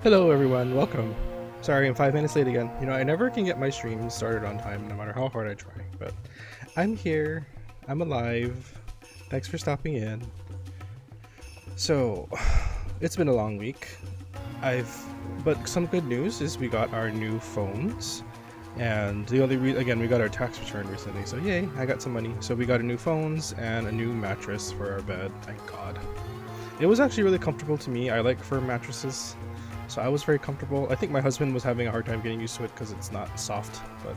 Hello everyone, welcome. Sorry, I'm 5 minutes late again. You know, I never can get my streams started on time no matter how hard I try, but I'm here, I'm alive. Thanks for stopping in. So, it's been a long week. But some good news is we got our new phones. And the only again, we got our tax return recently, so yay, I got some money. So we got a new phones and a new mattress for our bed, thank God. It was actually really comfortable to me. I like firm mattresses. So I was very comfortable. I think my husband was having a hard time getting used to it because it's not soft, but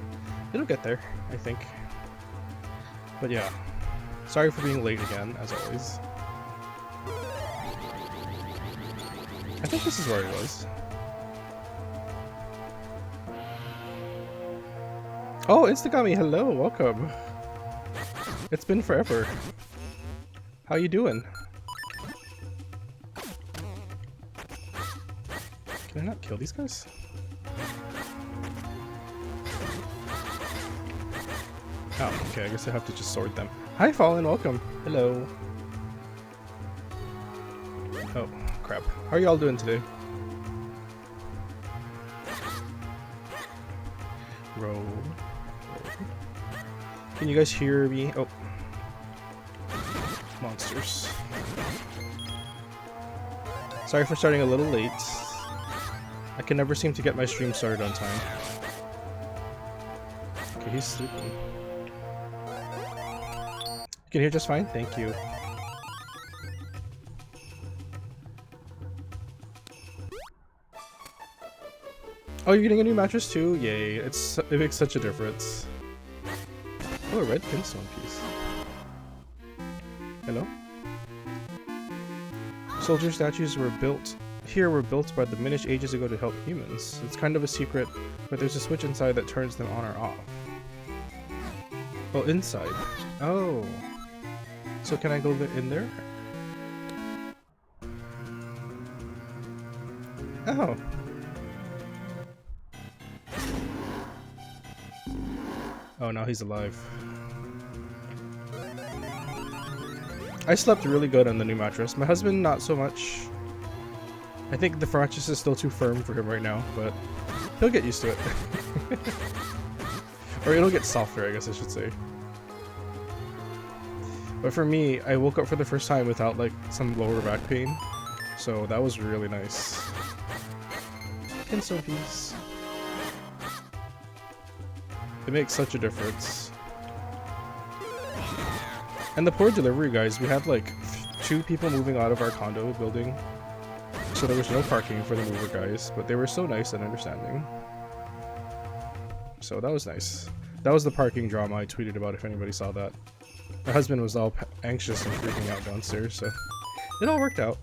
it'll get there, I think. But yeah, sorry for being late again, as always. I think this is where I was. Oh, Instagami, hello, welcome. It's been forever. How you doing? Can I not kill these guys? Oh, okay, I guess I have to just sword them. Hi, Fallen, welcome. Hello. Oh, crap. How are y'all doing today? Roll. Can you guys hear me? Oh. Monsters. Sorry for starting a little late. I can never seem to get my stream started on time. Okay, he's sleeping. You can hear just fine? Thank you. Oh, you're getting a new mattress too? Yay, it makes such a difference. Oh, a red Kinstone piece. Hello? Soldier statues were built by the Minish ages ago to help humans. It's kind of a secret, but there's a switch inside that turns them on or off. Oh, inside. Oh. So can I go in there? Oh. Oh, now he's alive. I slept really good on the new mattress. My husband, not so much. I think the mattress is still too firm for him right now, but he'll get used to it. Or it'll get softer, I guess I should say. But for me, I woke up for the first time without like some lower back pain, so that was really nice. Kinstone piece. It makes such a difference. And the poor delivery guys, we had like 2 people moving out of our condo building. So there was no parking for the mover guys, but they were so nice and understanding. So that was nice. That was the parking drama I tweeted about if anybody saw that. My husband was all anxious and freaking out downstairs, so it all worked out.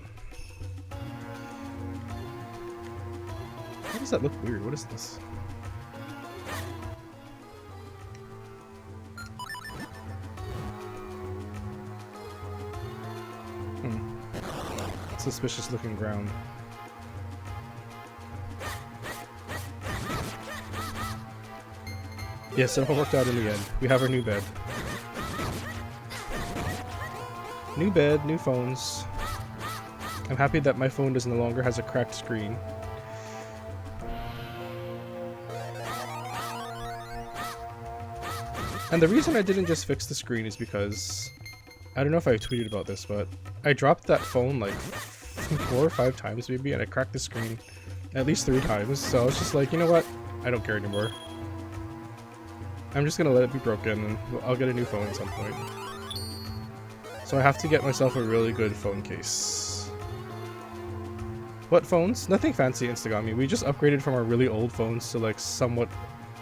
Why does that look weird? What is this? Suspicious looking ground. Yes, it all worked out in the end. We have our new bed. New bed, new phones. I'm happy that my phone no longer has a cracked screen. And the reason I didn't just fix the screen is because I don't know if I tweeted about this, but I dropped that phone like 4 or 5 times maybe, and I cracked the screen at least 3 times, so I was just like, you know what? I don't care anymore. I'm just gonna let it be broken, and I'll get a new phone at some point. So I have to get myself a really good phone case. What phones? Nothing fancy, Instagami. We just upgraded from our really old phones to like somewhat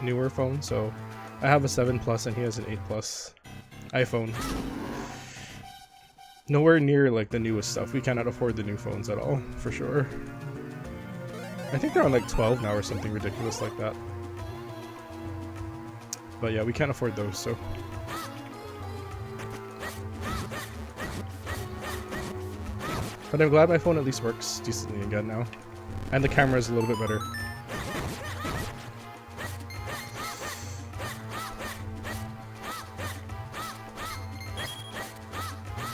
newer phones, so I have a 7 Plus and he has an 8 Plus iPhone. Nowhere near like the newest stuff. We cannot afford the new phones at all, for sure. I think they're on like 12 now or something ridiculous like that. But yeah, we can't afford those, so. But I'm glad my phone at least works decently again now. And the camera is a little bit better.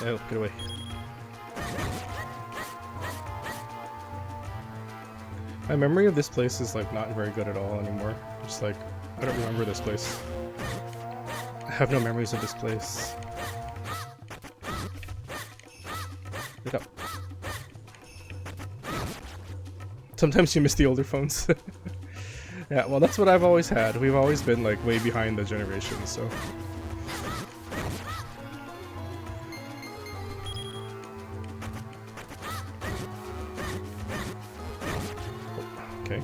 Oh, get away. My memory of this place is like not very good at all anymore. Just like, I don't remember this place. I have no memories of this place. Wake up. Sometimes you miss the older phones. Yeah, well that's what I've always had. We've always been like way behind the generation, so. Okay.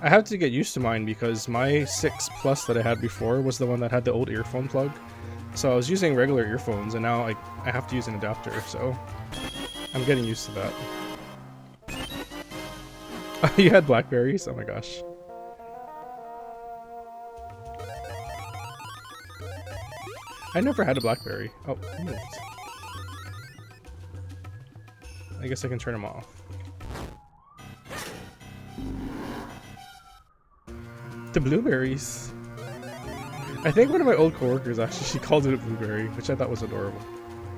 I have to get used to mine because my 6 Plus that I had before was the one that had the old earphone plug. So I was using regular earphones and now I have to use an adapter, so I'm getting used to that. You had Blackberries? Oh my gosh. I never had a Blackberry. Oh, it moved. I guess I can turn them off. The blueberries. I think one of my old coworkers actually, she called it a blueberry, which I thought was adorable.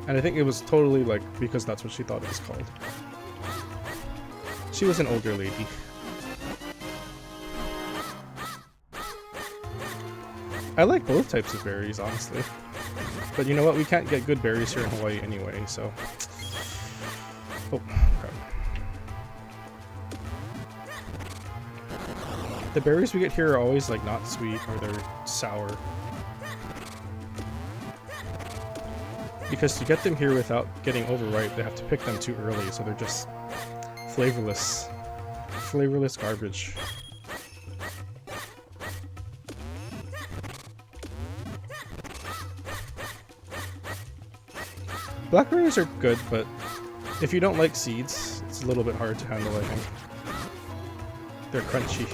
And I think it was totally like because that's what she thought it was called. She was an older lady. I like both types of berries, honestly. But you know what? We can't get good berries here in Hawaii anyway, so. Oh, crap. The berries we get here are always like not sweet or they're sour. Because to get them here without getting overripe, they have to pick them too early, so they're just flavorless. Flavorless garbage. Blackberries are good, but if you don't like seeds, it's a little bit hard to handle, I think. They're crunchy.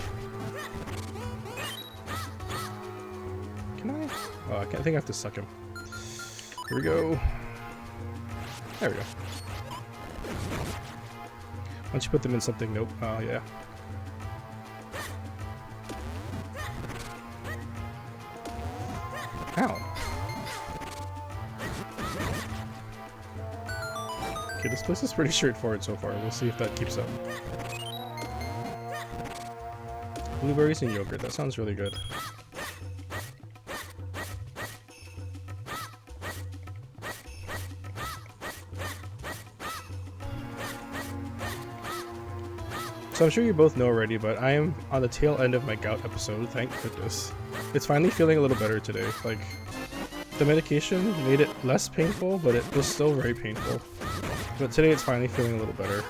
Can I? Oh, I think I have to suck him. Here we go. There we go. Once you put them in something, nope. Oh, yeah. Ow. Okay, this place is pretty straightforward so far. We'll see if that keeps up. Blueberries and yogurt. That sounds really good. So I'm sure you both know already, but I am on the tail end of my gout episode, thank goodness. It's finally feeling a little better today. Like, the medication made it less painful, but it was still very painful. But today it's finally feeling a little better.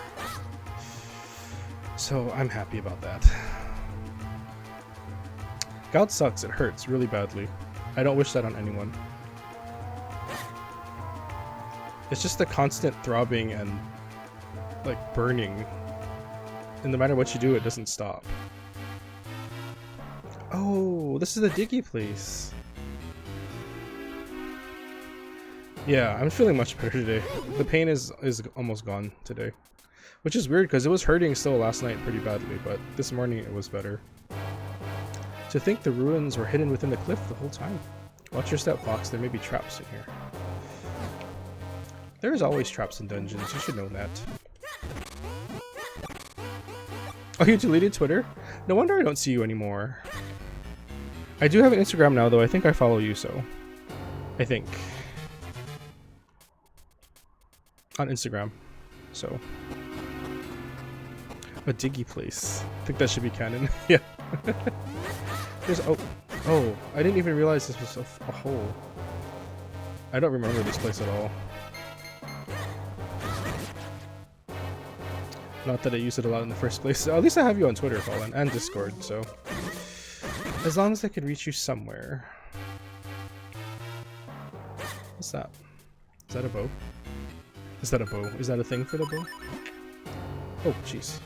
So I'm happy about that. Gout sucks, it hurts really badly. I don't wish that on anyone. It's just the constant throbbing and like burning. And no matter what you do, it doesn't stop. Oh, this is the diggy place. Yeah, I'm feeling much better today. The pain is almost gone today. Which is weird because it was hurting still last night pretty badly, but this morning it was better. To think the ruins were hidden within the cliff the whole time. Watch your step, Fox. There may be traps in here. There's always traps in dungeons. You should know that. Oh, you deleted Twitter? No wonder I don't see you anymore. I do have an Instagram now, though. I think I follow you, so... I think. On Instagram. So. A diggy place. I think that should be canon. Yeah. There's... Oh, I didn't even realize this was a hole. I don't remember this place at all. Not that I use it a lot in the first place. At least I have you on Twitter, Colin, and Discord, so... As long as I could reach you somewhere. What's that? Is that a bow? Is that a bow? Is that a thing for the bow? Oh, jeez.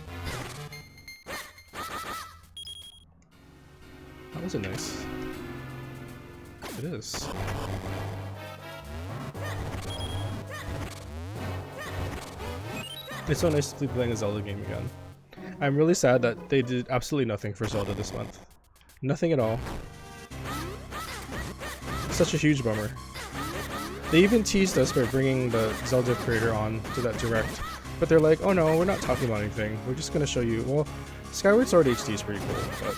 That wasn't nice. It is. It's so nice to be playing a Zelda game again. I'm really sad that they did absolutely nothing for Zelda this month. Nothing at all. Such a huge bummer. They even teased us by bringing the Zelda creator on to that direct. But they're like, oh no, we're not talking about anything. We're just going to show you. Well, Skyward Sword HD is pretty cool, but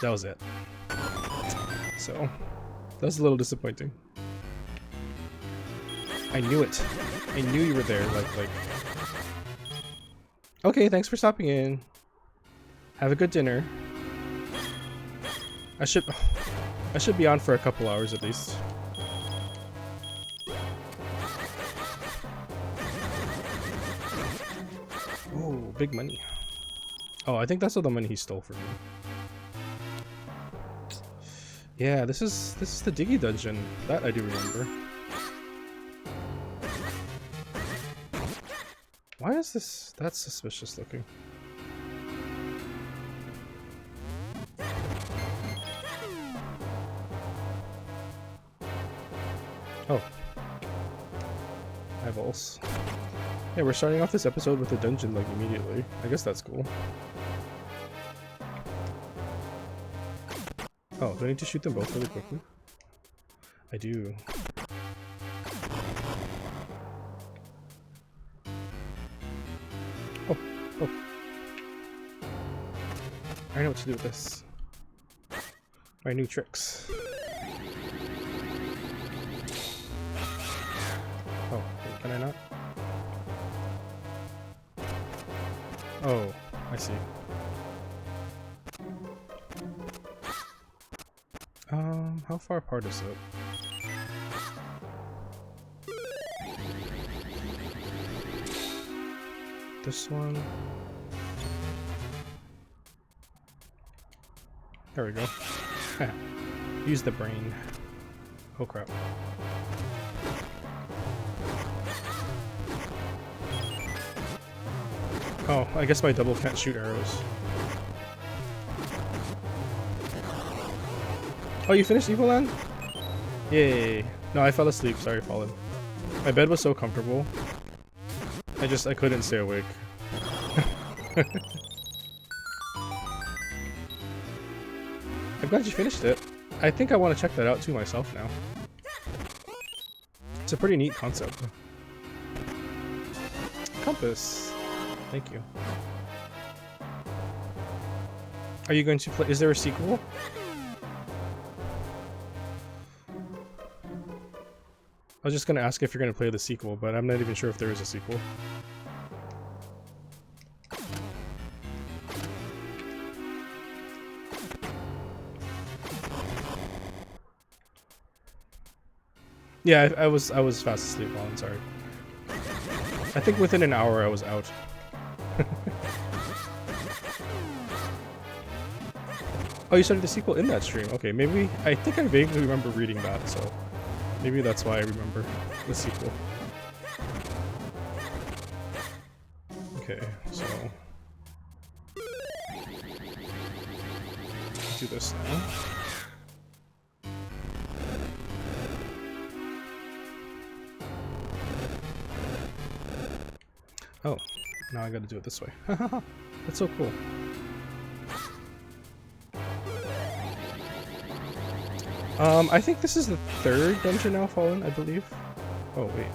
that was it. So, that was a little disappointing. I knew it. I knew you were there. Like. Okay, thanks for stopping in. Have a good dinner. I should be on for a couple hours at least. Oh, big money. Oh, I think that's all the money he stole from me. Yeah, this is the Diggy dungeon. That I do remember. Why is this? That's suspicious looking. Oh. Eyeballs. Yeah, we're starting off this episode with a dungeon like immediately. I guess that's cool. Oh, do I need to shoot them both really quickly? I do. Oh, oh. I know what to do with this. My new tricks. Oh, wait, can I not? Oh, I see. How far apart is it? This one. There we go. Use the brain. Oh crap. Oh, I guess my double can't shoot arrows. Oh, you finished Evil Land? Yay. No, I fell asleep. Sorry, Fallen. My bed was so comfortable. I couldn't stay awake. I'm glad you finished it. I think I want to check that out too myself now. It's a pretty neat concept. Compass. Thank you. Are you going to play? Is there a sequel? I was just going to ask if you're going to play the sequel, but I'm not even sure if there is a sequel. Yeah, I was fast asleep while I'm sorry. I think within an hour I was out. Oh, you started the sequel in that stream. Okay, maybe I think I vaguely remember reading that, so maybe that's why I remember the sequel. Okay, so let's do this now. Oh, now I gotta do it this way. That's so cool. I think this is the third dungeon now, Fallen, I believe. Oh, wait.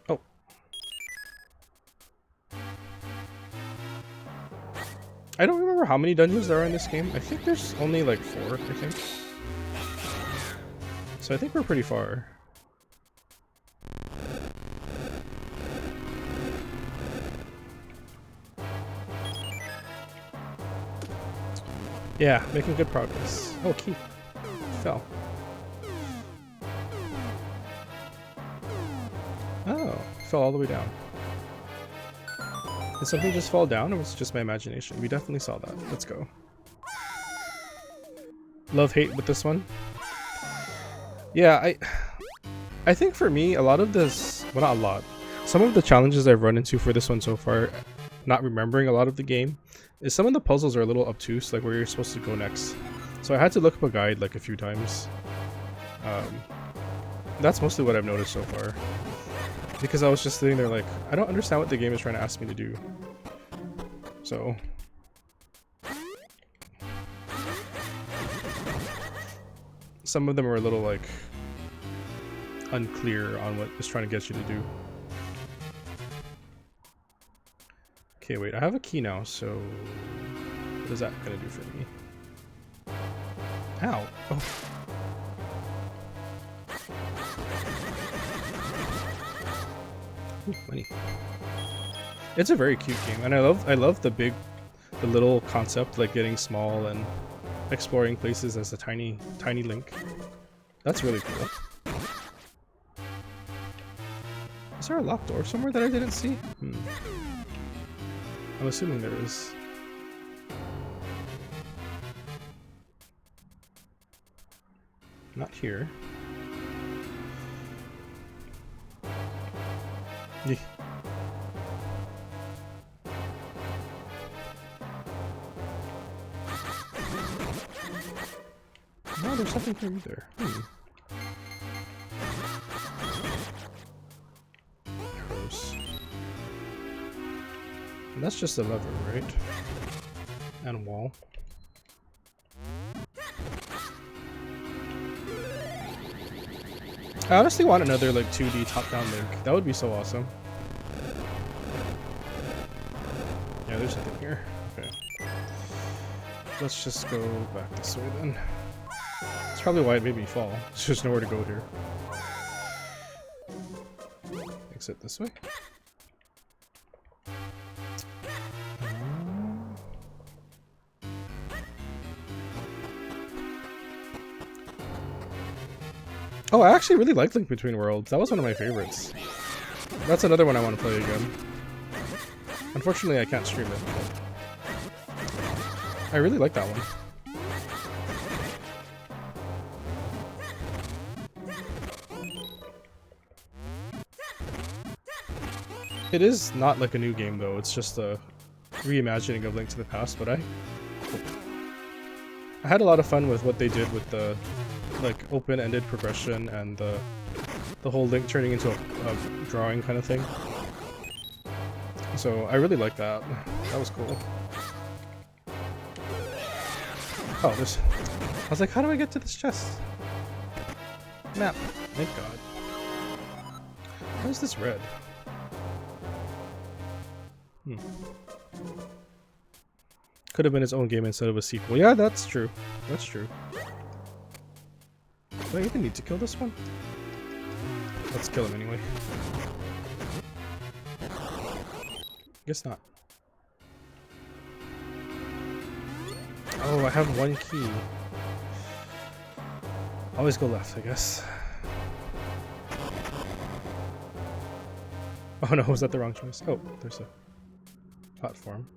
Oh. I don't remember how many dungeons there are in this game. I think there's only like 4, I think. So I think we're pretty far. Yeah, making good progress. Oh, key. Fell. Oh, fell all the way down. Did something just fall down, or was it just my imagination? We definitely saw that. Let's go. Love-hate with this one. Yeah, I think for me, a lot of this... Well, not a lot. Some of the challenges I've run into for this one so far, not remembering a lot of the game, is some of the puzzles are a little obtuse, like where you're supposed to go next. So I had to look up a guide like a few times. That's mostly what I've noticed so far. Because I was just sitting there like, I don't understand what the game is trying to ask me to do. So... some of them are a little like unclear on what it's trying to get you to do. Okay, wait, I have a key now, so what is that gonna do for me? Ow! Oh. Ooh, money. It's a very cute game, and I love the little concept, like getting small and exploring places as a tiny Link. That's really cool. Is there a locked door somewhere that I didn't see? I'm assuming there is. Not here. Yeah. No, there's something here either. Arrows. And that's just a lever, right? And a wall. I honestly want another like 2D top-down Link. That would be so awesome. Yeah, there's nothing here. Okay. Let's just go back this way then. That's probably why it made me fall. There's just nowhere to go here. Exit this way. Oh, I actually really like Link Between Worlds. That was one of my favorites. That's another one I want to play again. Unfortunately, I can't stream it. I really like that one. It is not like a new game though, it's just a reimagining of Link to the Past, but I had a lot of fun with what they did with the like open-ended progression and the whole Link turning into a drawing kind of thing. So I really like that. That was cool. Oh, there's... I was like, how do I get to this chest? Map. Thank God. Why is this red? Could have been its own game instead of a sequel. Yeah, that's true. That's true. Do I even need to kill this one? Let's kill him anyway. Guess not. Oh, I have one key. Always go left, I guess. Oh no, was that the wrong choice? Oh, there's a platform.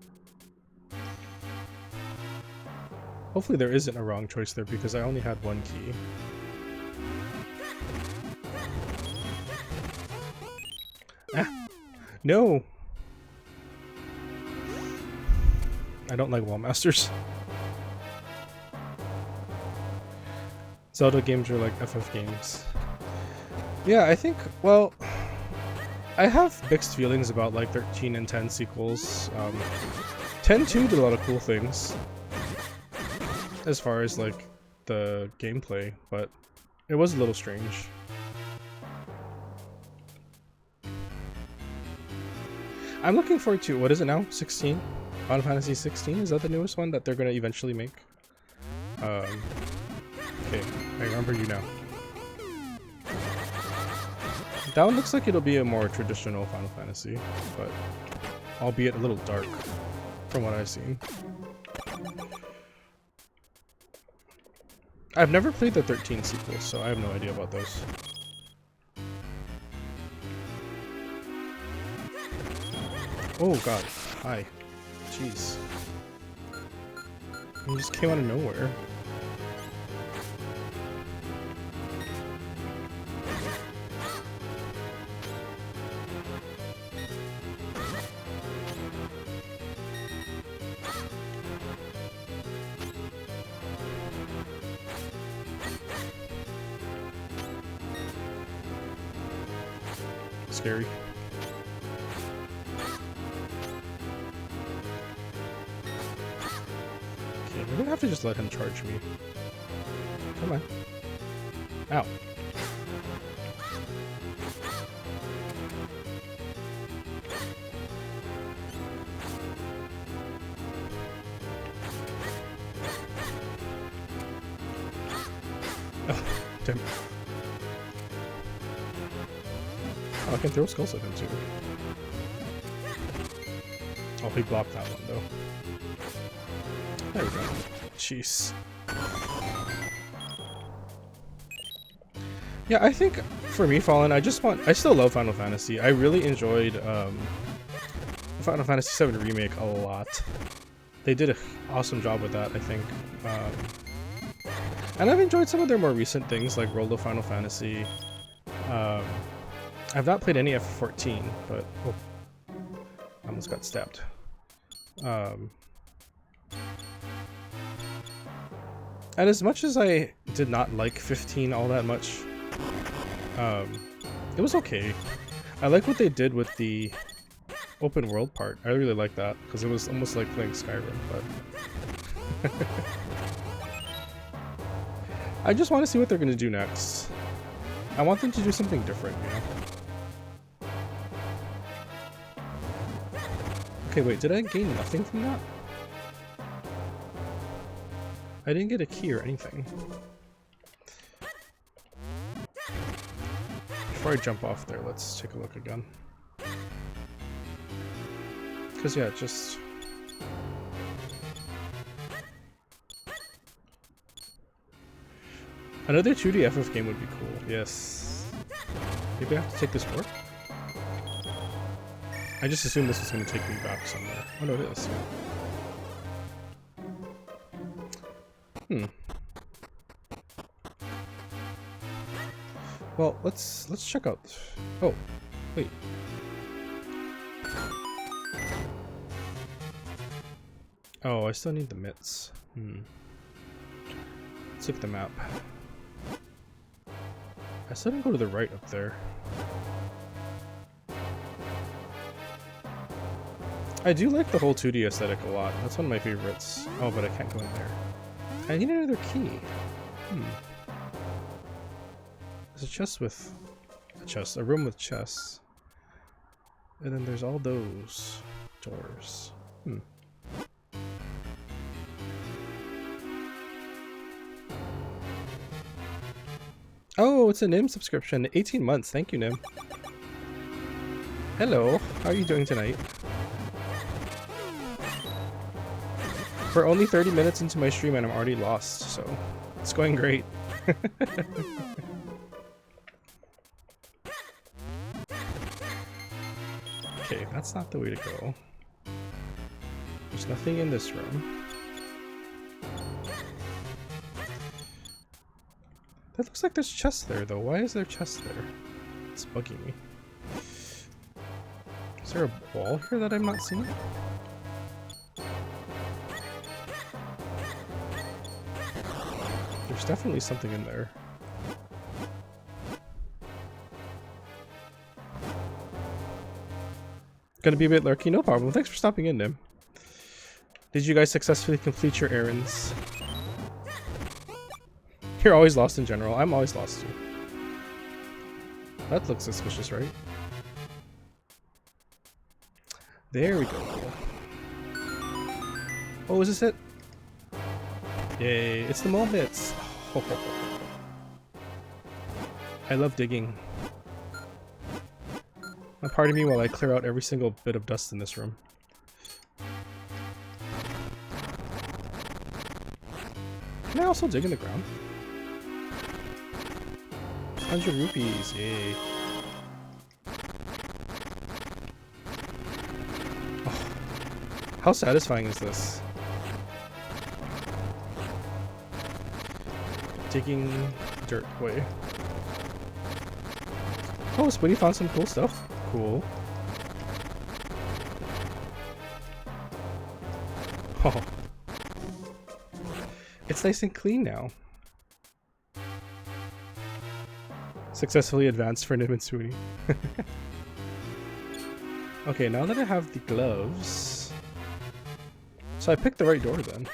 Hopefully there isn't a wrong choice there because I only had one key. Ah! No! I don't like wall masters. Zelda games are like FF games. Yeah, I think, well, I have mixed feelings about like 13 and 10 sequels. 10-2 did a lot of cool things as far as like the gameplay, but it was a little strange. I'm looking forward to, what is it now? 16? Final Fantasy 16? Is that the newest one that they're gonna eventually make? Okay, I remember you now. That one looks like it'll be a more traditional Final Fantasy, but albeit a little dark from what I've seen. I've never played the 13 sequels, so I have no idea about those. Oh god, hi. Jeez. You just came out of nowhere. Scary. Okay, we're gonna have to just let him charge me. Come on. Ow. Oh, damn. Oh, I can throw skulls at him too. Oh, he blocked that one though. There we go. Jeez. Yeah, I think for me, Fallen, I still love Final Fantasy. I really enjoyed Final Fantasy VII Remake a lot. They did an awesome job with that, I think. And I've enjoyed some of their more recent things, like World of Final Fantasy. I've not played any F14, but... Oh, I almost got stabbed. And as much as I did not like 15 all that much, it was okay. I like what they did with the open world part. I really like that, because it was almost like playing Skyrim, but... I just want to see what they're going to do next. I want them to do something different, you know? Okay, wait, did I gain nothing from that? I didn't get a key or anything. Before I jump off there, let's take a look again. Because, yeah, just... Another 2D FF game would be cool, yes. Maybe I have to take this door? I just assumed this was going to take me back somewhere. Oh no, it is. Well, let's check out... Oh, wait. Oh, I still need the mitts. Let's look at the map. I still didn't go to the right up there. I do like the whole 2D aesthetic a lot. That's one of my favorites. Oh, but I can't go in there. I need another key. There's a chest with... a room with chests. And then there's all those doors. Oh, it's a Nim subscription. 18 months. Thank you, Nim. Hello. How are you doing tonight? We're only 30 minutes into my stream and I'm already lost, so it's going great. Okay, that's not the way to go. There's nothing in this room. That looks like there's chests there, though. Why is there chests there? It's bugging me. Is there a wall here that I'm not seeing? There's definitely something in there. Gonna be a bit lurky, no problem. Thanks for stopping in, Nim. Did you guys successfully complete your errands? You're always lost in general. I'm always lost too. That looks suspicious, right? There we go. Oh, is this it? Yay, it's the moments. Oh. I love digging. Now pardon me while I clear out every single bit of dust in this room. Can I also dig in the ground? 100 rupees, yay. Oh, how satisfying is this? Digging dirt away. Oh, Spoonie found some cool stuff. Cool. Oh. It's nice and clean now. Successfully advanced for Nim and Spoonie. Okay, now that I have the gloves... So I picked the right door then.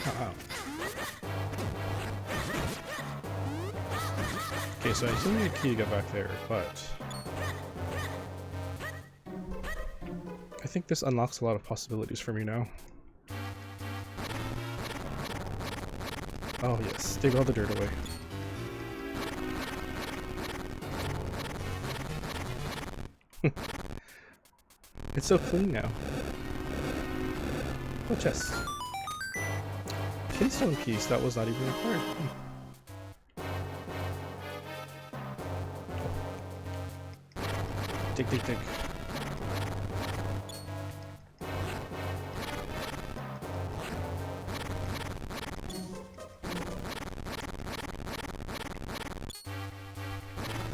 Oh, Okay, so I still need a key to get back there, but I think this unlocks a lot of possibilities for me now. Oh yes, dig all the dirt away. It's so clean now. Oh, chest. Kinstone piece, that was not even required. Dig, dig, dig.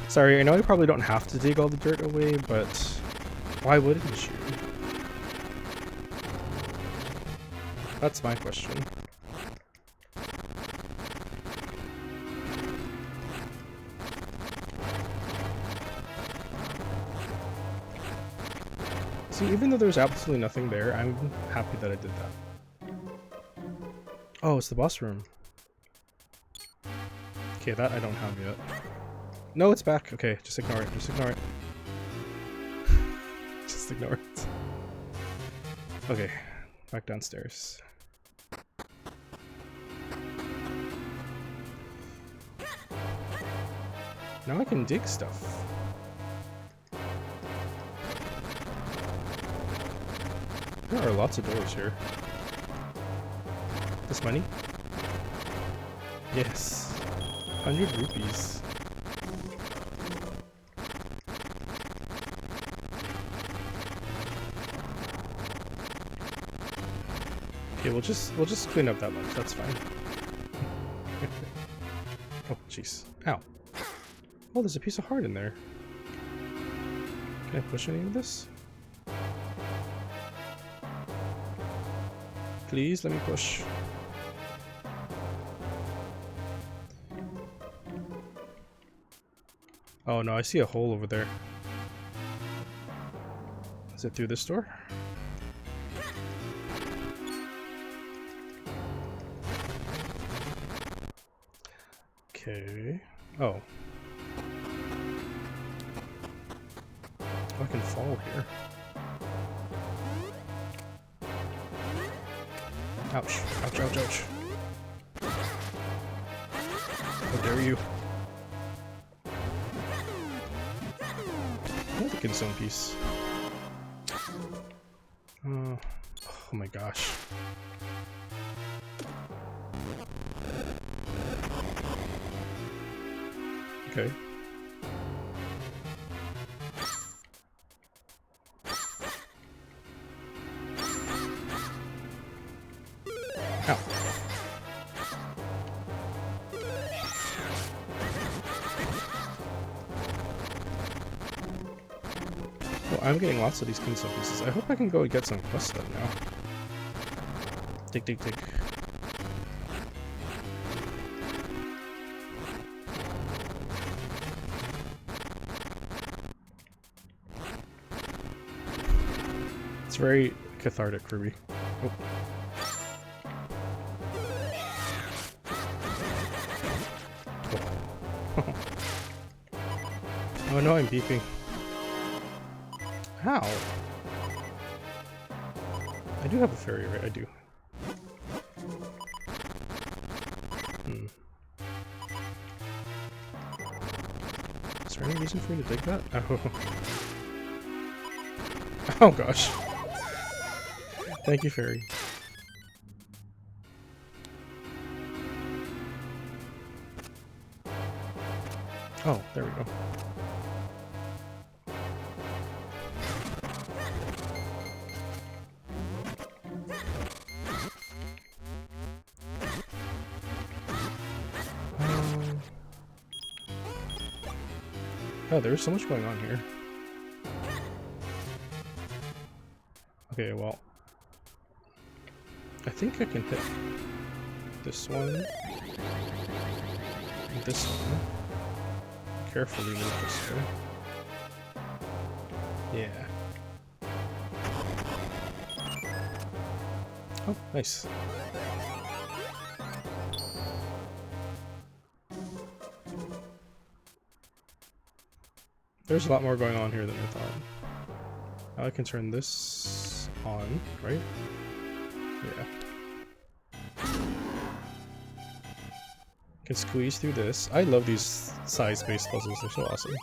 Sorry, I know I probably don't have to dig all the dirt away, but why wouldn't you? That's my question. See, even though there's absolutely nothing there, I'm happy that I did that. Oh, it's the boss room. Okay, that I don't have yet. No, it's back. Okay, just ignore it. Just ignore it. Just ignore it. Okay, back downstairs. Now I can dig stuff. There are lots of doors here. This money? Yes. 100 rupees. Okay, we'll just clean up that much. That's fine. Oh, jeez. Ow. Oh, there's a piece of heart in there. Can I push any of this? Please, let me push. Oh no, I see a hole over there. Is it through this door? Okay. Oh. I can fall here. Ouch. Ouch, ouch, ouch. How dare you? Another Kinstone piece. Oh my gosh. Okay. Ow. Well, I'm getting lots of these Kinstone pieces. I hope I can go and get some quests done now. Dig, dig, dig. It's very cathartic for me. Oh. Oh no, I'm beeping. How? I do have a fairy, right? I do. Is there any reason for me to dig that? Oh. Oh gosh. Thank you, fairy. Oh, there we go. Oh, there's so much going on here. Okay, well, I think I can hit this one, and this one. Carefully move this way. Yeah. Oh, nice. There's a lot more going on here than I thought. Now I can turn this on, right? Yeah. Can squeeze through this. I love these size-based puzzles, they're so awesome.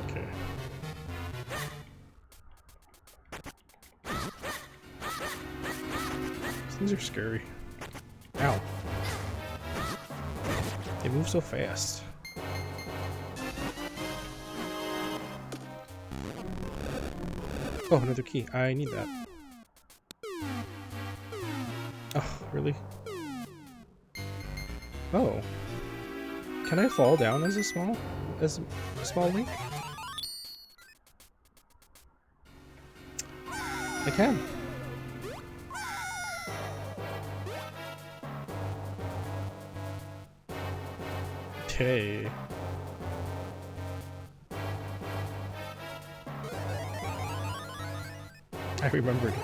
Okay. These things are scary. Ow. They move so fast. Oh, another key. I need that. Oh, really? Oh. Can I fall down as a small Link? I can. Okay. I remembered.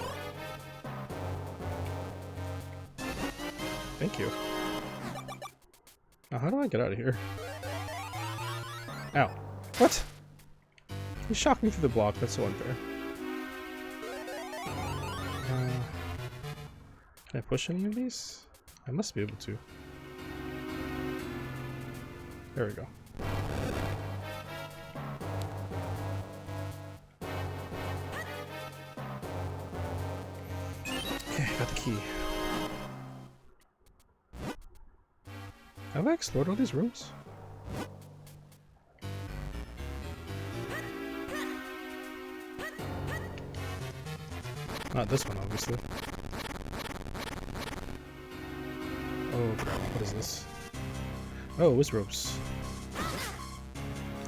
Thank you. Now, how do I get out of here? Ow. What? You shocked me through the block. That's so unfair. Can I push any of these? I must be able to. There we go. Okay, got the key. Have I explored all these rooms? Not this one, obviously. Oh crap, what is this? Oh, it was ropes.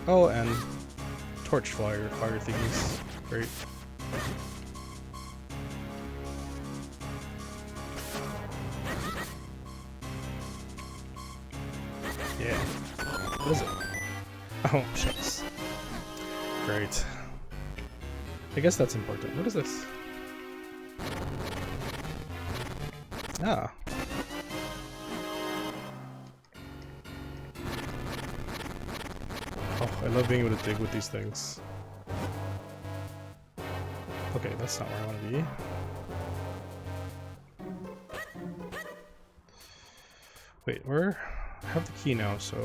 Oh, and torch fire thingies. Great. Yeah. What is it? Oh, shucks. Great. I guess that's important. What is this? Ah. Oh, I love being able to dig with these things. Okay, that's not where I want to be. Wait, where? I have the key now, so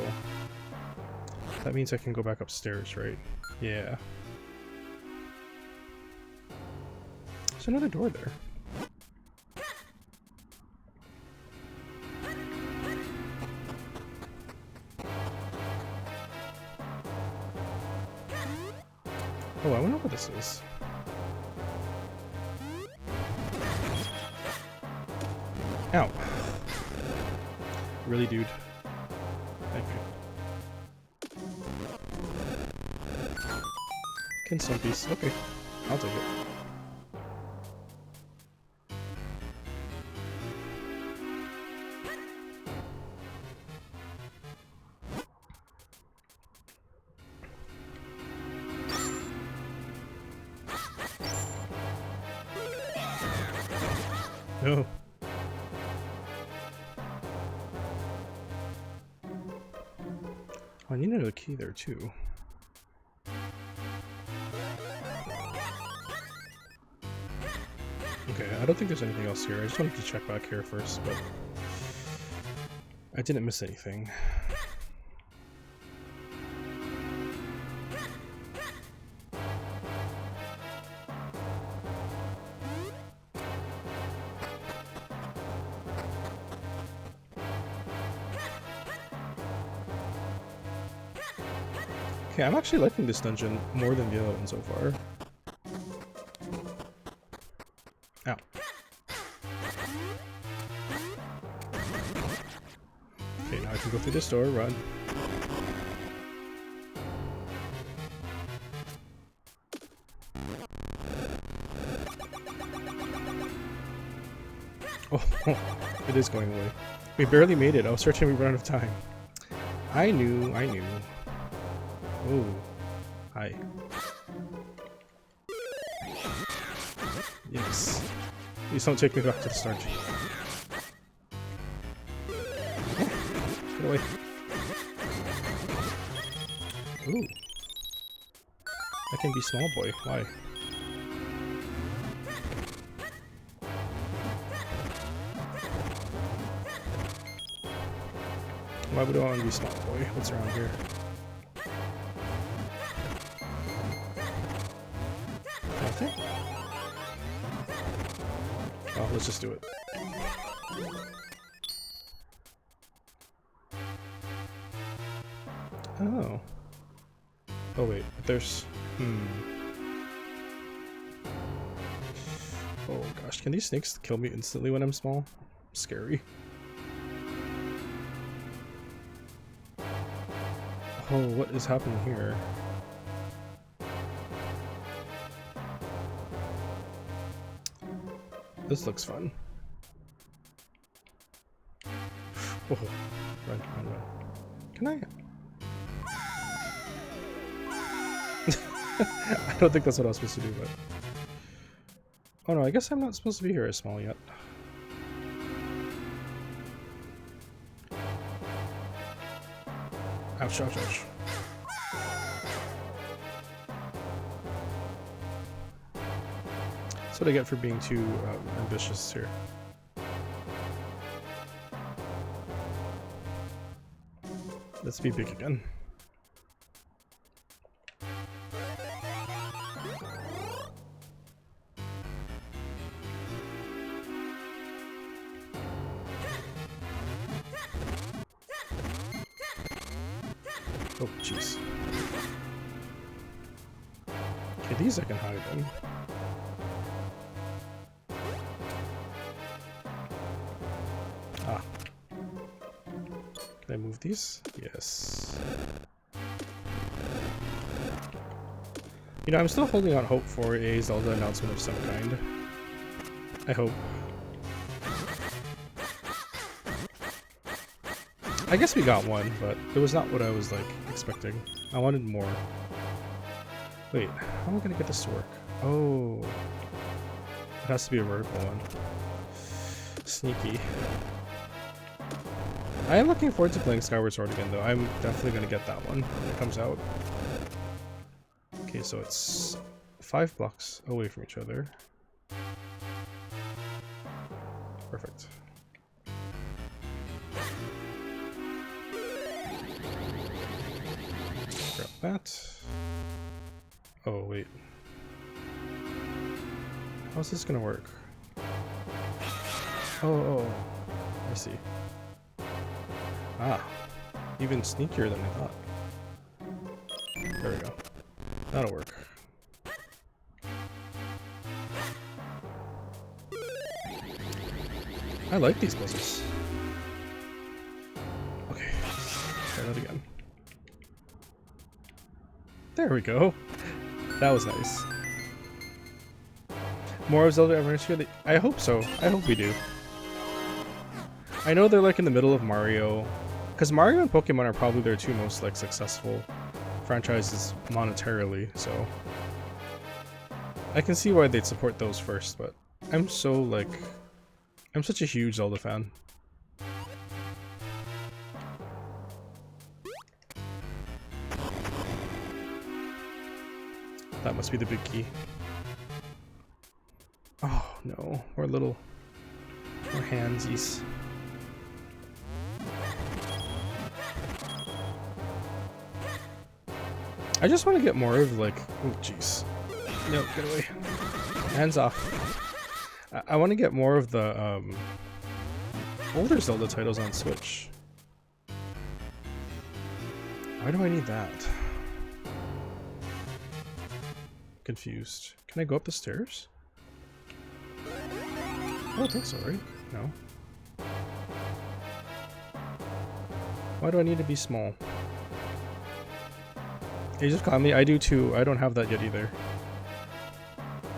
that means I can go back upstairs, right? Yeah. There's another door there. Oh, I wonder what this is. Ow. Really, dude? Thank you. Kinstone piece. Okay. I'll take it. No. I need another key there too. Okay, I don't think there's anything else here. I just wanted to check back here first, but I didn't miss anything. Okay, I'm actually liking this dungeon more than the other one so far. Ow. Okay, now I can go through this door, run. Oh, it is going away. We barely made it. I was certain we ran out of time. I knew. Oh, hi. Yes. Please don't take me back to the start. Get away. Ooh. I can be small boy. Why? Why would I want to be small boy? What's around here? Nothing? Oh, let's just do it. Oh. Oh wait, but there's... Oh gosh, can these snakes kill me instantly when I'm small? Scary. Oh, what is happening here? This looks fun. Oh, run, run, run. Can I? I don't think that's what I was supposed to do, but... Oh no, I guess I'm not supposed to be here as small yet. Ouch, ouch, ouch. That's what I get for being too ambitious here. Let's be big again. Oh, jeez. Okay, these I can hide in. Ah. Can I move these? Yes. You know, I'm still holding out hope for a Zelda announcement of some kind. I hope. I guess we got one, but it was not what I was, like, expecting. I wanted more. Wait, how am I gonna get this to work? Oh. It has to be a vertical one. Sneaky. I am looking forward to playing Skyward Sword again, though. I'm definitely gonna get that one when it comes out. Okay, so it's 5 blocks away from each other. Perfect. Grab that. Oh, wait. How's this gonna work? Oh, I see. Ah, even sneakier than I thought. There we go. That'll work. I like these puzzles. Okay, try that again. There we go. That was nice. More of Zelda Adventure? I hope so. I hope we do. I know they're like in the middle of Mario, because Mario and Pokemon are probably their two most like successful franchises monetarily, so I can see why they'd support those first, but I'm such a huge Zelda fan. That must be the big key. Oh no, we're handsies. I just want to get more of like, oh jeez. No, get away. Hands off. I want to get more of the older Zelda titles on Switch. Why do I need that? Confused. Can I go up the stairs? I don't think so, right? No. Why do I need to be small? Age of Calamity, I do too. I don't have that yet either.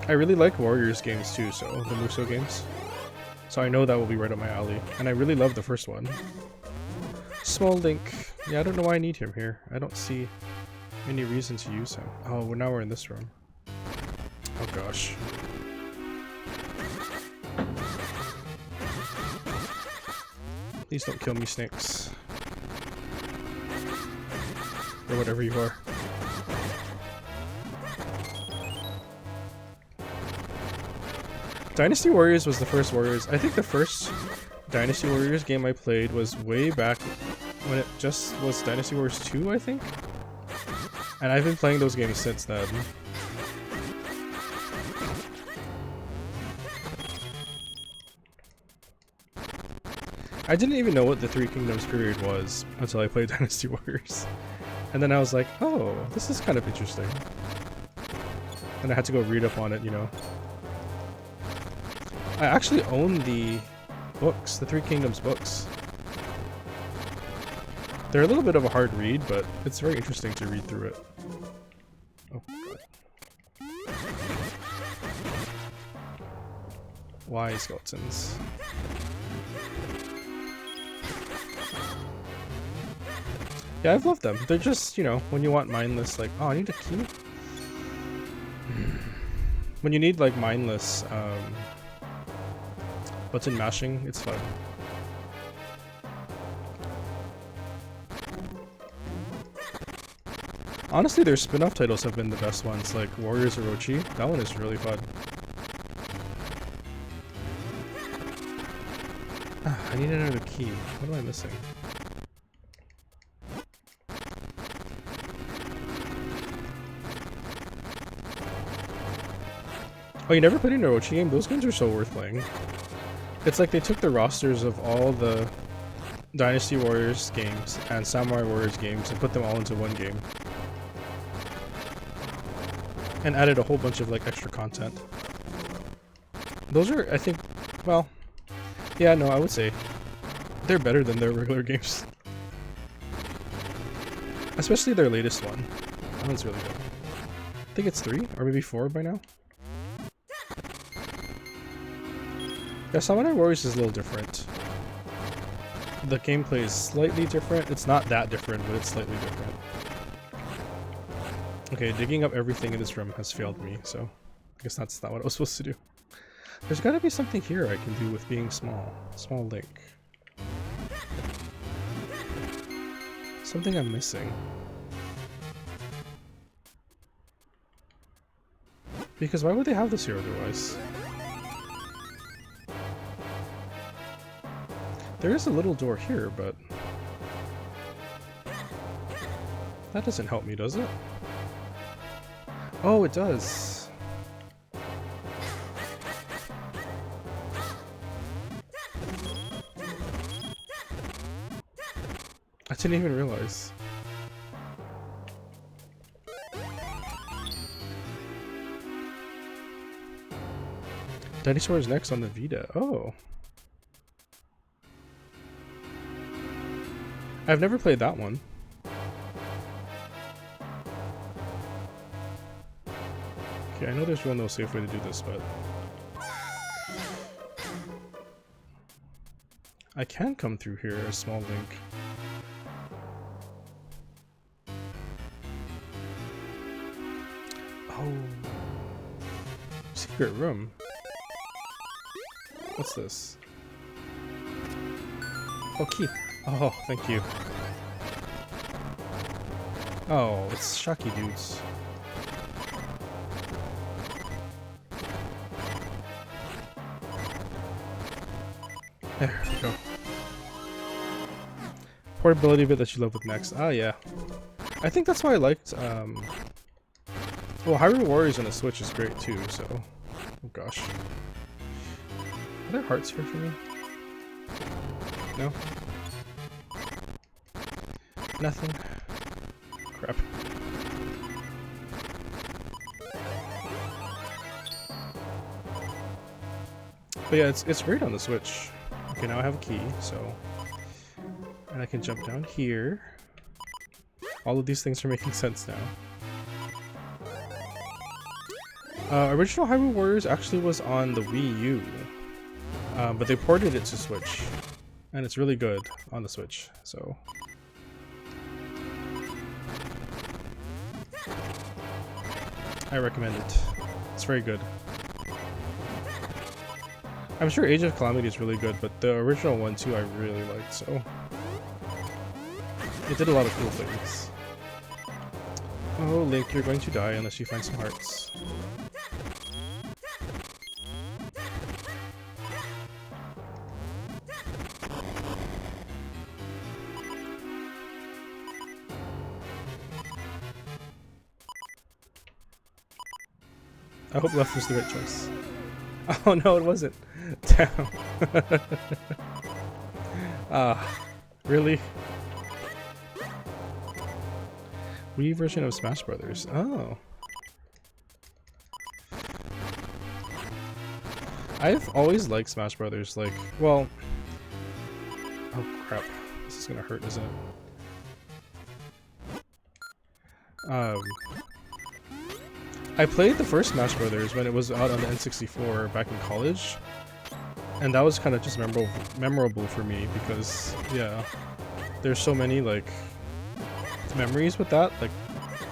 I really like Warriors games too, so the Musou games. So I know that will be right up my alley. And I really love the first one. Small Link. Yeah, I don't know why I need him here. I don't see any reason to use him. Oh, well, now we're in this room. Oh gosh. Please don't kill me, snakes. Or whatever you are. Dynasty Warriors was the first Warriors. I think the first Dynasty Warriors game I played was way back when it just was Dynasty Warriors 2, I think. And I've been playing those games since then. I didn't even know what the Three Kingdoms period was until I played Dynasty Warriors. And then I was like, oh, this is kind of interesting. And I had to go read up on it, you know. I actually own the books, the Three Kingdoms books. They're a little bit of a hard read, but it's very interesting to read through it. Oh, God. Why skeletons? Yeah, I've loved them. They're just, you know, when you want mindless, like, oh, I need a key? When you need, like, mindless, button mashing, it's fun. Honestly, their spin-off titles have been the best ones, like Warriors Orochi. That one is really fun. I need another key. What am I missing? Oh, you never played an Orochi game? Those games are so worth playing. It's like they took the rosters of all the Dynasty Warriors games and Samurai Warriors games and put them all into one game. And added a whole bunch of like extra content. Those are, I think, well, yeah, no, I would say they're better than their regular games. Especially their latest one. That one's really good. I think it's 3 or maybe 4 by now. Yeah, Samurai Warriors is a little different. The gameplay is slightly different. It's not that different, but it's slightly different. Okay, digging up everything in this room has failed me, so I guess that's not what I was supposed to do. There's gotta be something here I can do with being small. Small Link. Something I'm missing. Because why would they have this here otherwise? There is a little door here, but that doesn't help me, does it? Oh, it does. I didn't even realize. Dinosaur is next on the Vita. Oh. I've never played that one. Okay, I know there's real no safe way to do this, but I can come through here as Small Link. Oh. Secret room. What's this? Oh, key. Oh, thank you. Oh, it's Shaki dudes. There we go. Portability bit that you love with next. Ah, yeah. I think that's why I liked, well, Hyrule Warriors on the Switch is great too, so... Oh gosh. Are there hearts here for me? No? Nothing? Crap. But yeah, it's great on the Switch. Okay, now I have a key, so... And I can jump down here. All of these things are making sense now. Original Hyrule Warriors actually was on the Wii U. But they ported it to Switch. And it's really good on the Switch, so... I recommend it. It's very good. I'm sure Age of Calamity is really good, but the original one too I really liked, so... It did a lot of cool things. Oh, Link, you're going to die unless you find some hearts. I hope left was the right choice. Oh no, it wasn't. Damn. Really? Wii version of Smash Brothers. Oh. I've always liked Smash Brothers. Like, well. Oh crap. This is gonna hurt, isn't it? I played the first Smash Brothers when it was out on the N64 back in college, and that was kind of just memorable for me because, yeah, there's so many like memories with that. Like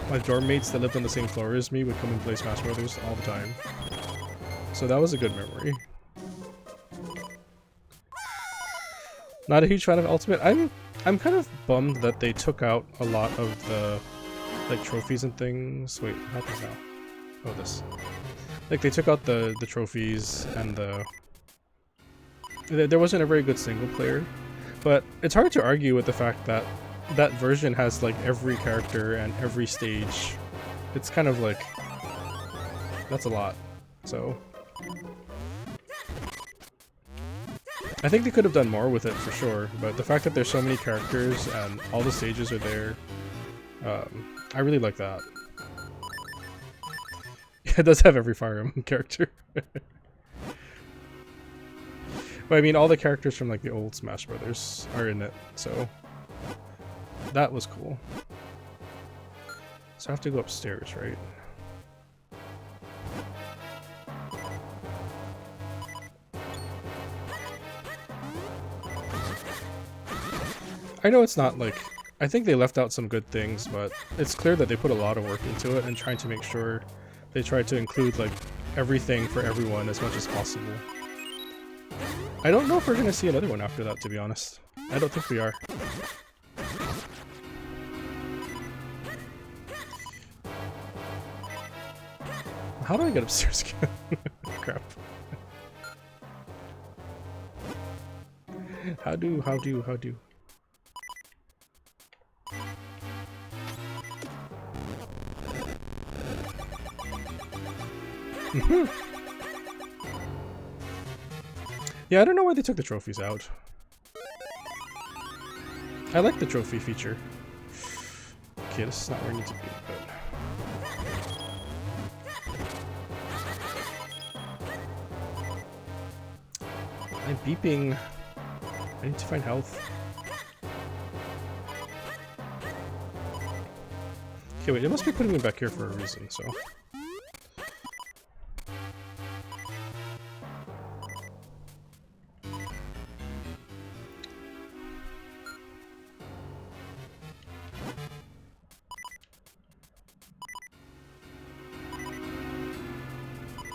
my dorm mates that lived on the same floor as me would come and play Smash Brothers all the time, so that was a good memory. Not a huge fan of Ultimate. I'm kind of bummed that they took out a lot of the like trophies and things. Wait, what happens now? Oh, this. Like, they took out the trophies and there wasn't a very good single player. But it's hard to argue with the fact that that version has, like, every character and every stage. It's kind of like... That's a lot. So... I think they could have done more with it, for sure. But the fact that there's so many characters and all the stages are there... I really like that. It does have every Fire Emblem character. But I mean, all the characters from like the old Smash Brothers are in it, so that was cool. So I have to go upstairs, right? I know it's not like... I think they left out some good things, but it's clear that they put a lot of work into it and trying to make sure they tried to include like everything for everyone as much as possible. I don't know if we're gonna see another one after that, to be honest. I don't think we are. How do I get upstairs again? Crap. How do? Yeah, I don't know why they took the trophies out. I like the trophy feature. Okay, this is not where I need to be, but... I'm beeping. I need to find health. Okay, wait, it must be putting me back here for a reason, so...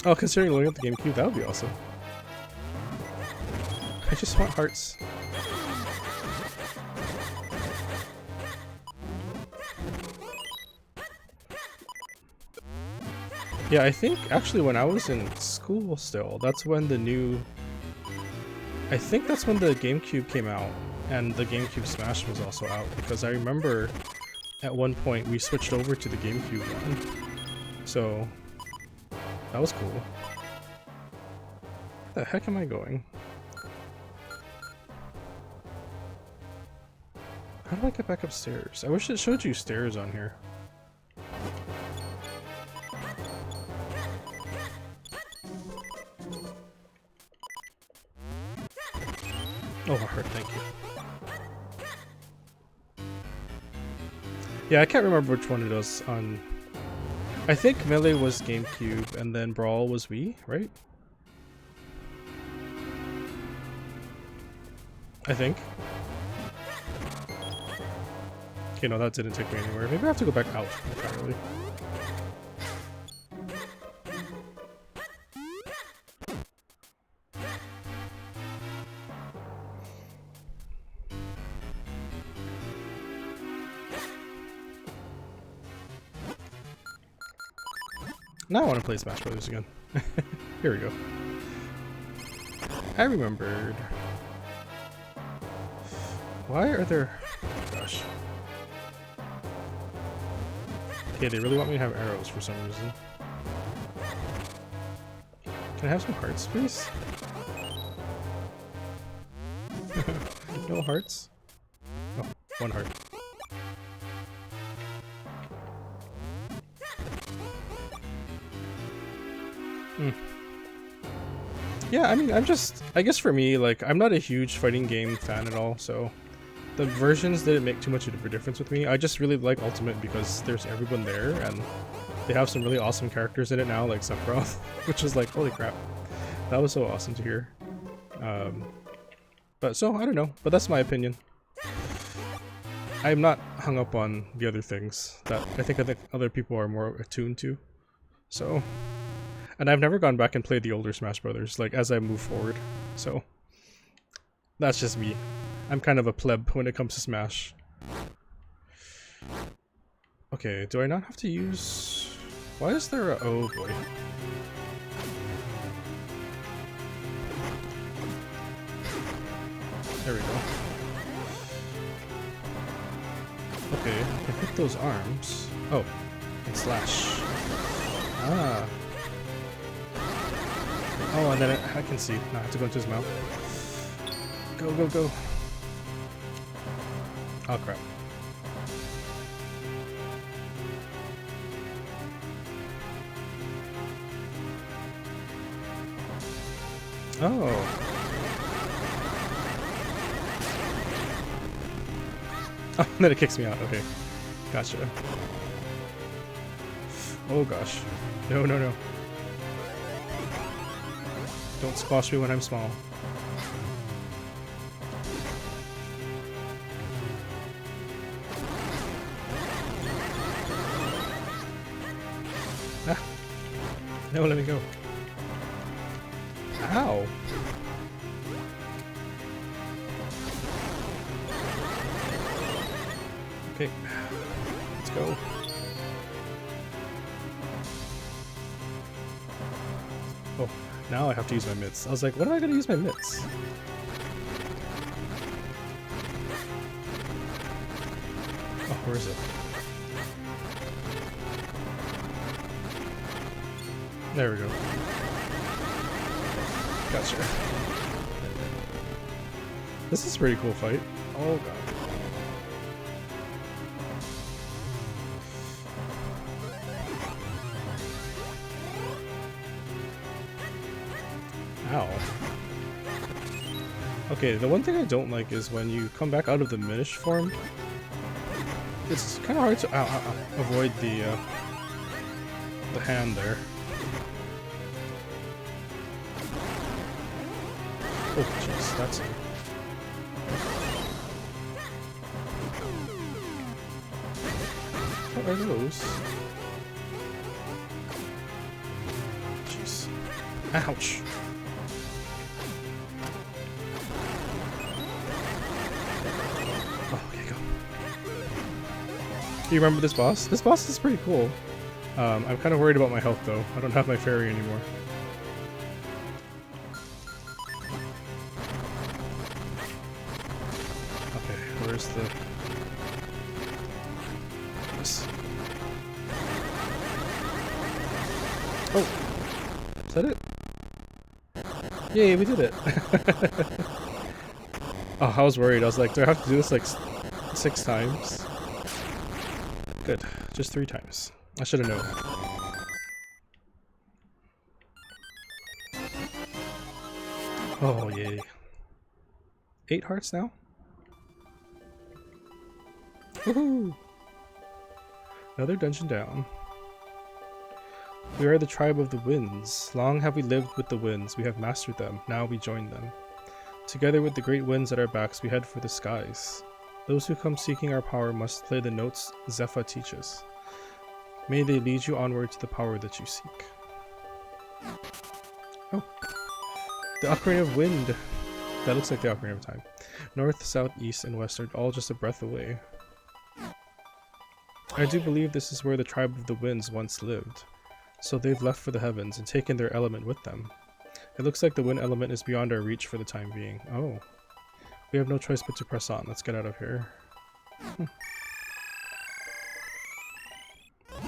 Oh, considering loading up the GameCube, that would be awesome. I just want hearts. Yeah, I think actually when I was in school still, that's when the new... I think that's when the GameCube came out, and the GameCube Smash was also out, because I remember at one point we switched over to the GameCube one. So... that was cool. Where the heck am I going? How do I get back upstairs? I wish it showed you stairs on here. Oh, a heart, thank you. Yeah, I can't remember which one it was on... I think Melee was GameCube, and then Brawl was Wii, right? I think. Okay, no, that didn't take me anywhere. Maybe I have to go back out entirely. Now I want to play Smash Brothers again. Here we go. I remembered. Why are there... Oh gosh. Okay, they really want me to have arrows for some reason. Can I have some hearts, please? No hearts? Oh, one heart. Hmm. Yeah, I mean, I guess for me, like, I'm not a huge fighting game fan at all, so the versions didn't make too much of a difference with me. I just really like Ultimate because there's everyone there, and they have some really awesome characters in it now, like Sephiroth, which is like, holy crap. That was so awesome to hear. But so, I don't know, but that's my opinion. I'm not hung up on the other things that I think other people are more attuned to, so... And I've never gone back and played the older Smash Brothers, like, as I move forward, so... That's just me. I'm kind of a pleb when it comes to Smash. Okay, do I not have to use... Why is there a... Oh boy. There we go. Okay, I can pick those arms. Oh, and slash. Ah. Oh, and then I can see. No, I have to go into his mouth. Go, go, go. Oh, crap. Oh. Oh, then it kicks me out. Okay. Gotcha. Oh, gosh. No, no, no. Don't squash me when I'm small. Ah. No, let me go. Ow. Okay. Let's go. Oh, now I have to use my mitts. I was like, when am I going to use my mitts? Oh, where is it? There we go. Gotcha. This is a pretty cool fight. Oh god. Ow. Okay, the one thing I don't like is when you come back out of the Minish form, it's kind of hard to avoid the hand there. Oh jeez, that's it. What are those? Jeez. Ouch. Oh, okay, go. Do you remember this boss? This boss is pretty cool. I'm kind of worried about my health though. I don't have my fairy anymore. Okay, where's the... This. Oh! Is that it? Yay, we did it! Oh, I was worried. I was like, do I have to do this like 6 times? Good. Just 3 times. I should have known. Oh, yay. 8 hearts now? Woohoo! Another dungeon down. We are the tribe of the winds. Long have we lived with the winds. We have mastered them. Now we join them. Together with the great winds at our backs, we head for the skies. Those who come seeking our power must play the notes Zephyr teaches. May they lead you onward to the power that you seek. Oh. The Ocarina of Wind. That looks like the Ocarina of Time. North, south, east, and west are all just a breath away. I do believe this is where the tribe of the winds once lived. So they've left for the heavens and taken their element with them. It looks like the wind element is beyond our reach for the time being. Oh. We have no choice but to press on. Let's get out of here.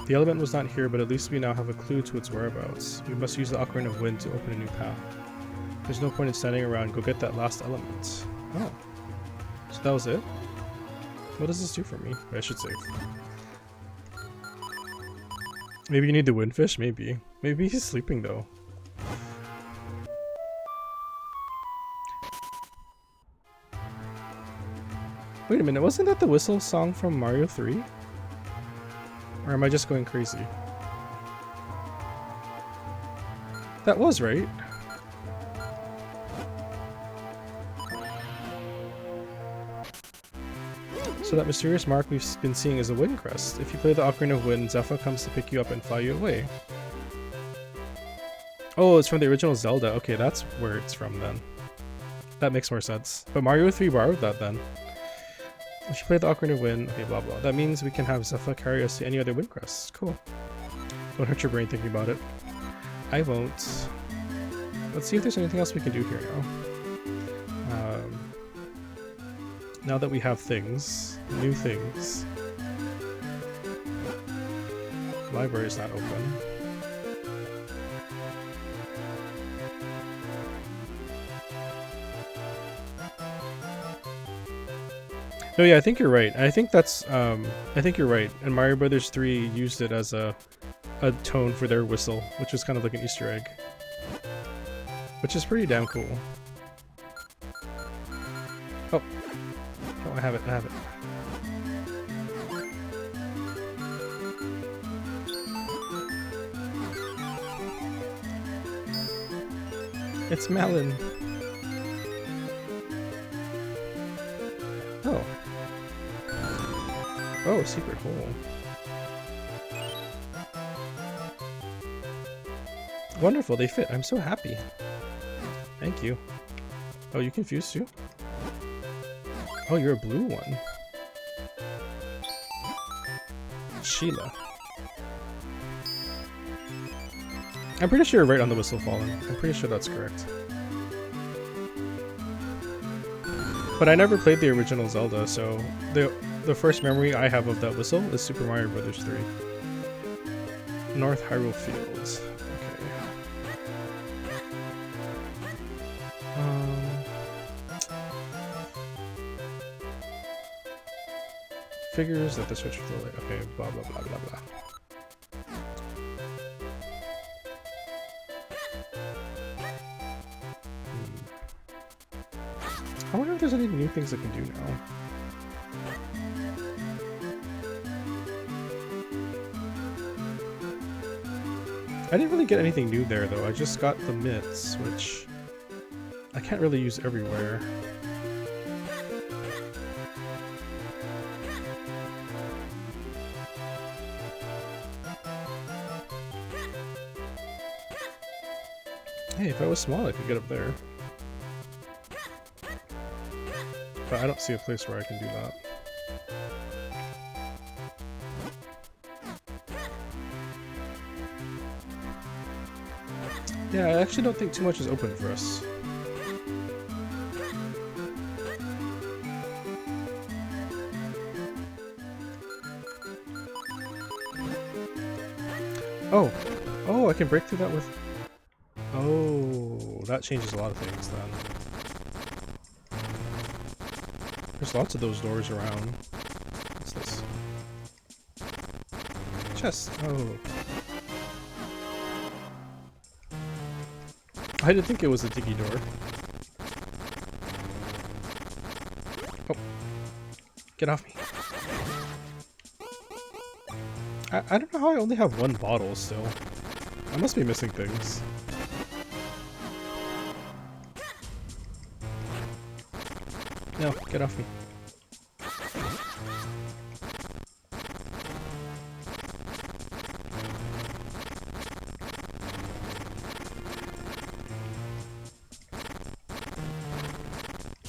The element was not here, but at least we now have a clue to its whereabouts. We must use the Ocarina of Wind to open a new path. There's no point in standing around. Go get that last element. Oh. So that was it? What does this do for me? I should save. Maybe you need the windfish? Maybe. Maybe he's sleeping though. Wait a minute, wasn't that the whistle song from Mario 3? Or am I just going crazy? That was right. So that mysterious mark we've been seeing is a wind crest. If you play the Ocarina of Wind, Zephyr comes to pick you up and fly you away. Oh, it's from the original Zelda. Okay, that's where it's from then. That makes more sense. But Mario 3 borrowed that then. If you play the Ocarina of Wind, okay, blah blah. That means we can have Zephyr carry us to any other wind crests. Cool. Don't hurt your brain thinking about it. I won't. Let's see if there's anything else we can do here now. Now that we have things, new things. Library's not open. No, yeah, I think you're right. I think that's, I think you're right. And Mario Brothers 3 used it as a tone for their whistle, which was kind of like an Easter egg. Which is pretty damn cool. Oh. Oh, I have it, I have it. It's Melon. Oh. Oh, secret hole. Wonderful, they fit. I'm so happy. Thank you. Oh, you confused too? Oh, you're a blue one. Sheila. I'm pretty sure you're right on the whistle falling. I'm pretty sure that's correct. But I never played the original Zelda, so the first memory I have of that whistle is Super Mario Bros. 3. North Hyrule Fields. Okay. Figures that the search for the light. Okay, blah blah blah blah blah. I wonder if there's any new things I can do now. I didn't really get anything new there though. I just got the mitts, which I can't really use everywhere. Hey, if I was small, I could get up there. But I don't see a place where I can do that. Yeah, I actually don't think too much is open for us. Oh! Oh, I can break through that with... Oh, that changes a lot of things then. There's lots of those doors around. What's this? Chest. Oh. I didn't think it was a diggy door. Oh. Get off me. I don't know how I only have one bottle still. I must be missing things. No, get off me.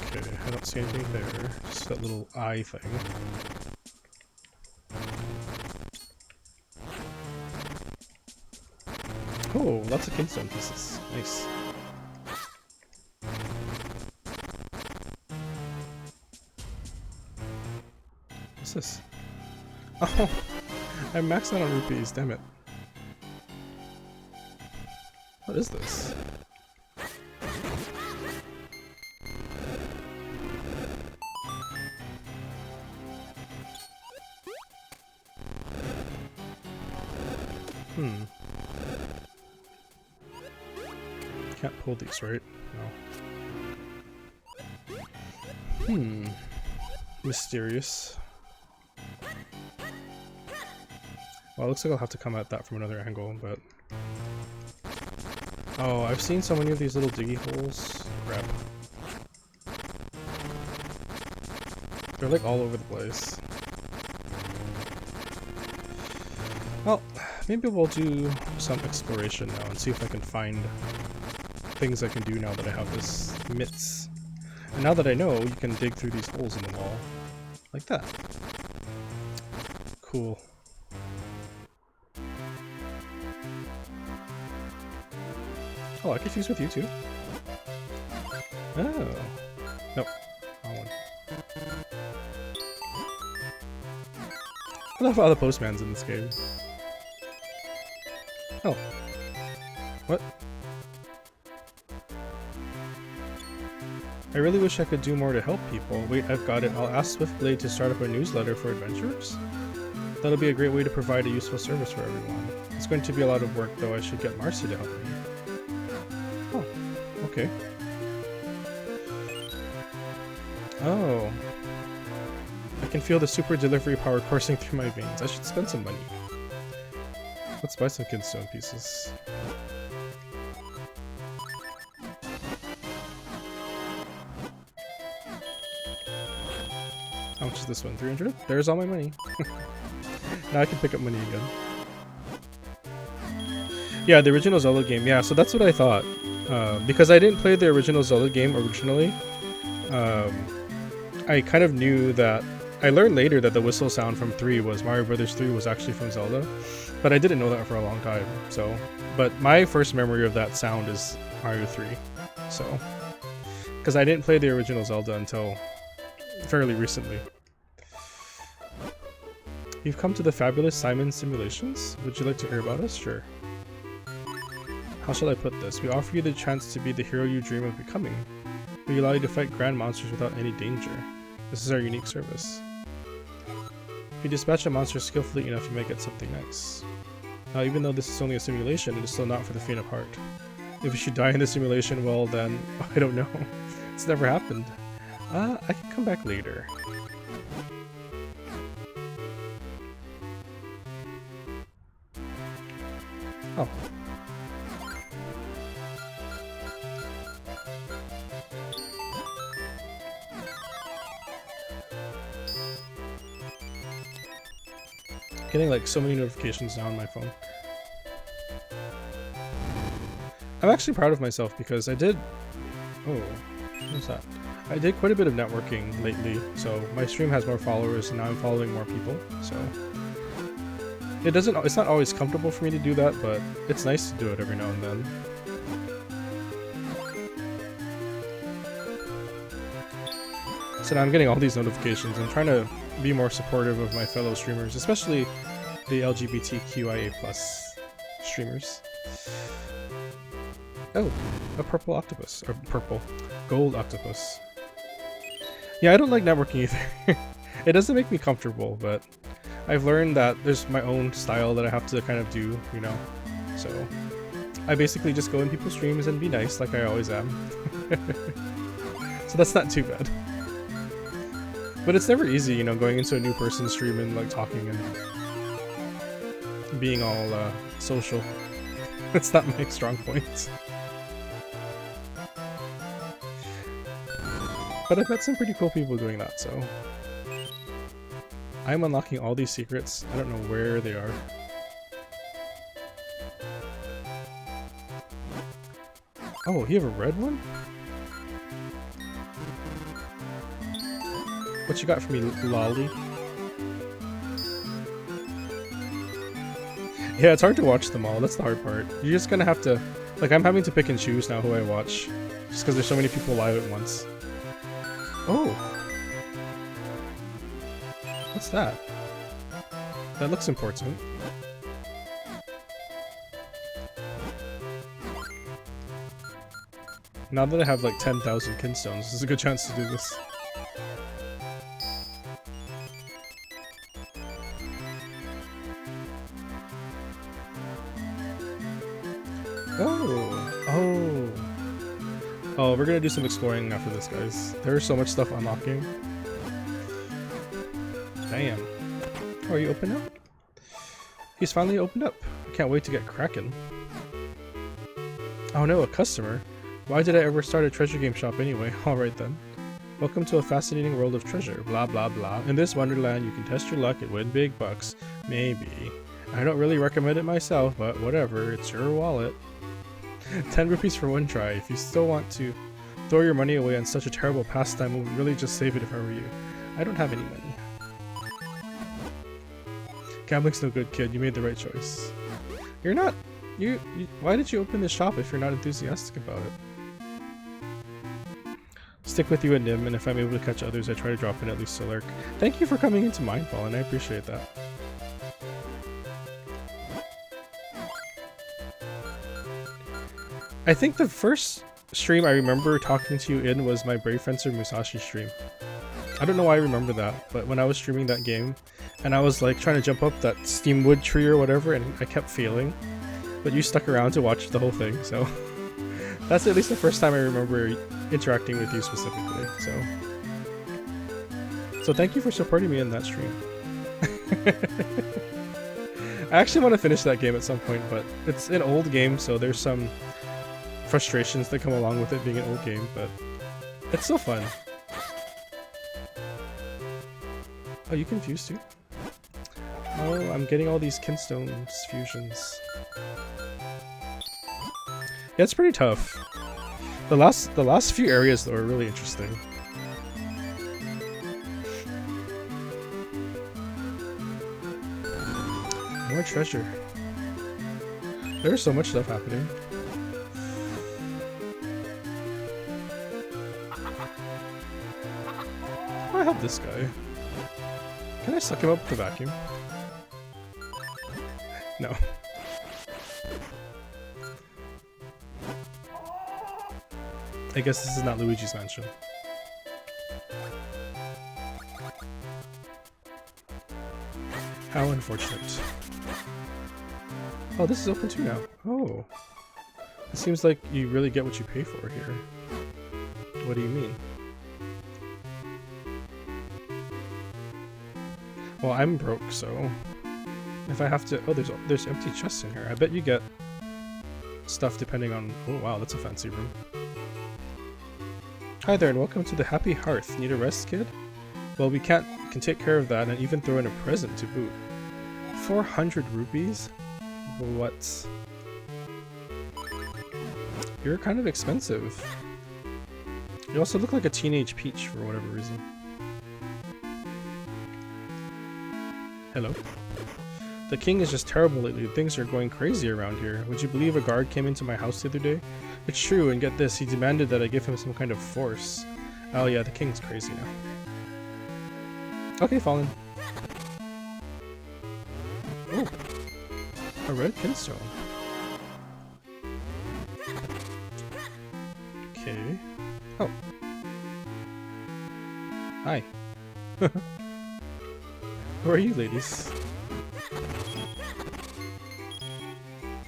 Okay, I don't see anything there. Just that little eye thing. Oh, lots of Kinstone pieces. Nice. What's this? Oh, I'm maxed out on rupees, damn it. What is this? Can't pull these, right? No. Mysterious. Well, it looks like I'll have to come at that from another angle, but... Oh, I've seen so many of these little diggy holes. Crap. They're like all over the place. Well, maybe we'll do some exploration now and see if I can find things I can do now that I have this mitts. And now that I know, you can dig through these holes in the wall. Like that. Cool. Oh, I could fuse with you too? Oh. Nope. Wrong one. I love how the postman's in this game. Oh. What? I really wish I could do more to help people. Wait, I've got it. I'll ask Swiftblade to start up a newsletter for adventurers. That'll be a great way to provide a useful service for everyone. It's going to be a lot of work, though. I should get Marcy to help me. Oh, okay. Oh. I can feel the super delivery power coursing through my veins. I should spend some money. Let's buy some Kinstone pieces. How much is this one? 300? There's all my money. Now I can pick up money again. Yeah, the original Zelda game. Yeah, so that's what I thought. Because I didn't play the original Zelda game originally, I kind of knew that... I learned later that the whistle sound from 3 was Mario Brothers 3 was actually from Zelda, but I didn't know that for a long time, so... But my first memory of that sound is Mario 3, so... Because I didn't play the original Zelda until fairly recently. You've come to the fabulous Simon Simulations? Would you like to hear about us? Sure. How shall I put this? We offer you the chance to be the hero you dream of becoming. We allow you to fight grand monsters without any danger. This is our unique service. If you dispatch a monster skillfully enough, you might get something nice. Now, even though this is only a simulation, it is still not for the faint of heart. If you should die in the simulation, well then, I don't know. It's never happened. I can come back later. Oh. Getting like so many notifications now on my phone. I'm actually proud of myself because I did... Oh, what's that? I did quite a bit of networking lately, so my stream has more followers and now I'm following more people, so... It's not always comfortable for me to do that, but it's nice to do it every now and then. So now I'm getting all these notifications. I'm trying to be more supportive of my fellow streamers, especially the LGBTQIA+ streamers. Oh, a purple octopus. Or purple. Gold octopus. Yeah, I don't like networking either. It doesn't make me comfortable, but I've learned that there's my own style that I have to kind of do, you know? So, I basically just go in people's streams and be nice, like I always am. So that's not too bad. But it's never easy, you know, going into a new person's stream and like talking and being all social. It's not my strong point. But I've met some pretty cool people doing that, so... I'm unlocking all these secrets. I don't know where they are. Oh, you have a red one? What you got for me, Lolly? Yeah, it's hard to watch them all. That's the hard part. You're just gonna have to... Like, I'm having to pick and choose now who I watch. Just because there's so many people live at once. Oh! What's that? That looks important. Now that I have like 10,000 Kinstones, this is a good chance to do this. Oh, we're gonna do some exploring after this, guys. There's so much stuff unlocking. Damn. Oh, are you open now? He's finally opened up. I can't wait to get cracking. Oh no, a customer. Why did I ever start a treasure game shop anyway? Alright then. Welcome to a fascinating world of treasure. Blah blah blah. In this wonderland, you can test your luck and win big bucks. Maybe. I don't really recommend it myself, but whatever. It's your wallet. 10 rupees for one try. If you still want to throw your money away on such a terrible pastime, I would really just save it if I were you. I don't have any money. Gambling's no good, kid. You made the right choice. You're not... Why did you open this shop if you're not enthusiastic about it? Stick with you and Nim, and if I'm able to catch others, I try to drop in at least to lurk. Thank you for coming into Mindfall, and I appreciate that. I think the first stream I remember talking to you in was my Brave Fencer Musashi stream. I don't know why I remember that, but when I was streaming that game, and I was like trying to jump up that Steamwood tree or whatever, and I kept failing, but you stuck around to watch the whole thing, so that's at least the first time I remember interacting with you specifically, so thank you for supporting me in that stream. I actually want to finish that game at some point, but it's an old game, so there's some frustrations that come along with it being an old game, but it's still fun. Oh, you confused too? Oh, I'm getting all these Kinstones fusions. Yeah, it's pretty tough. The last few areas though are really interesting. More treasure. There's so much stuff happening. I help this guy. Can I suck him up with the vacuum? No. I guess this is not Luigi's mansion. How unfortunate. Oh, this is open too now. Oh. It seems like you really get what you pay for here. What do you mean? Well, I'm broke, so if I have to... Oh, there's empty chests in here. I bet you get stuff depending on... Oh, wow, that's a fancy room. Hi there, and welcome to the Happy Hearth. Need a rest, kid? Well, we can take care of that and even throw in a present to boot. 400 rupees? What? You're kind of expensive. You also look like a teenage Peach for whatever reason. Hello? The king is just terrible lately. Things are going crazy around here. Would you believe a guard came into my house the other day? It's true, and get this, he demanded that I give him some kind of force. Oh yeah, the king's crazy now. Okay, Fallen. Oh! A red Kinstone. Okay. Oh. Hi. Who are you, ladies?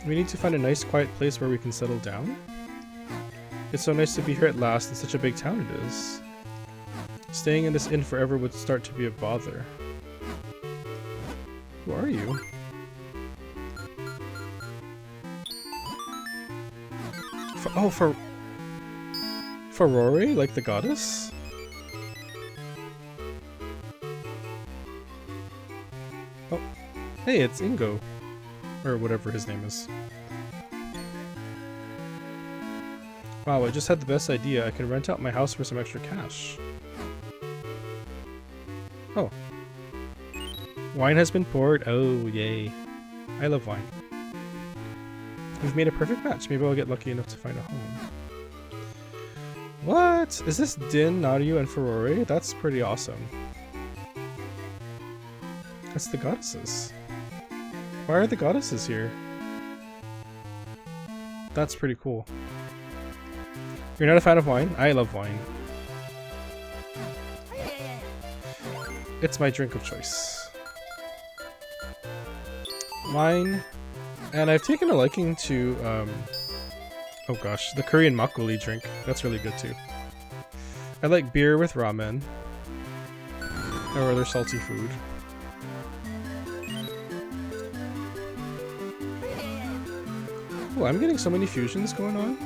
We need to find a nice quiet place where we can settle down. It's so nice to be here at last, and such a big town it is. Staying in this inn forever would start to be a bother. Who are you? For Rory? Like the goddess? Oh. Hey, it's Ingo. Or whatever his name is. Wow, I just had the best idea. I can rent out my house for some extra cash. Oh. Wine has been poured. Oh, yay. I love wine. We've made a perfect match. Maybe I'll get lucky enough to find a home. What? Is this Din, Naru, and Ferrari? That's pretty awesome. That's the goddesses. Why are the goddesses here? That's pretty cool. You're not a fan of wine? I love wine. It's my drink of choice. Wine. And I've taken a liking to, oh gosh, the Korean makgeolli drink. That's really good too. I like beer with ramen. Or other salty food. Oh, I'm getting so many fusions going on.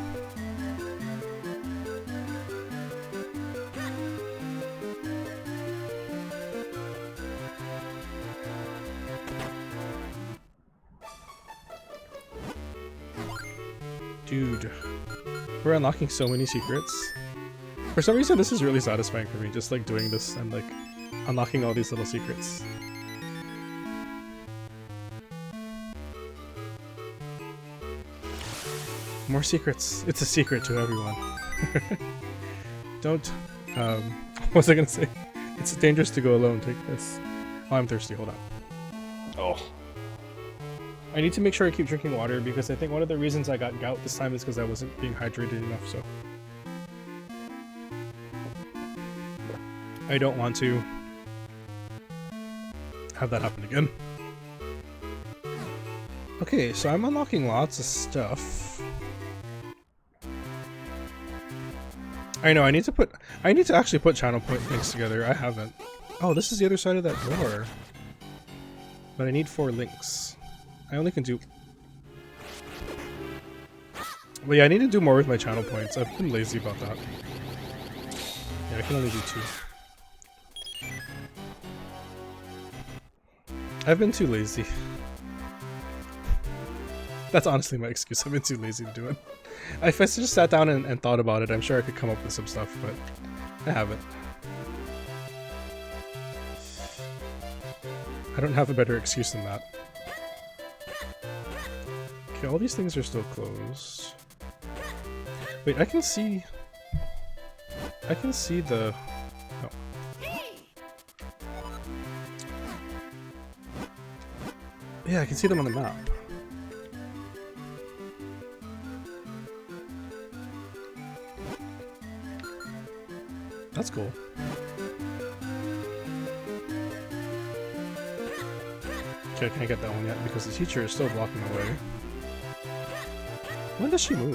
Dude, we're unlocking so many secrets. For some reason, this is really satisfying for me, just like doing this and like unlocking all these little secrets. More secrets. It's a secret to everyone. Don't, what was I gonna say? It's dangerous to go alone. Take this. Oh, I'm thirsty. Hold on. Oh. I need to make sure I keep drinking water because I think one of the reasons I got gout this time is because I wasn't being hydrated enough, so. I don't want to have that happen again. Okay, so I'm unlocking lots of stuff. I know, I need to actually put channel point links together. I haven't. Oh, this is the other side of that door. But I need 4 links. I only can do... But yeah, I need to do more with my channel points. I've been lazy about that. Yeah, I can only do 2. I've been too lazy. That's honestly my excuse. I've been too lazy to do it. If I just sat down and thought about it, I'm sure I could come up with some stuff, but I haven't. I don't have a better excuse than that. Okay, all these things are still closed. Wait, I can see the... Oh. Yeah, I can see them on the map. That's cool. Okay, I can't get that one yet because the teacher is still blocking the way. When does she move?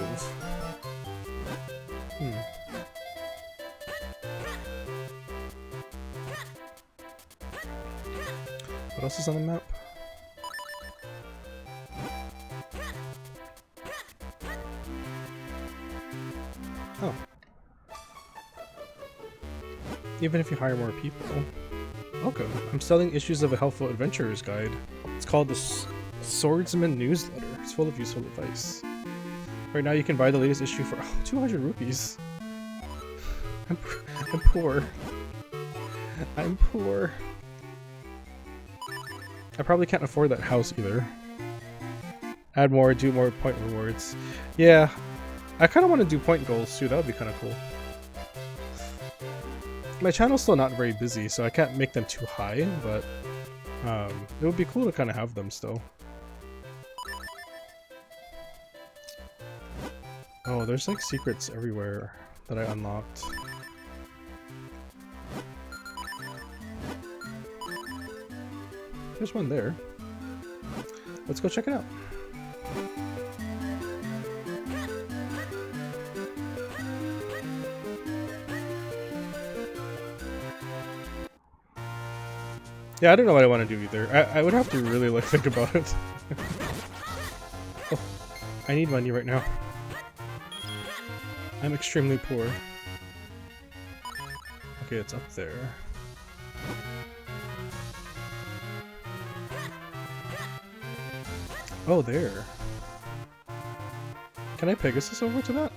What else is on the map? Oh. Even if you hire more people. Welcome. I'm selling issues of a Helpful Adventurer's Guide. It's called the Swordsman Newsletter. It's full of useful advice. Right now you can buy the latest issue for 200 rupees. I'm poor. I'm poor. I probably can't afford that house either. Add more, do more point rewards. Yeah, I kind of want to do point goals too. That would be kind of cool. My channel's still not very busy, so I can't make them too high, but it would be cool to kind of have them still. Oh, there's like secrets everywhere that I unlocked. There's one there. Let's go check it out. Yeah, I don't know what I want to do either. I would have to really like think about it. Oh, I need money right now. I'm extremely poor. Okay, it's up there. Oh, there. Can I Pegasus over to that?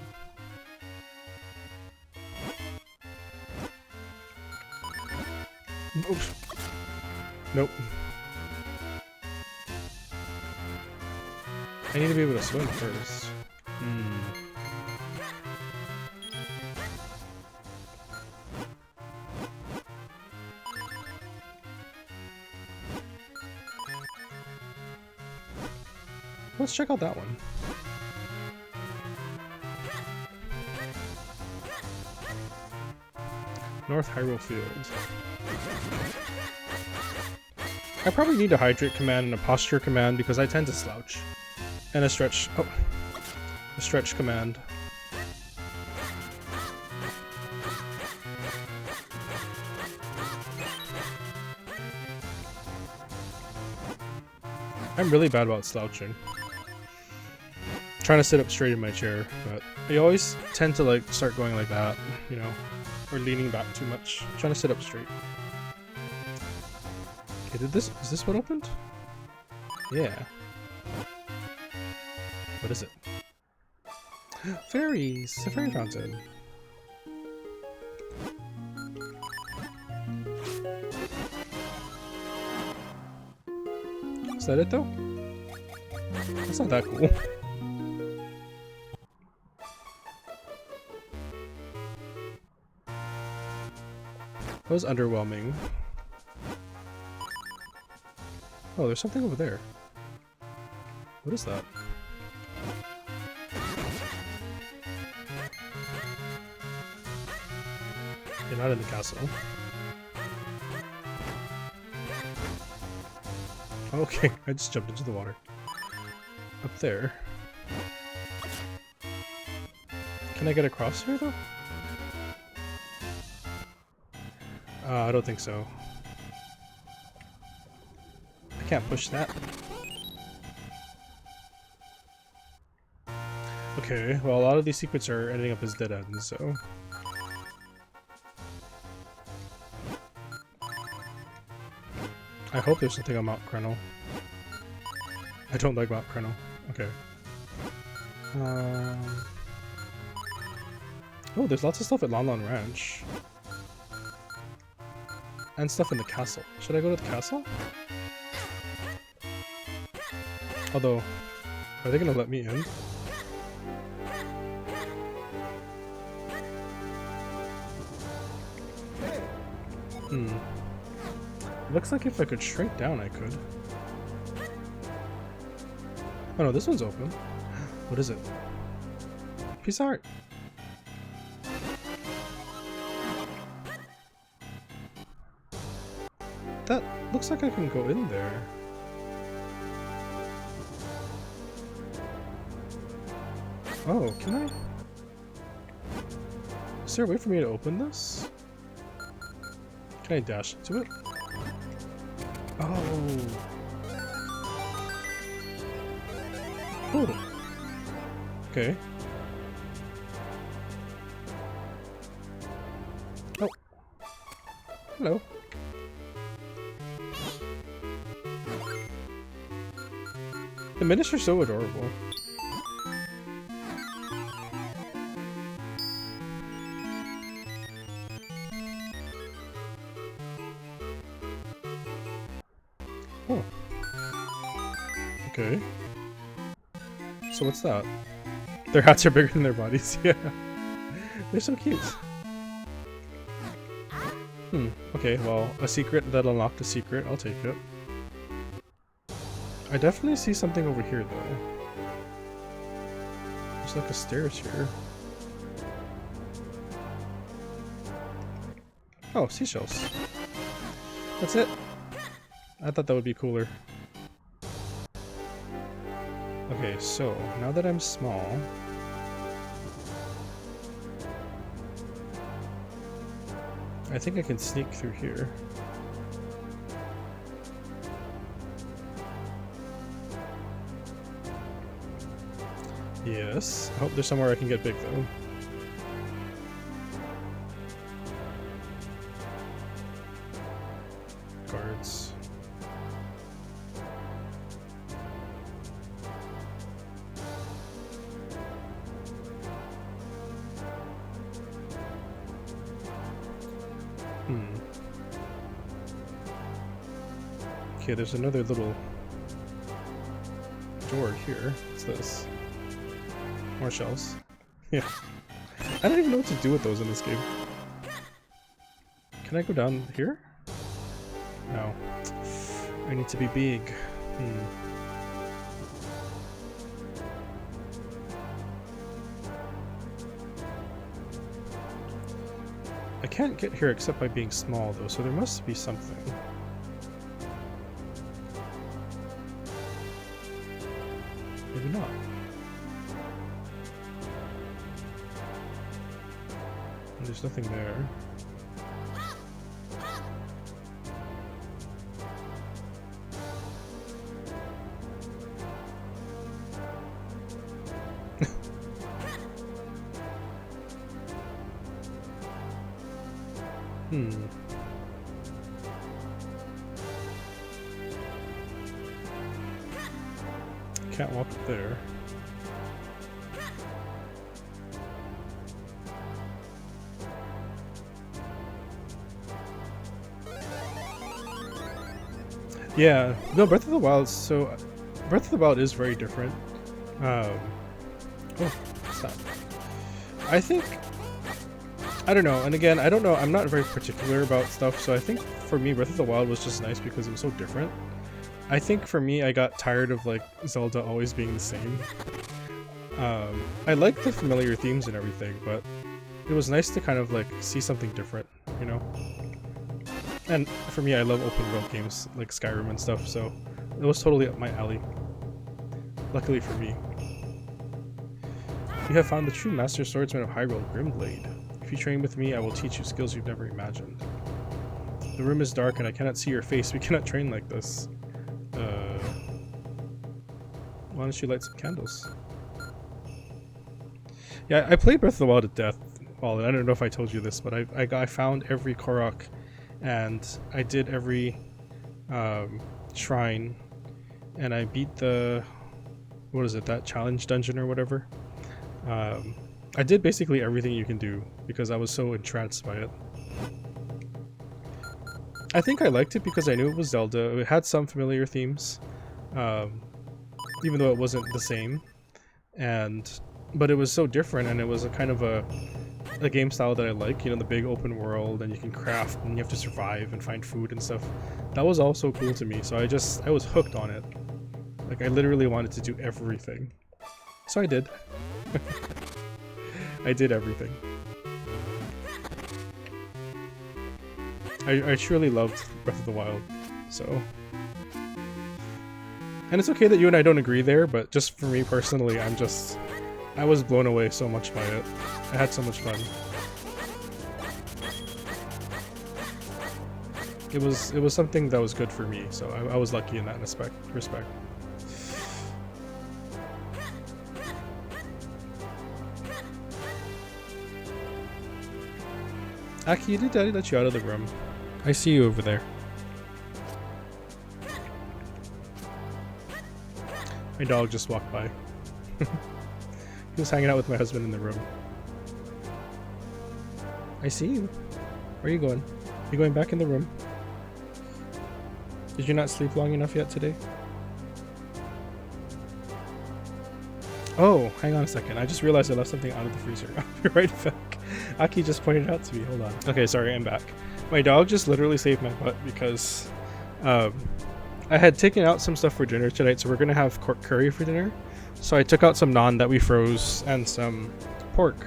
Oof. Nope. I need to be able to swim first. Let's check out that one. North Hyrule Field. I probably need a hydrate command and a posture command because I tend to slouch. And a stretch. Oh. A stretch command. I'm really bad about slouching. Trying to sit up straight in my chair, but I always tend to like start going like that, you know, or leaning back too much. I'm trying to sit up straight. Okay, is this what opened? Yeah. What is it? Fairies! A fairy fountain. Is that it though? That's not that cool. That was underwhelming. Oh, there's something over there. What is that? You're not in the castle. Okay, I just jumped into the water. Up there. Can I get across here though? I don't think so. I can't push that. Okay, well a lot of these secrets are ending up as dead ends, so... I hope there's something on Mount Krenel. I don't like Mount Krenel. Okay. Oh, there's lots of stuff at Lon Lon Ranch. And stuff in the castle. Should I go to the castle? Although, are they gonna let me in? Looks like if I could shrink down, I could. Oh no, this one's open. What is it? Piece of art. That looks like I can go in there. Oh, can I? Is there a way for me to open this? Can I dash into it? Oh. Oh. Okay. Oh. Hello. The Minish are so adorable. Oh. Okay. So what's that? Their hats are bigger than their bodies, yeah. They're so cute. Okay, well, a secret that unlocked a secret, I'll take it. I definitely see something over here, though. There's like a stairs here. Oh, seashells. That's it. I thought that would be cooler. Okay, so, now that I'm small... I think I can sneak through here. Yes. I hope there's somewhere I can get big, though. Guards. Okay, there's another little door here. What's this? More shells. Yeah. I don't even know what to do with those in this game. Can I go down here? No. I need to be big. can't get here except by being small though, so there must be something. Maybe not. There's nothing there. Can't walk up there. Yeah, no, Breath of the Wild. So, Breath of the Wild is very different. Oh, stop. I think, I don't know, and again, I don't know, I'm not very particular about stuff, so I think for me, Breath of the Wild was just nice because it was so different. I think for me, I got tired of like Zelda always being the same. I like the familiar themes and everything, but it was nice to kind of like see something different, you know? And for me, I love open world games like Skyrim and stuff, so it was totally up my alley. Luckily for me. You have found the true master swordsman of Hyrule, Grimblade. If you train with me, I will teach you skills you've never imagined. The room is dark and I cannot see your face. We cannot train like this. Why don't you light some candles? Yeah, I played Breath of the Wild to death. Well, I don't know if I told you this, but I found every Korok, and I did every shrine, and I beat the, what is it, that challenge dungeon or whatever. I did basically everything you can do because I was so entranced by it. I think I liked it because I knew it was Zelda. It had some familiar themes, even though it wasn't the same, but it was so different, and it was a kind of a game style that I like, you know, the big open world, and you can craft and you have to survive and find food and stuff. That was all so cool to me, so I was hooked on it. Like, I literally wanted to do everything. So I did. I did everything. I truly loved Breath of the Wild, so... And it's okay that you and I don't agree there, but just for me personally, I was blown away so much by it. I had so much fun. It was something that was good for me, so I was lucky in that respect. Aki, did Daddy let you out of the room? I see you over there. My dog just walked by. He was hanging out with my husband in the room. I see you. Where are you going? You going back in the room? Did you not sleep long enough yet today? Oh, hang on a second. I just realized I left something out of the freezer. I'll be right back. Aki just pointed it out to me. Hold on. Okay, sorry, I'm back. My dog just literally saved my butt because I had taken out some stuff for dinner tonight, so we're gonna have curry for dinner. So I took out some naan that we froze and some pork.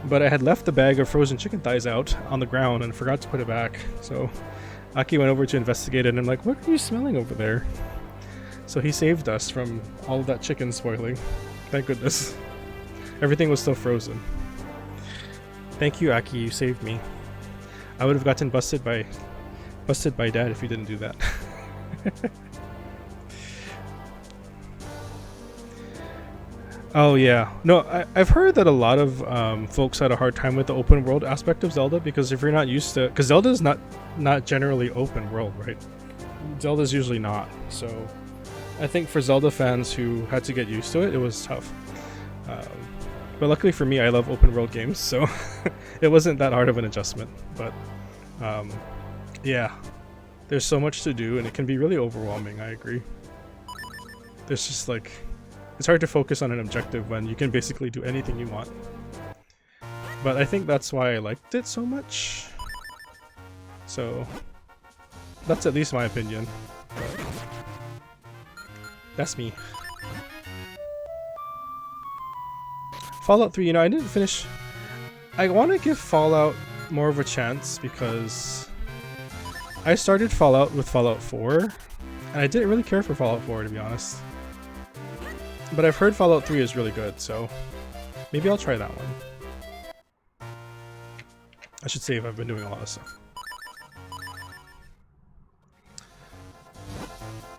But I had left the bag of frozen chicken thighs out on the ground and forgot to put it back. So Aki went over to investigate it and I'm like, what are you smelling over there? So he saved us from all of that chicken spoiling. Thank goodness. Everything was still frozen. Thank you, Aki, you saved me. I would have gotten busted by Dad if you didn't do that. Oh yeah, no, I've heard that a lot of folks had a hard time with the open world aspect of Zelda because if you're not used to, because Zelda's not generally open world, right? Zelda's usually not, so I think for Zelda fans who had to get used to it, it was tough. But luckily for me, I love open world games, so it wasn't that hard of an adjustment. But yeah, there's so much to do and it can be really overwhelming, I agree. There's just like, it's hard to focus on an objective when you can basically do anything you want. But I think that's why I liked it so much. So that's at least my opinion. But that's me. Fallout 3, you know, I didn't finish. I want to give Fallout more of a chance because I started Fallout with Fallout 4, and I didn't really care for Fallout 4 to be honest. But I've heard Fallout 3 is really good, so maybe I'll try that one. I should save, I've been doing a lot of stuff.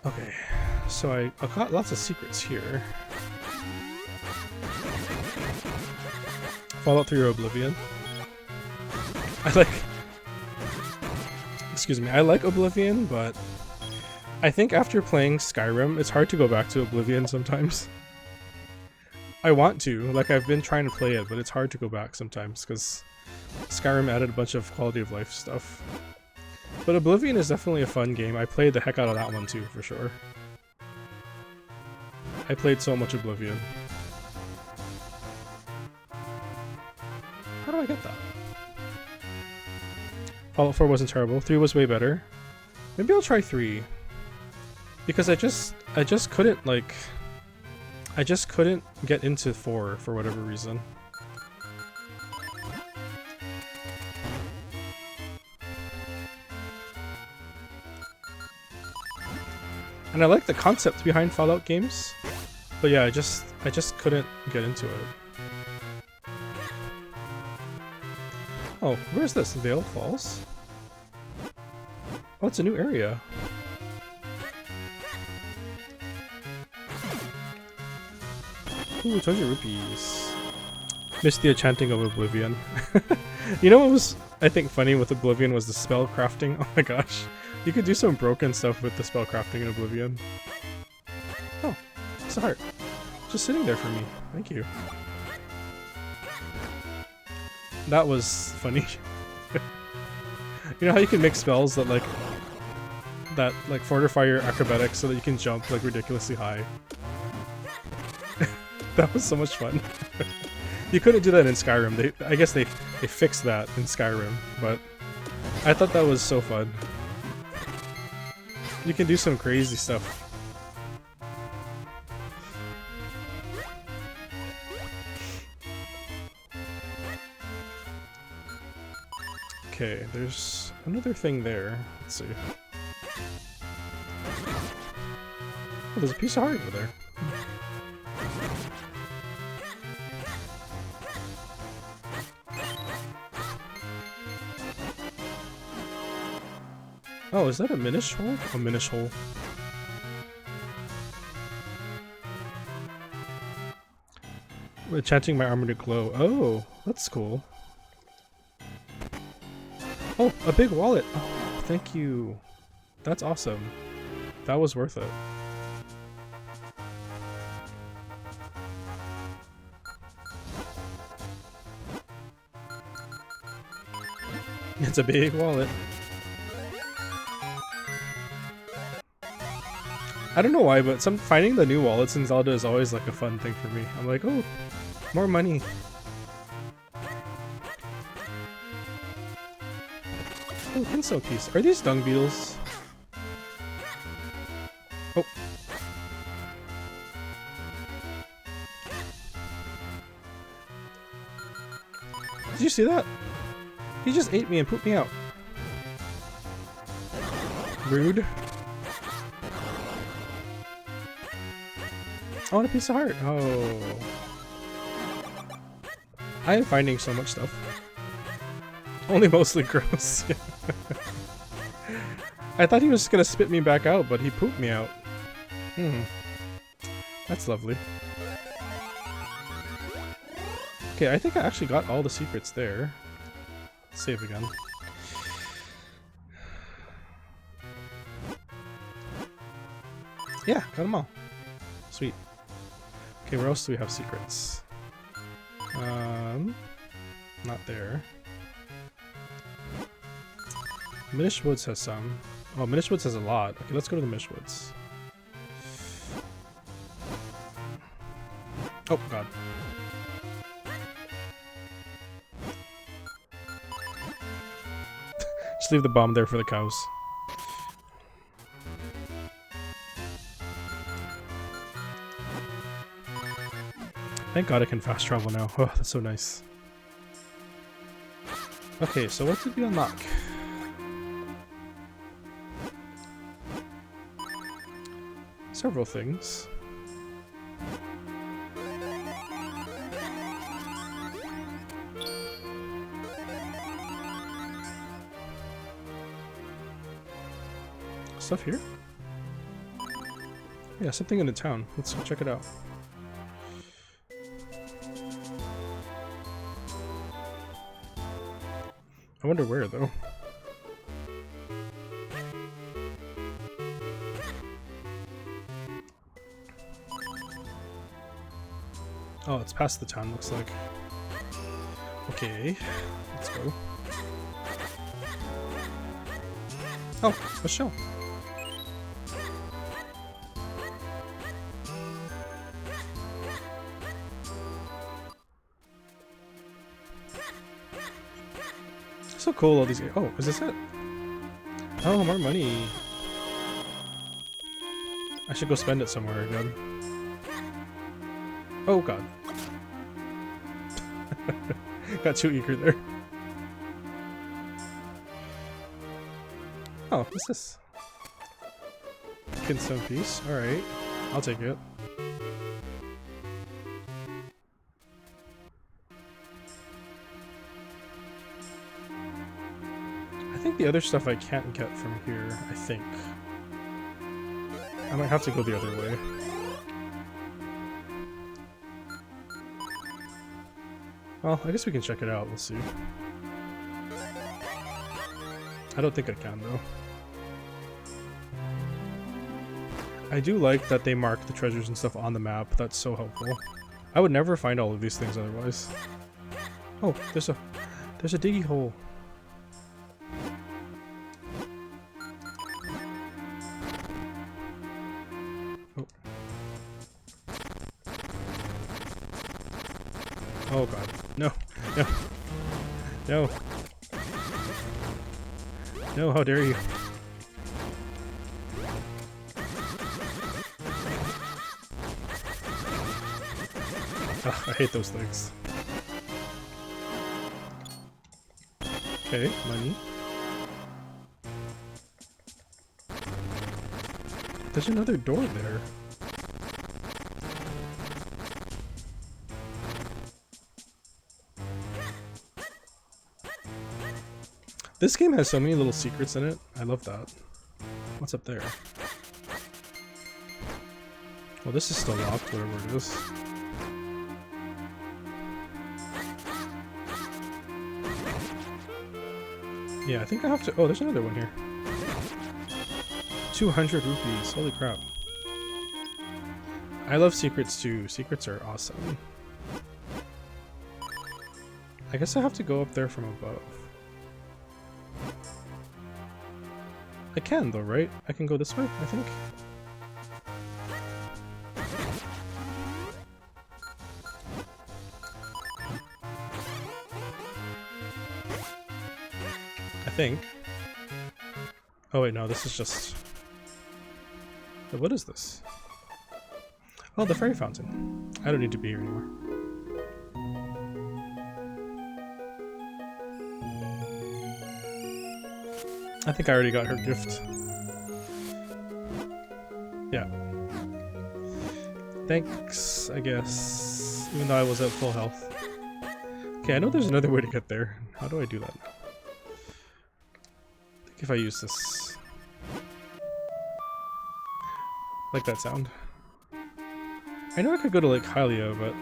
Okay, so I got lots of secrets here. Fallout 3 or Oblivion. Excuse me, I like Oblivion, but I think after playing Skyrim, it's hard to go back to Oblivion sometimes. I want to, like I've been trying to play it, but it's hard to go back sometimes because Skyrim added a bunch of quality of life stuff. But Oblivion is definitely a fun game. I played the heck out of that one too, for sure. I played so much Oblivion. How do I get that? Fallout 4 wasn't terrible. 3 was way better. Maybe I'll try 3. Because I just couldn't, like... I just couldn't get into 4 for whatever reason. And I like the concept behind Fallout games, but yeah, I just couldn't get into it. Oh, where's this? Vale Falls? Oh, it's a new area. Ooh, 20 rupees. Missed the enchanting of Oblivion. You know what was, I think, funny with Oblivion was the spell crafting. Oh my gosh. You could do some broken stuff with the spell crafting in Oblivion. Oh, it's a heart. Just sitting there for me. Thank you. That was funny. You know how you can make spells that like fortify your acrobatics so that you can jump like ridiculously high? That was so much fun. You couldn't do that in Skyrim. I guess they fixed that in Skyrim, but I thought that was so fun. You can do some crazy stuff. Okay, there's another thing there. Let's see. Oh, there's a piece of heart over there. Oh, is that a Minish hole? A Minish hole. Enchanting my armor to glow. Oh, that's cool. Oh, a big wallet. Oh, thank you. That's awesome. That was worth it. It's a big wallet. I don't know why, but finding the new wallets in Zelda is always like a fun thing for me. I'm like, oh, more money. Oh, Kinstone piece. Are these dung beetles? Oh. Did you see that? He just ate me and pooped me out. Rude. I want a piece of heart. Oh. I am finding so much stuff. Only mostly gross. I thought he was gonna spit me back out, but he pooped me out. That's lovely. Okay, I think I actually got all the secrets there. Let's save again. Yeah, got them all. Sweet. Okay, where else do we have secrets? Not there. Minish Woods has some. Oh, Minish Woods has a lot. Okay, let's go to the Minish Woods. Oh, God. Just leave the bomb there for the cows. Thank God I can fast travel now. Oh, that's so nice. Okay, so what did we unlock? Several things. Stuff here? Yeah, something in the town. Let's go check it out. I wonder where, though. Oh, it's past the town, looks like. Okay, let's go. Oh, a shell. So cool, all these. Oh, is this it? Oh, more money. I should go spend it somewhere again. Oh god. Got too eager there. Oh, what's this? Kinstone piece. Alright. I'll take it. I think the other stuff I can't get from here, I think. I might have to go the other way. Well, I guess we can check it out. We'll see. I don't think I can, though. I do like that they mark the treasures and stuff on the map. That's so helpful. I would never find all of these things otherwise. Oh, there's a diggy hole. Oh. Oh god. No. No. No. No, how dare you. Ugh, I hate those things. Okay, money. There's another door there. This game has so many little secrets in it. I love that. What's up there? Well, this is still locked, whatever it is. Yeah, I think I have to... Oh, there's another one here. 200 rupees. Holy crap. I love secrets too. Secrets are awesome. I guess I have to go up there from above. I can though, right? I can go this way, I think. I think. Oh wait, no, this is just... Wait, what is this? Oh, the fairy fountain. I don't need to be here anymore. I think I already got her gift. Yeah. Thanks, I guess. Even though I was at full health. Okay, I know there's another way to get there. How do I do that now? I think if I use this... like that sound. I know I could go to Lake Hylia, but...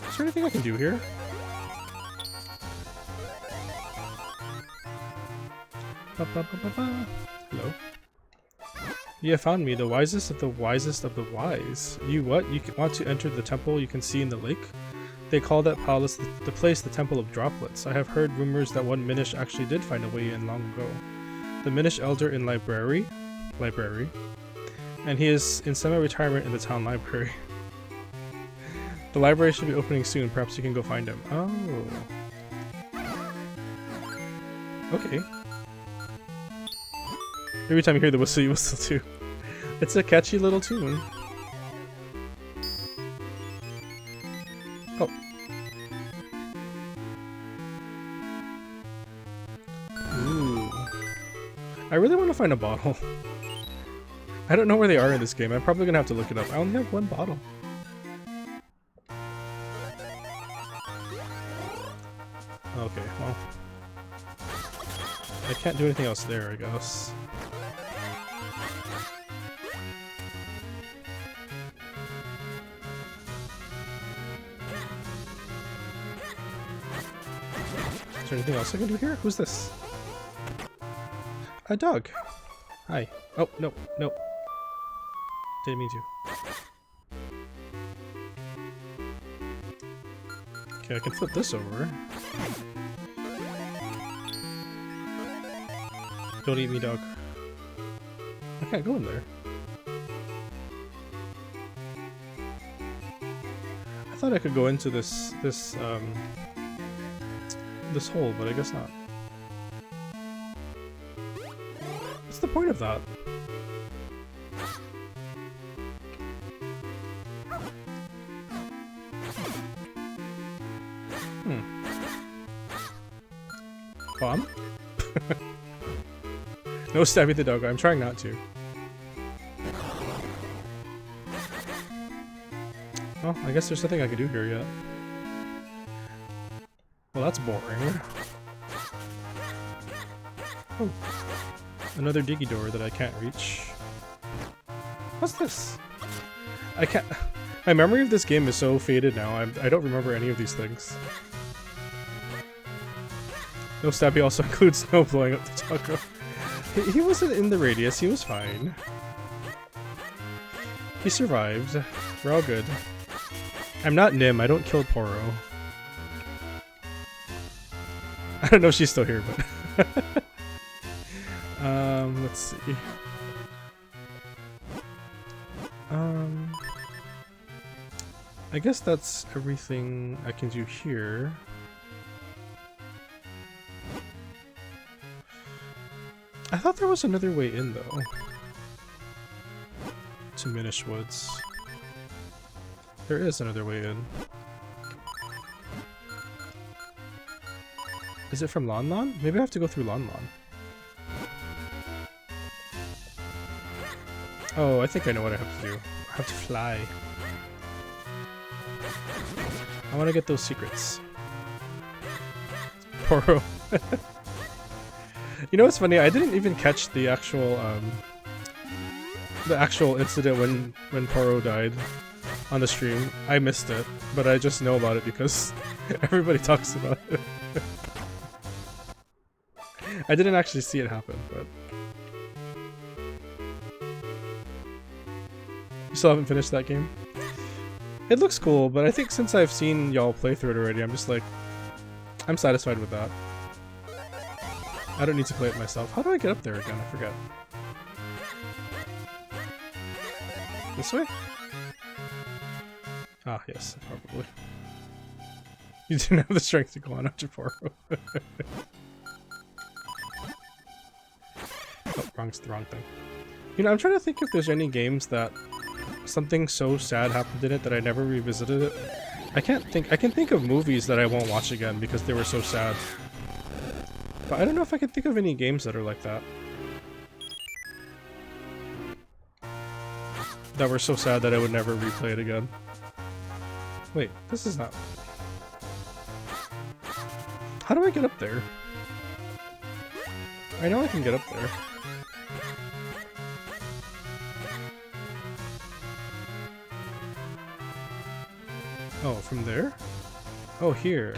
is there anything I can do here? Hello. You have found me, the wisest of the wise. You what? You want to enter the temple you can see in the lake? They call that palace the place the Temple of Droplets. I have heard rumors that one Minish actually did find a way in long ago. The Minish elder in library, and he is in semi-retirement in the town library. The library should be opening soon. Perhaps you can go find him. Oh. Okay. Every time you hear the whistle, you whistle too. It's a catchy little tune. I really want to find a bottle. I don't know where they are in this game. I'm probably gonna have to look it up. I only have one bottle. Okay, well. I can't do anything else there, I guess. Is there anything else I can do here? Who's this? A dog. Hi. Oh, no, no. Didn't mean to. Okay, I can flip this over. Don't eat me, dog. I can't go in there. I thought I could go into this hole, but I guess not. What's the point of that? Bomb? No stabbing the dog. I'm trying not to. Well, I guess there's nothing I can do here yet. Well, that's boring. Oh. Another diggy door that I can't reach. What's this? I can't... My memory of this game is so faded now, I don't remember any of these things. No stabby also includes no blowing up the taco. He wasn't in the radius, he was fine. He survived. We're all good. I'm not Nim, I don't kill Poro. I don't know if she's still here, but... let's see. I guess that's everything I can do here. I thought there was another way in, though. To Minish Woods. There is another way in. Is it from Lon Lon? Maybe I have to go through Lon Lon. Oh, I think I know what I have to do. I have to fly. I want to get those secrets. Poro. You know what's funny? I didn't even catch the actual incident when Poro died on the stream. I missed it, but I just know about it because everybody talks about it. I didn't actually see it happen, but you still haven't finished that game? It looks cool, but I think since I've seen y'all play through it already, I'm just like, I'm satisfied with that. I don't need to play it myself. How do I get up there again? I forget. This way? Ah, yes, probably. You didn't have the strength to go on after Poro. Oh, the wrong thing. You know, I'm trying to think if there's any games that something so sad happened in it that I never revisited it. I can't think. I can think of movies that I won't watch again because they were so sad. But I don't know if I can think of any games that are like that. That were so sad that I would never replay it again. Wait, this is not... How do I get up there? I know I can get up there. Oh, from there? Oh, here.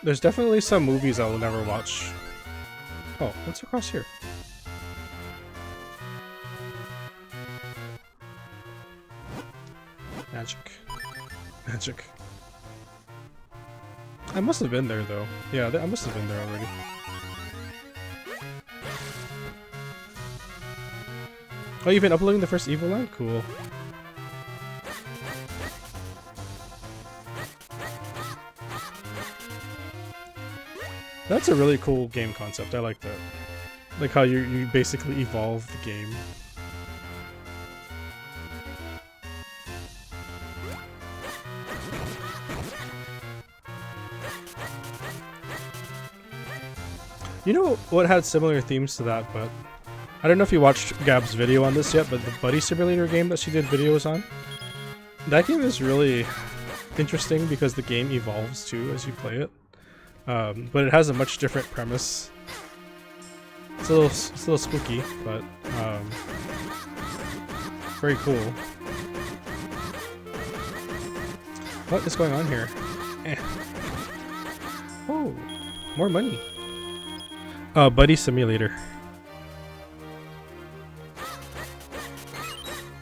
There's definitely some movies I will never watch. Oh, what's across here? Magic. Magic. I must have been there though. Yeah, I must have been there already. Oh, you've been uploading the first Evil Land? Cool. That's a really cool game concept. I like that. Like how you basically evolve the game. You know what had similar themes to that, but I don't know if you watched Gab's video on this yet, but the Buddy Simulator game that she did videos on, that game is really interesting because the game evolves too as you play it, but it has a much different premise. It's a little spooky, but very cool. What is going on here? Oh, more money. Buddy Simulator.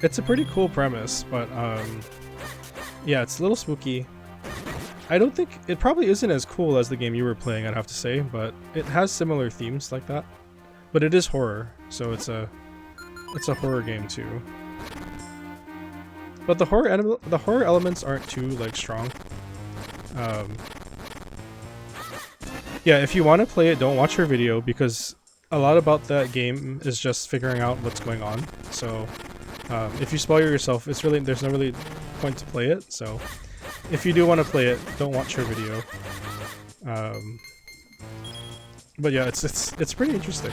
It's a pretty cool premise, but yeah, it's a little spooky. I don't think it probably isn't as cool as the game you were playing, I'd have to say, but it has similar themes like that. But it is horror, so it's a horror game too. But the horror elements aren't too like strong. Yeah, if you want to play it, don't watch her video because a lot about that game is just figuring out what's going on. So if you spoil yourself, there's no really point to play it. So if you do want to play it, don't watch her video. But yeah, it's pretty interesting.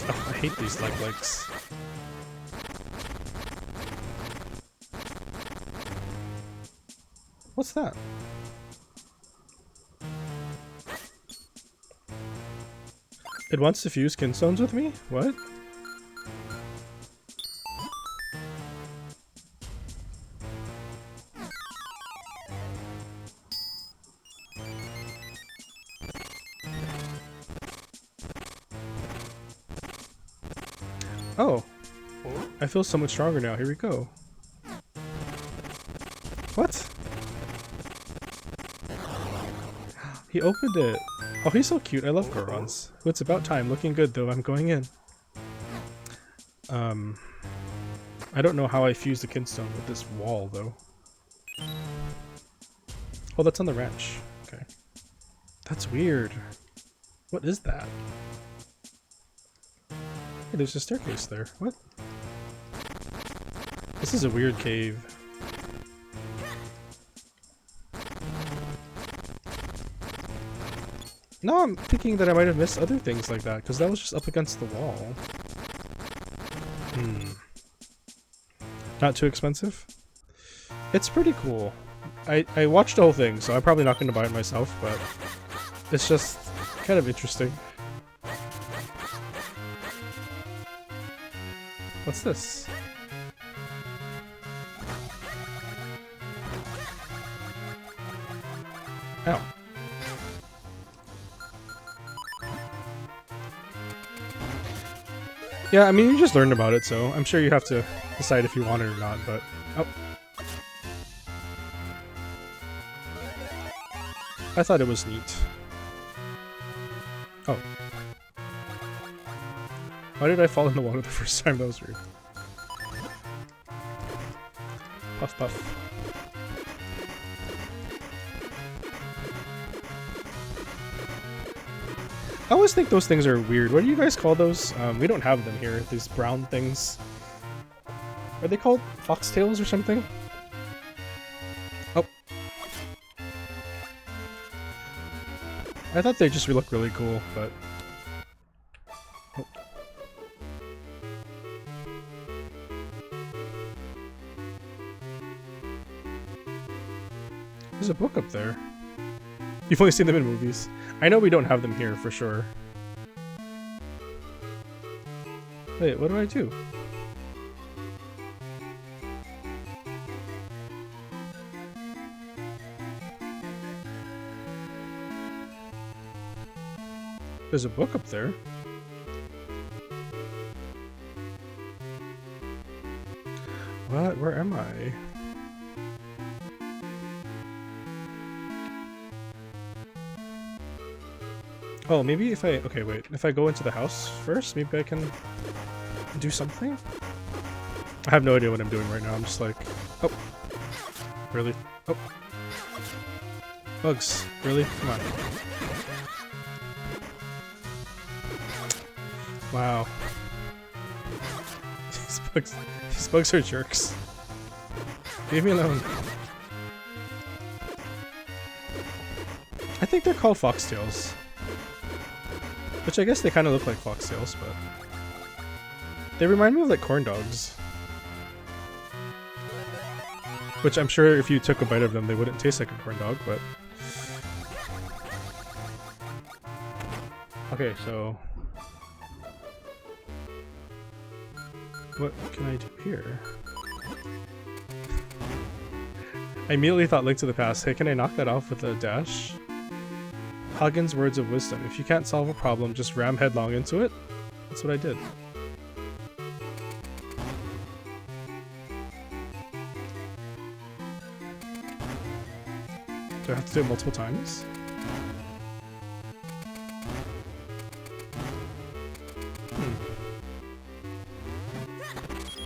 Oh, I hate these legs. What's that? It wants to fuse Kinstones with me? What? Oh. I feel so much stronger now. Here we go. What? He opened it. Oh, he's so cute. I love Gorons. Oh, it's about time. Looking good, though. I'm going in. I don't know how I fused the Kinstone with this wall, though. Oh, that's on the wrench. Okay. That's weird. What is that? Hey, there's a staircase there. What? This is a weird cave. No, I'm thinking that I might have missed other things like that, because that was just up against the wall. Not too expensive? It's pretty cool. I watched the whole thing, so I'm probably not going to buy it myself, but it's just kind of interesting. What's this? Ow. Yeah, I mean, you just learned about it, so I'm sure you have to decide if you want it or not, but... Oh. I thought it was neat. Oh. Why did I fall in the water the first time? That was weird. Puff puff. I always think those things are weird. What do you guys call those? We don't have them here. These brown things. Are they called foxtails or something? Oh. I thought they just look really cool, but... Oh. There's a book up there. You've only seen them in movies. I know we don't have them here for sure. Wait, what do I do? There's a book up there. What? Where am I? Oh, maybe if I... Okay, wait. If I go into the house first, maybe I can do something? I have no idea what I'm doing right now. I'm just like... Oh. Really? Oh. Bugs. Really? Come on. Wow. These bugs are jerks. Leave me alone. think they're called foxtails. Which I guess they kind of look like foxtails, but they remind me of like corn dogs. Which I'm sure if you took a bite of them, they wouldn't taste like a corn dog, but... Okay, so... What can I do here? I immediately thought Link to the Past. Hey, can I knock that off with a dash? Hagen's words of wisdom. If you can't solve a problem, just ram headlong into it. That's what I did. Do I have to do it multiple times?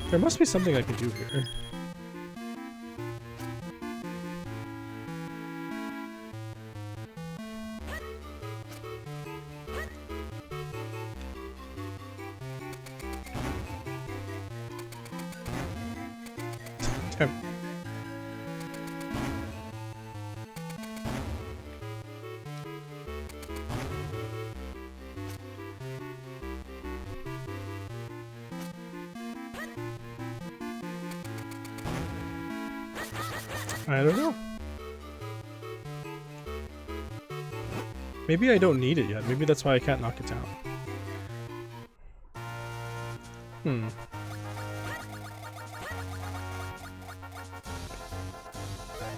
There must be something I can do here. Damn. I don't know. Maybe I don't need it yet. Maybe that's why I can't knock it down.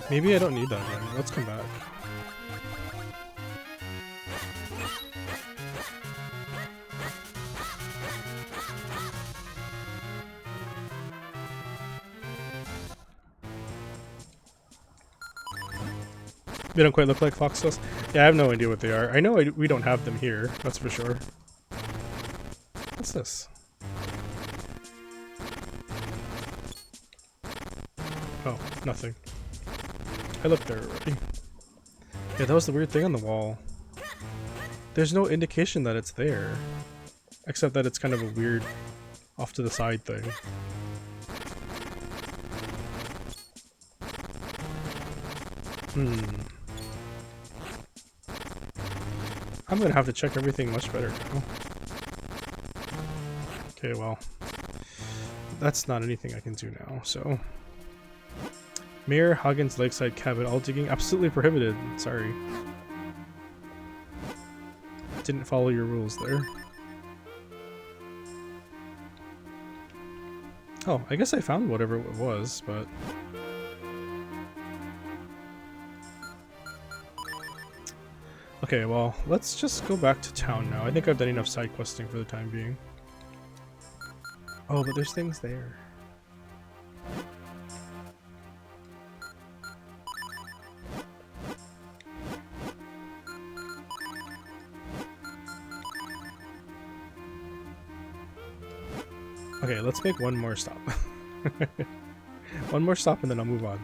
Maybe I don't need that yet. Let's come back. They don't quite look like foxtails? Yeah, I have no idea what they are. I know we don't have them here, that's for sure. What's this? Oh, nothing. I looked there already. Yeah, that was the weird thing on the wall. There's no indication that it's there. Except that it's kind of a weird off to the side thing. I'm gonna have to check everything much better now. Okay, well, that's not anything I can do now, so... Mayor Hagen's lakeside cabin, all digging absolutely prohibited. Sorry. Didn't follow your rules there. Oh, I guess I found whatever it was, but... Okay, well, let's just go back to town now. I think I've done enough side questing for the time being. Oh, but there's things there. Okay, let's make one more stop. One more stop and then I'll move on.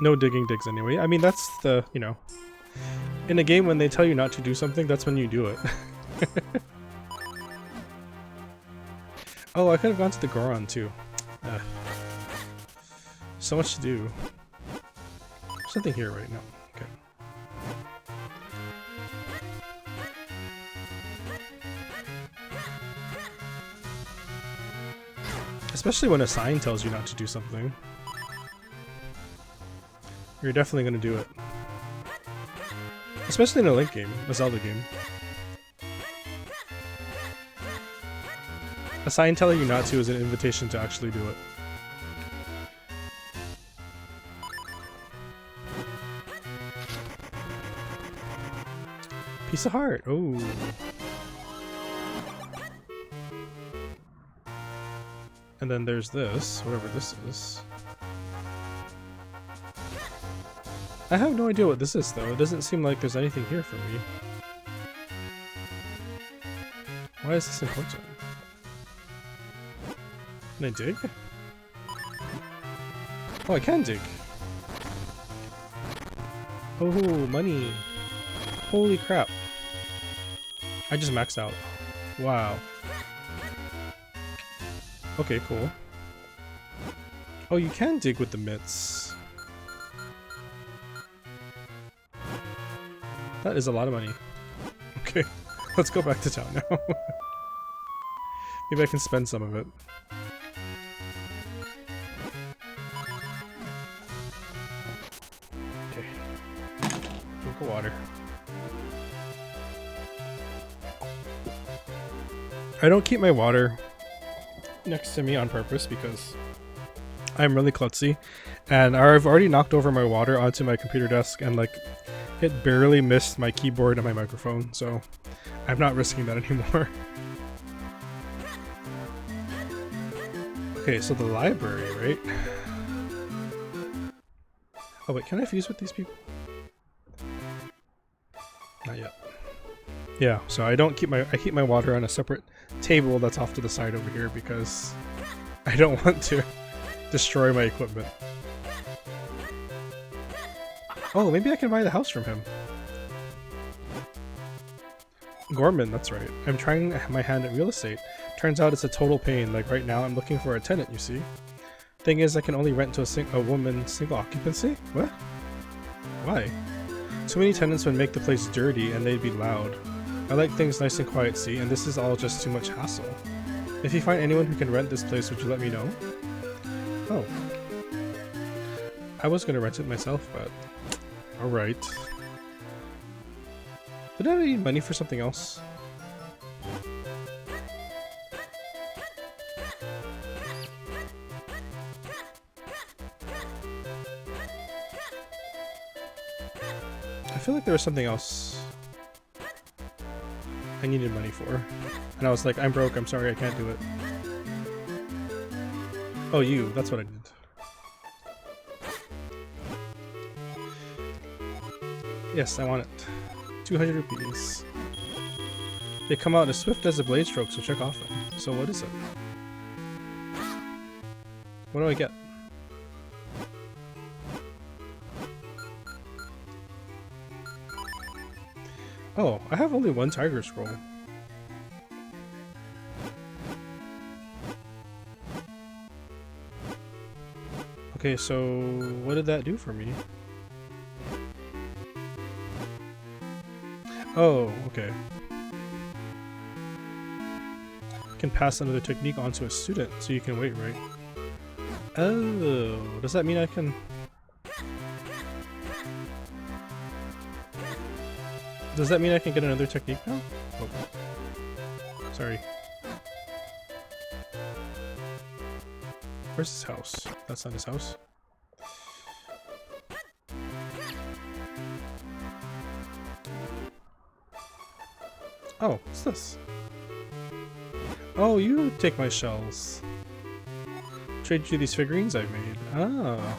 No digging digs anyway. I mean, that's the, you know... In a game when they tell you not to do something, that's when you do it. Oh, I could have gone to the Goron too. So much to do. There's nothing here right now. Okay. Especially when a sign tells you not to do something. You're definitely gonna do it. Especially in a Link game, a Zelda game. A sign telling you not to is an invitation to actually do it. Piece of heart, oh. And then there's this, whatever this is. I have no idea what this is though. It doesn't seem like there's anything here for me. Why is this important? Can I dig? Oh, I can dig. Oh, money. Holy crap. I just maxed out. Wow. Okay, cool. Oh, you can dig with the mitts. That is a lot of money. Okay, let's go back to town now. Maybe I can spend some of it. Okay. Drink of water. I don't keep my water next to me on purpose because I'm really klutzy, and I've already knocked over my water onto my computer desk and like it barely missed my keyboard and my microphone, so I'm not risking that anymore. Okay, so the library, right? Oh wait, can I fuse with these people? Not yet. Yeah, so I keep my water on a separate table that's off to the side over here because I don't want to destroy my equipment. Oh, maybe I can buy the house from him. Gorman, that's right. I'm trying my hand at real estate. Turns out it's a total pain. Like right now I'm looking for a tenant, you see. Thing is, I can only rent to a woman single occupancy? What? Why? Too many tenants would make the place dirty and they'd be loud. I like things nice and quiet, see, and this is all just too much hassle. If you find anyone who can rent this place, would you let me know? Oh. I was gonna rent it myself, but... Alright. Did I need money for something else? I feel like there was something else I needed money for. And I was like, I'm broke, I'm sorry, I can't do it. Oh, you, that's what I did. Yes, I want it. 200 rupees. They come out as swift as a blade stroke, so check often. So what is it? What do I get? Oh, I have only one tiger scroll. Okay, so what did that do for me? Oh, okay. You can pass another technique onto a student, so you can wait, right? Oh, does that mean I can... Does that mean I can get another technique now? Oh. Sorry. Where's his house? That's not his house. Oh, what's this? Oh, you take my shells. Trade you these figurines I've made. Ah.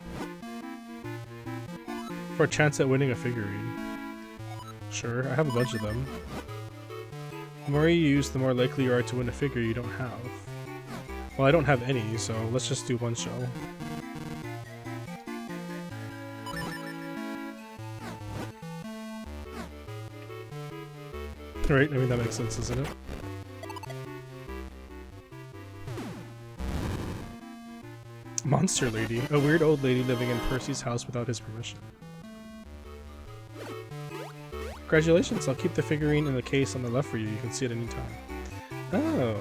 For a chance at winning a figurine. Sure, I have a bunch of them. The more you use, the more likely you are to win a figure you don't have. Well, I don't have any, so let's just do one shell. Right, I mean that makes sense, doesn't it? Monster Lady. A weird old lady living in Percy's house without his permission. Congratulations, I'll keep the figurine in the case on the left for you. You can see it anytime. Oh.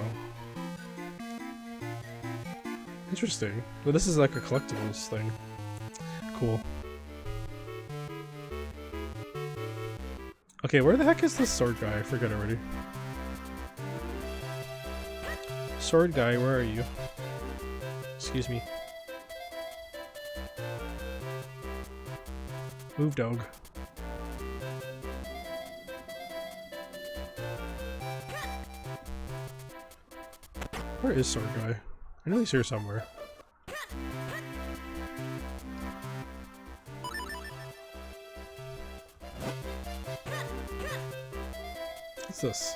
Interesting. Well, this is like a collectibles thing. Cool. Okay, where the heck is this sword guy? I forget already. Sword guy, where are you? Excuse me. Move, dog. Where is sword guy? I know he's here somewhere. What's this?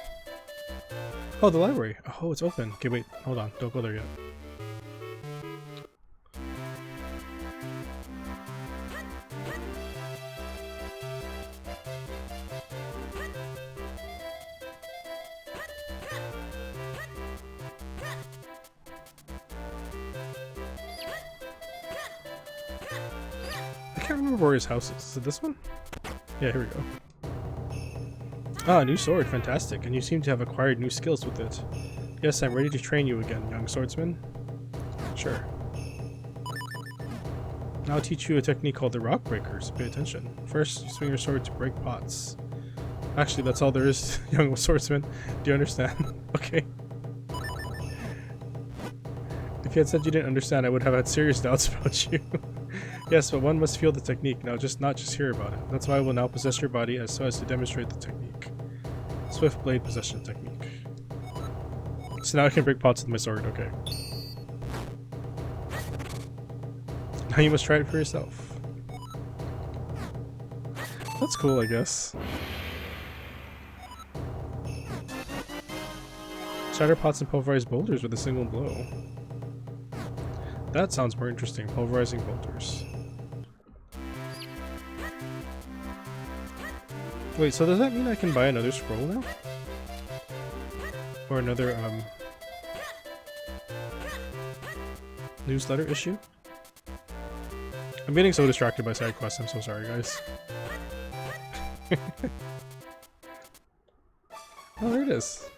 Oh, the library. Oh, it's open. Okay, wait. Hold on. Don't go there yet. I can't remember where his house is. Is it this one? Yeah, here we go. Ah, new sword, fantastic, and you seem to have acquired new skills with it. Yes, I'm ready to train you again, young swordsman. Sure. Now I'll teach you a technique called the rock breakers. Pay attention. First, you swing your sword to break pots. Actually, that's all there is, young swordsman. Do you understand? Okay. If you had said you didn't understand, I would have had serious doubts about you. Yes, but one must feel the technique, not just hear about it. That's why I will now possess your body so as to demonstrate the technique. Swift blade possession technique. So now I can break pots with my sword, okay. Now you must try it for yourself. That's cool, I guess. Shatter pots and pulverize boulders with a single blow. That sounds more interesting, pulverizing boulders. Wait, so does that mean I can buy another scroll now? Or another, newsletter issue? I'm getting so distracted by side quests, I'm so sorry, guys. Oh, there it is.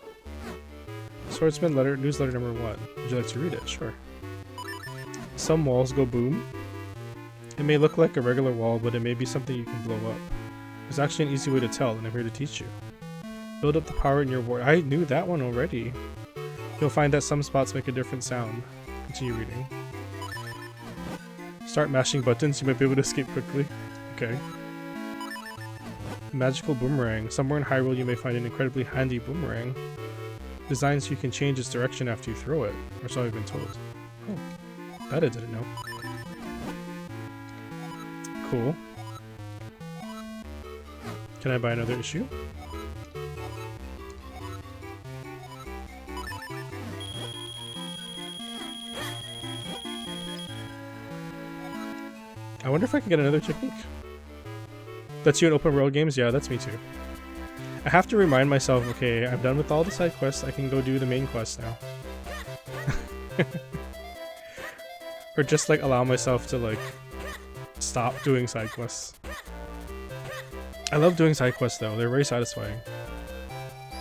Swordsman letter, newsletter number 1. Would you like to read it? Sure. Some walls go boom. It may look like a regular wall, but it may be something you can blow up. There's actually an easy way to tell, and I'm here to teach you. Build up the power in your ward. I knew that one already. You'll find that some spots make a different sound. Continue reading. Start mashing buttons, you might be able to escape quickly. Okay. Magical boomerang. Somewhere in Hyrule you may find an incredibly handy boomerang. Designed so you can change its direction after you throw it, or so I've been told. Oh, that I didn't know. Cool. Can I buy another issue? I wonder if I can get another technique. That's you in open world games? Yeah, that's me too. I have to remind myself, okay, I'm done with all the side quests, I can go do the main quest now. Or just like allow myself to like stop doing side quests. I love doing side quests though, they're very satisfying.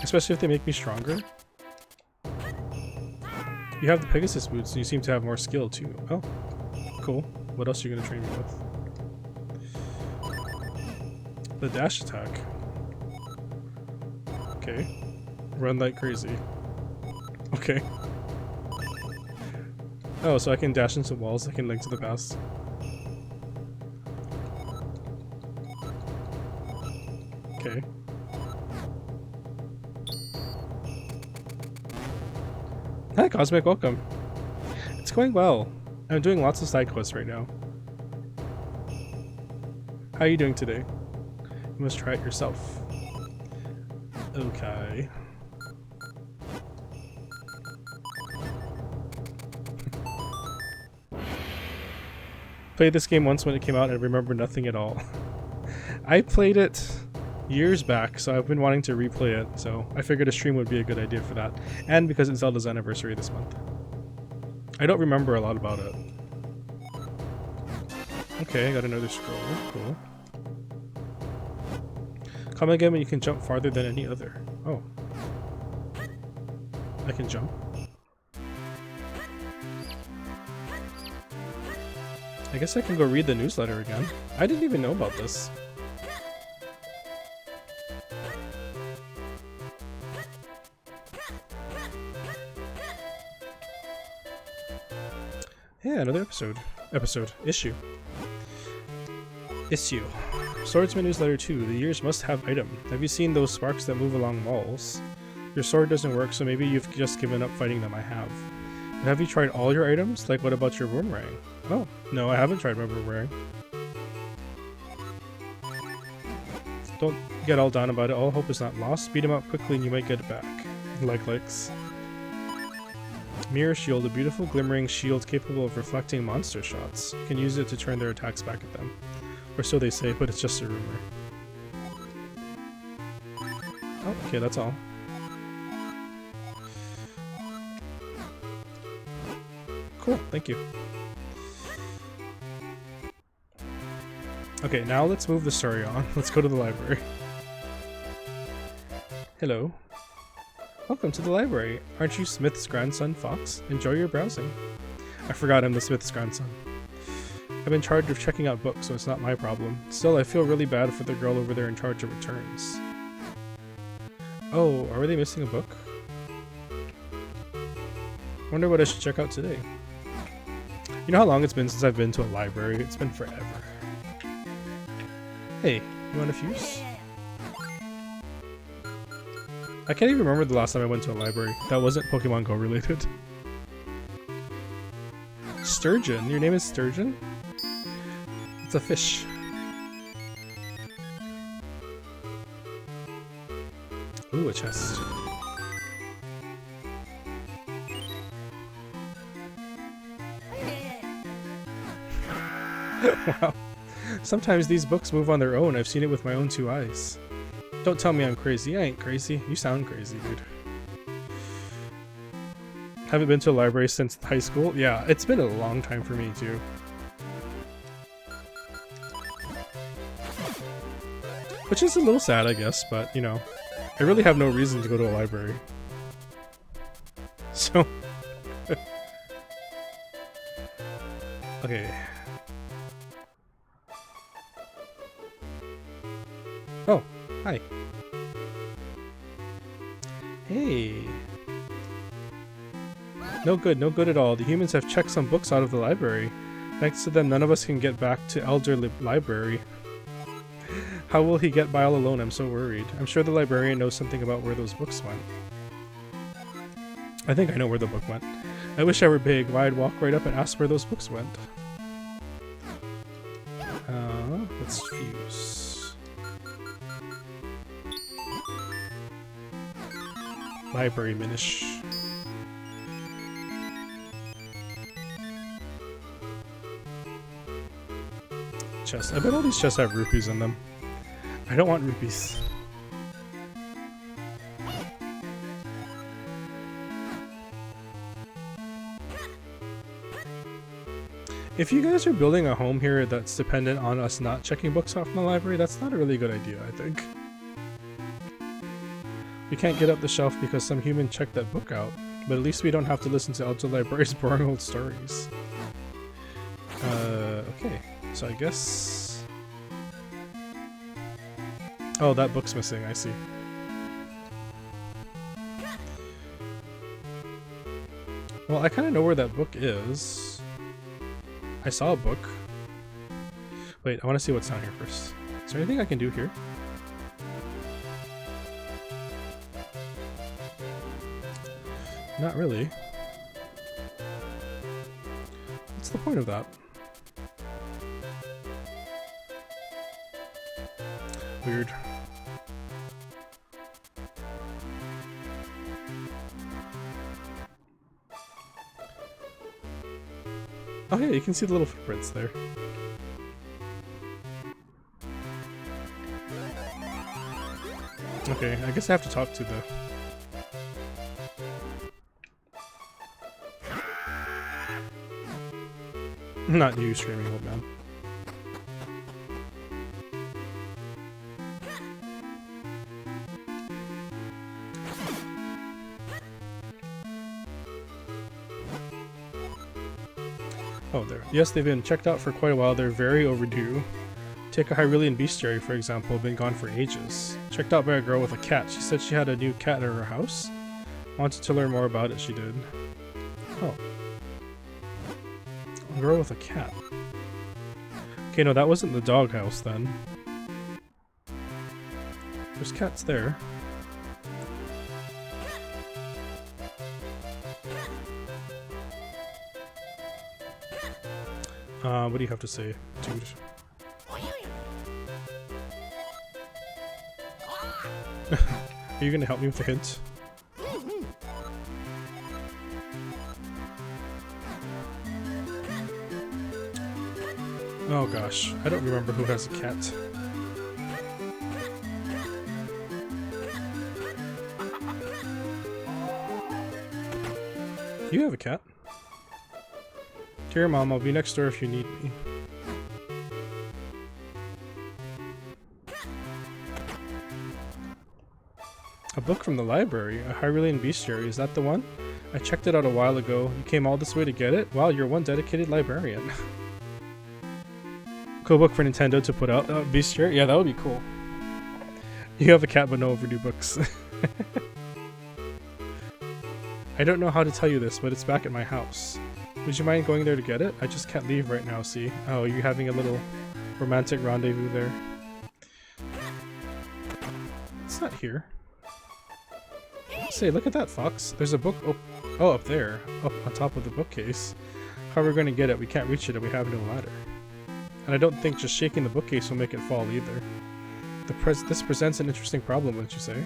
Especially if they make me stronger. You have the Pegasus boots and you seem to have more skill too. Oh, cool. What else are you gonna train me with? The dash attack. Okay. Run like crazy. Okay. Oh, so I can dash into walls, I can link to the past. Okay. Hi Cosmic, welcome. It's going well. I'm doing lots of side quests right now. How are you doing today? You must try it yourself. Okay. Played this game once when it came out and I remember nothing at all. I played it years back, so I've been wanting to replay it, so I figured a stream would be a good idea for that. And because it's Zelda's anniversary this month. I don't remember a lot about it. Okay, I got another scroll. Cool. Come again when you can jump farther than any other. Oh. I can jump. I guess I can go read the newsletter again. I didn't even know about this. Yeah, another episode. Issue. Swordsman Newsletter 2. The years must have item. Have you seen those sparks that move along walls? Your sword doesn't work, so maybe you've just given up fighting them. I have. But have you tried all your items? Like, what about your boomerang? Oh, no, I haven't tried my boomerang. Don't get all down about it. All hope is not lost. Beat him up quickly and you might get it back. Likes. Mirror Shield, a beautiful glimmering shield capable of reflecting monster shots. You can use it to turn their attacks back at them. Or so they say, but it's just a rumor. Oh, okay, that's all. Cool, thank you. Okay, now let's move the story on. Let's go to the library. Hello. Welcome to the library. Aren't you Smith's grandson, Fox? Enjoy your browsing. I forgot I'm the Smith's grandson. I'm in charge of checking out books, so it's not my problem. Still, I feel really bad for the girl over there in charge of returns. Oh, are they missing a book? Wonder what I should check out today. You know how long it's been since I've been to a library? It's been forever. Hey, you want a fuse? I can't even remember the last time I went to a library. That wasn't Pokemon Go related. Sturgeon? Your name is Sturgeon? It's a fish. Ooh, a chest. Wow. Sometimes these books move on their own. I've seen it with my own 2 eyes. Don't tell me I'm crazy. I ain't crazy. You sound crazy, dude. Haven't been to a library since high school? Yeah, it's been a long time for me, too. Which is a little sad, I guess, but, you know, I really have no reason to go to a library. So... okay. Oh, hi. Hey. No good, no good at all. The humans have checked some books out of the library. Thanks to them, none of us can get back to Elder Library. How will he get by all alone? I'm so worried. I'm sure the librarian knows something about where those books went. I think I know where the book went. I wish I were big. Why, I'd walk right up and ask where those books went. Let's fuse. Library Minish. Chest. I bet all these chests have rupees in them. I don't want rupees. If you guys are building a home here that's dependent on us not checking books off in the library, that's not a really good idea, I think. We can't get up the shelf because some human checked that book out, but at least we don't have to listen to Elder Library's boring old stories. Okay, so I guess... oh, that book's missing, I see. Well, I kind of know where that book is. I saw a book. Wait, I want to see what's down here first. Is there anything I can do here? Not really. What's the point of that? Weird. Oh yeah, you can see the little footprints there. Okay, I guess I have to talk to the... not you, screaming old man. Oh, there. Yes, they've been checked out for quite a while. They're very overdue. Take a Hyrulean bestiary, for example, been gone for ages. Checked out by a girl with a cat. She said she had a new cat at her house. Wanted to learn more about it, she did. Oh. A girl with a cat. Okay, no, that wasn't the doghouse then. There's cats there. What do you have to say, dude? Are you gonna help me with the hint? Oh gosh, I don't remember who has a cat. You have a cat? Dear Mom, I'll be next door if you need me. A book from the library? A Hyrulean bestiary, is that the one? I checked it out a while ago. You came all this way to get it? Wow, you're one dedicated librarian. Cool book for Nintendo to put out. Bestiary? Yeah, that would be cool. You have a cat but no overdue books. I don't know how to tell you this, but it's back at my house. Would you mind going there to get it? I just can't leave right now, see? Oh, you're having a little romantic rendezvous there. It's not here. Say, look at that, Fox. There's a book up there, up on top of the bookcase. How are we going to get it? We can't reach it and we have no ladder. And I don't think just shaking the bookcase will make it fall either. This presents an interesting problem, wouldn't you say?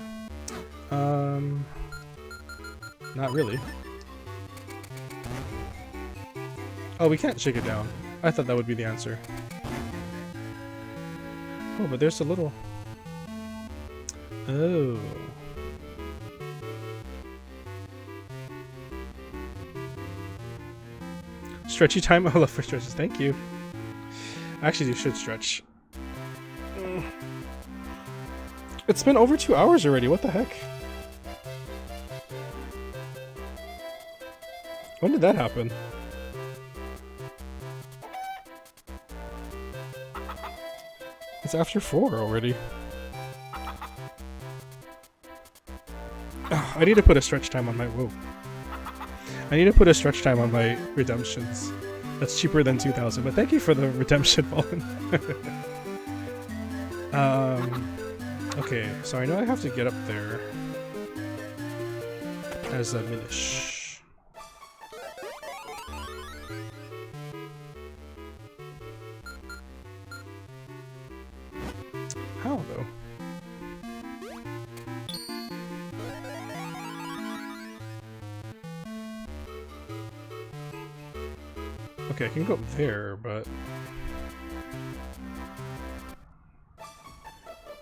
Not really. Oh, we can't shake it down. I thought that would be the answer. Oh, but there's a little... Oh. Stretchy time? I love for stretches. Thank you. Actually, you should stretch. It's been over 2 hours already. What the heck? When did that happen? It's after 4 already. Oh, I need to put a stretch time on my... Whoa. I need to put a stretch time on my redemptions. That's cheaper than 2,000, but thank you for the redemption, Fallen. Okay, so I know I have to get up there as a Minish. How, though? Okay, I can go up there, but...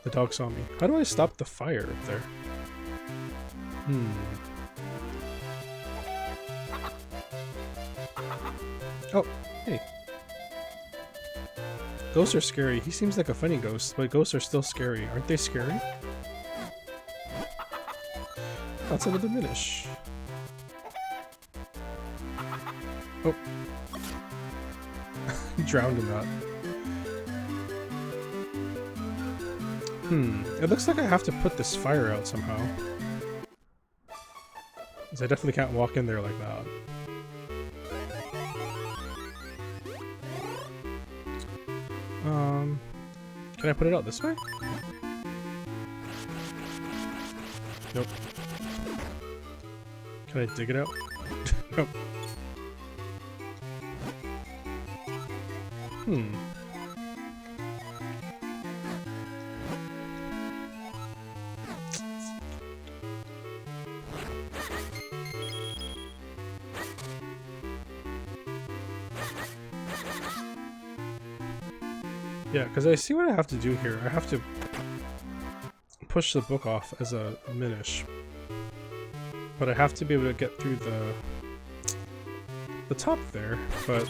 The dog saw me. How do I stop the fire up there? Oh, hey. Ghosts are scary. He seems like a funny ghost, but ghosts are still scary. Aren't they scary? That's another Minish. Oh. He drowned in that. It looks like I have to put this fire out somehow. Because I definitely can't walk in there like that. Can I put it out this way? Nope. Can I dig it out? Nope. Yeah, because I see what I have to do here. I have to push the book off as a Minish. But I have to be able to get through the top there, but...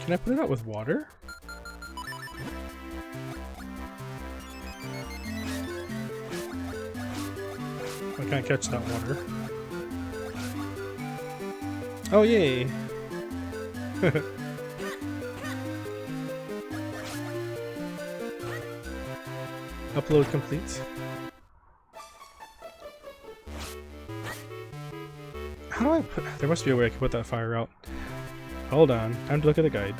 Can I put it out with water? I can't catch that water. Oh, yay! Upload complete. How do I put... There must be a way I can put that fire out. Hold on, time to look at the guide.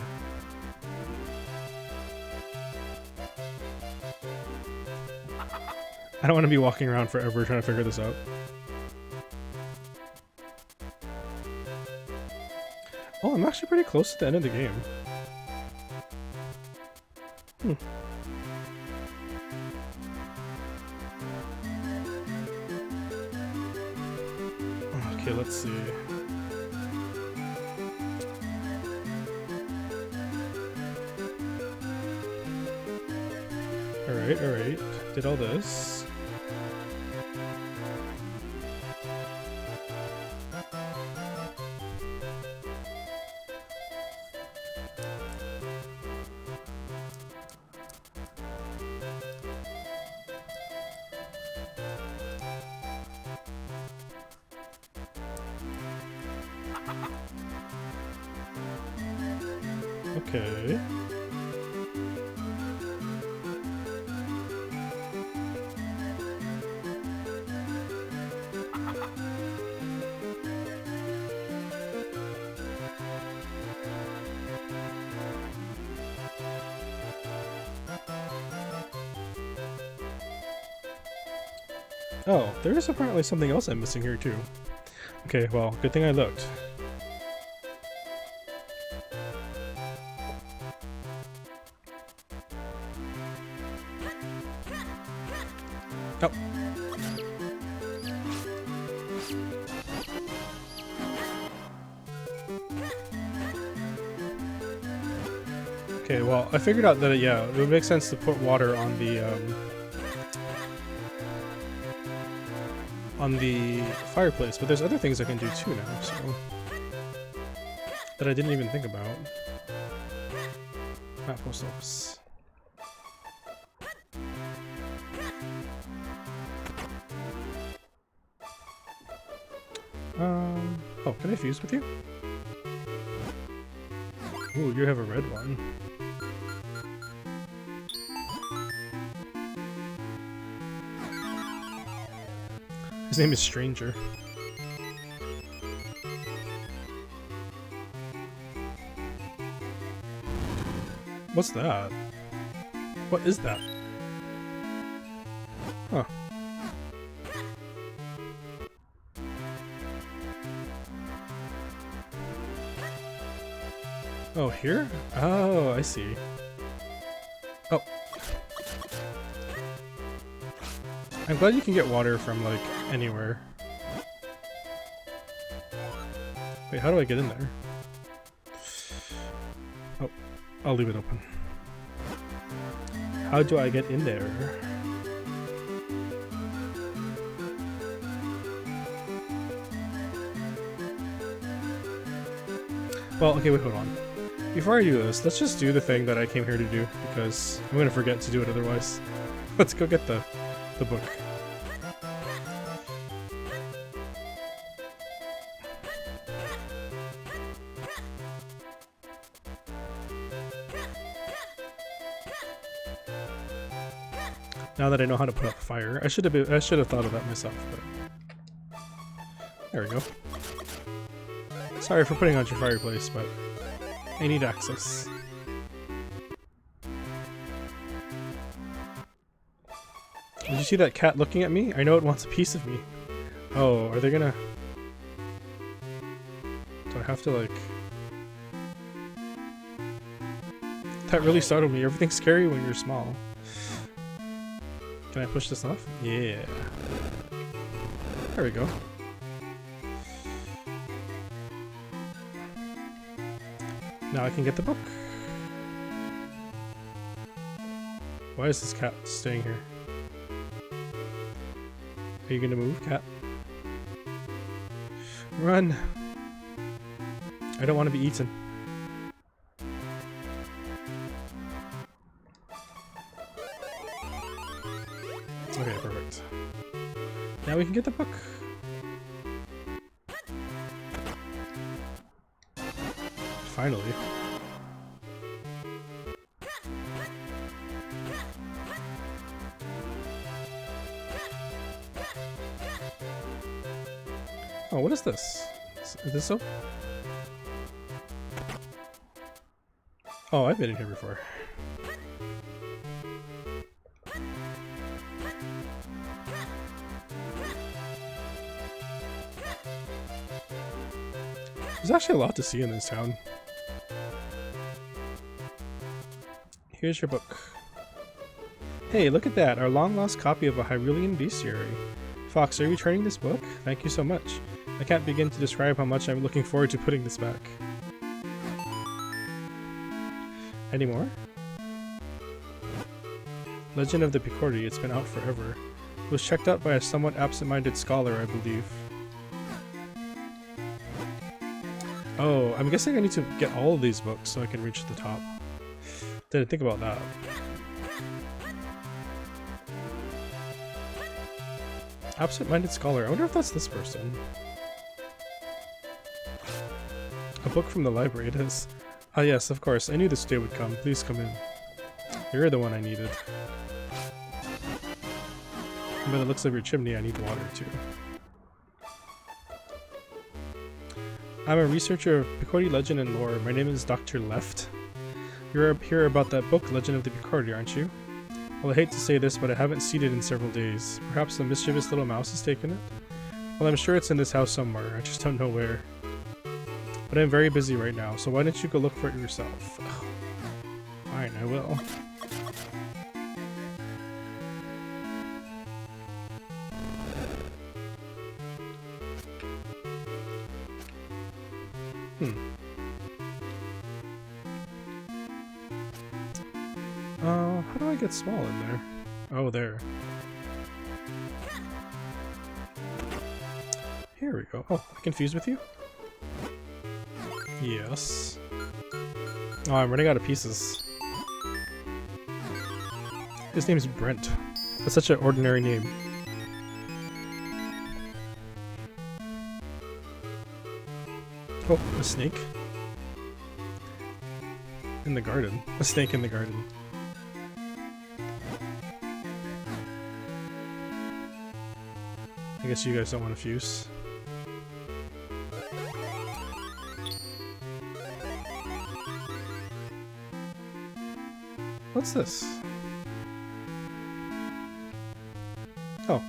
I don't want to be walking around forever trying to figure this out. Oh, I'm actually pretty close to the end of the game. Okay, let's see. Alright, alright. Did all this. Okay. Oh, there is apparently something else I'm missing here too. Okay, well, good thing I looked. Oh. Okay, well, I figured out that, yeah, it would make sense to put water on the fireplace, but there's other things I can do too now, so... that I didn't even think about. Not post office. Oh, can I fuse with you? Ooh, you have a red one. His name is Stranger. What's that? What is that? Huh. Oh, here? Oh, I see. Oh. I'm glad you can get water from, like, anywhere. Wait, how do I get in there? Oh, I'll leave it open. How do I get in there? Well, okay, wait, hold on. Before I do this, let's just do the thing that I came here to do, because I'm gonna forget to do it otherwise. Let's go get the book. Now that I know how to put out the fire, I should have thought of that myself, but there we go. Sorry for putting out your fireplace, but I need access. Did you see that cat looking at me? I know it wants a piece of me. Oh, are they gonna... Do I have to, like... That really startled me. Everything's scary when you're small. Can I push this off? Yeah. There we go. Now I can get the book. Why is this cat staying here? Are you gonna move, cat? Run! I don't want to be eaten. Okay, perfect. Now we can get the book. Finally. Oh, what is this? Is this soap? Oh, I've been in here before. There's actually a lot to see in this town. Here's your book. Hey, look at that! Our long-lost copy of a Hyrulean bestiary. Fox, are you returning this book? Thank you so much. I can't begin to describe how much I'm looking forward to putting this back. Any more? Legend of the Picordi. It's been out forever. It was checked out by a somewhat absent-minded scholar, I believe. Oh, I'm guessing I need to get all of these books so I can reach the top. Didn't think about that. Absent-minded scholar. I wonder if that's this person. A book from the library, it is. Ah yes, of course. I knew this day would come. Please come in. You're the one I needed. And by the looks of your chimney, I need water too. I'm a researcher of Picordi legend and lore. My name is Dr. Left. You're up here about that book, Legend of the Picordi, aren't you? Well, I hate to say this, but I haven't seen it in several days. Perhaps the mischievous little mouse has taken it? Well, I'm sure it's in this house somewhere. I just don't know where. But I'm very busy right now, so why don't you go look for it yourself? Ugh. Fine, I will. How do I get small in there? Oh, there. Here we go. Oh, I confused with you? Yes. Oh, I'm running out of pieces. His name's Brent. That's such an ordinary name. Oh, a snake. In the garden. A snake in the garden. I guess you guys don't want to fuse. What's this? Oh.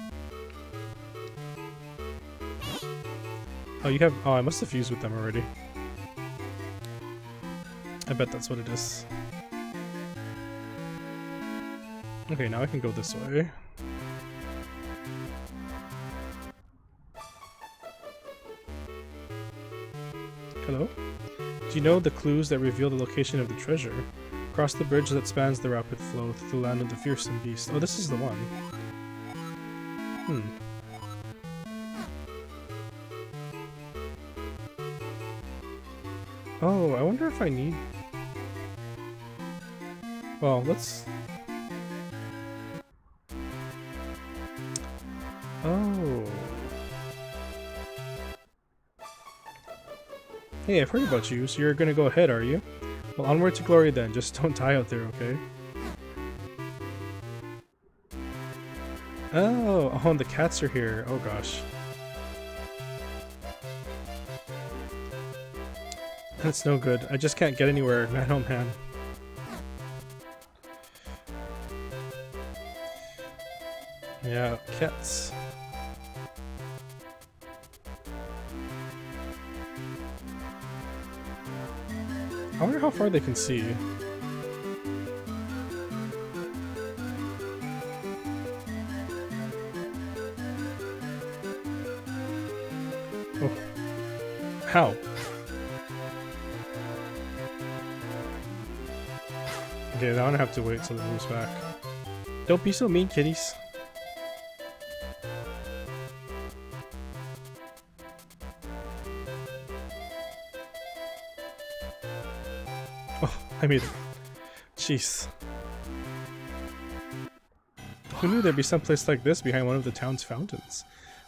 Oh, you have... Oh, I must have fused with them already. I bet that's what it is. Okay, now I can go this way. Hello? Do you know the clues that reveal the location of the treasure? Cross the bridge that spans the rapid flow through the land of the fearsome beast. Oh, this is the one. Oh, I wonder if I need... Well, let's... Oh... Hey, I've heard about you, so you're gonna go ahead, are you? Well, onward to glory then, just don't die out there, okay? Oh, and the cats are here. Oh gosh. That's no good. I just can't get anywhere, man oh man. Yeah, cats. I wonder how far they can see. Oh. How? Okay, now I'm gonna have to wait till it moves back. Don't be so mean, kitties. I made it. Jeez. Who knew there'd be some place like this behind one of the town's fountains?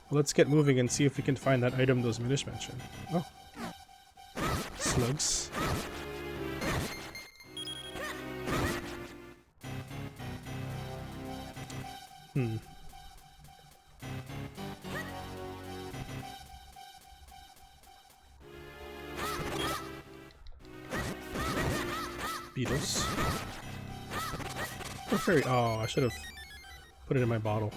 Well, let's get moving and see if we can find that item those Minish mentioned. Oh. Slugs. Beetles. Oh, fairy. Oh, I should have put it in my bottle.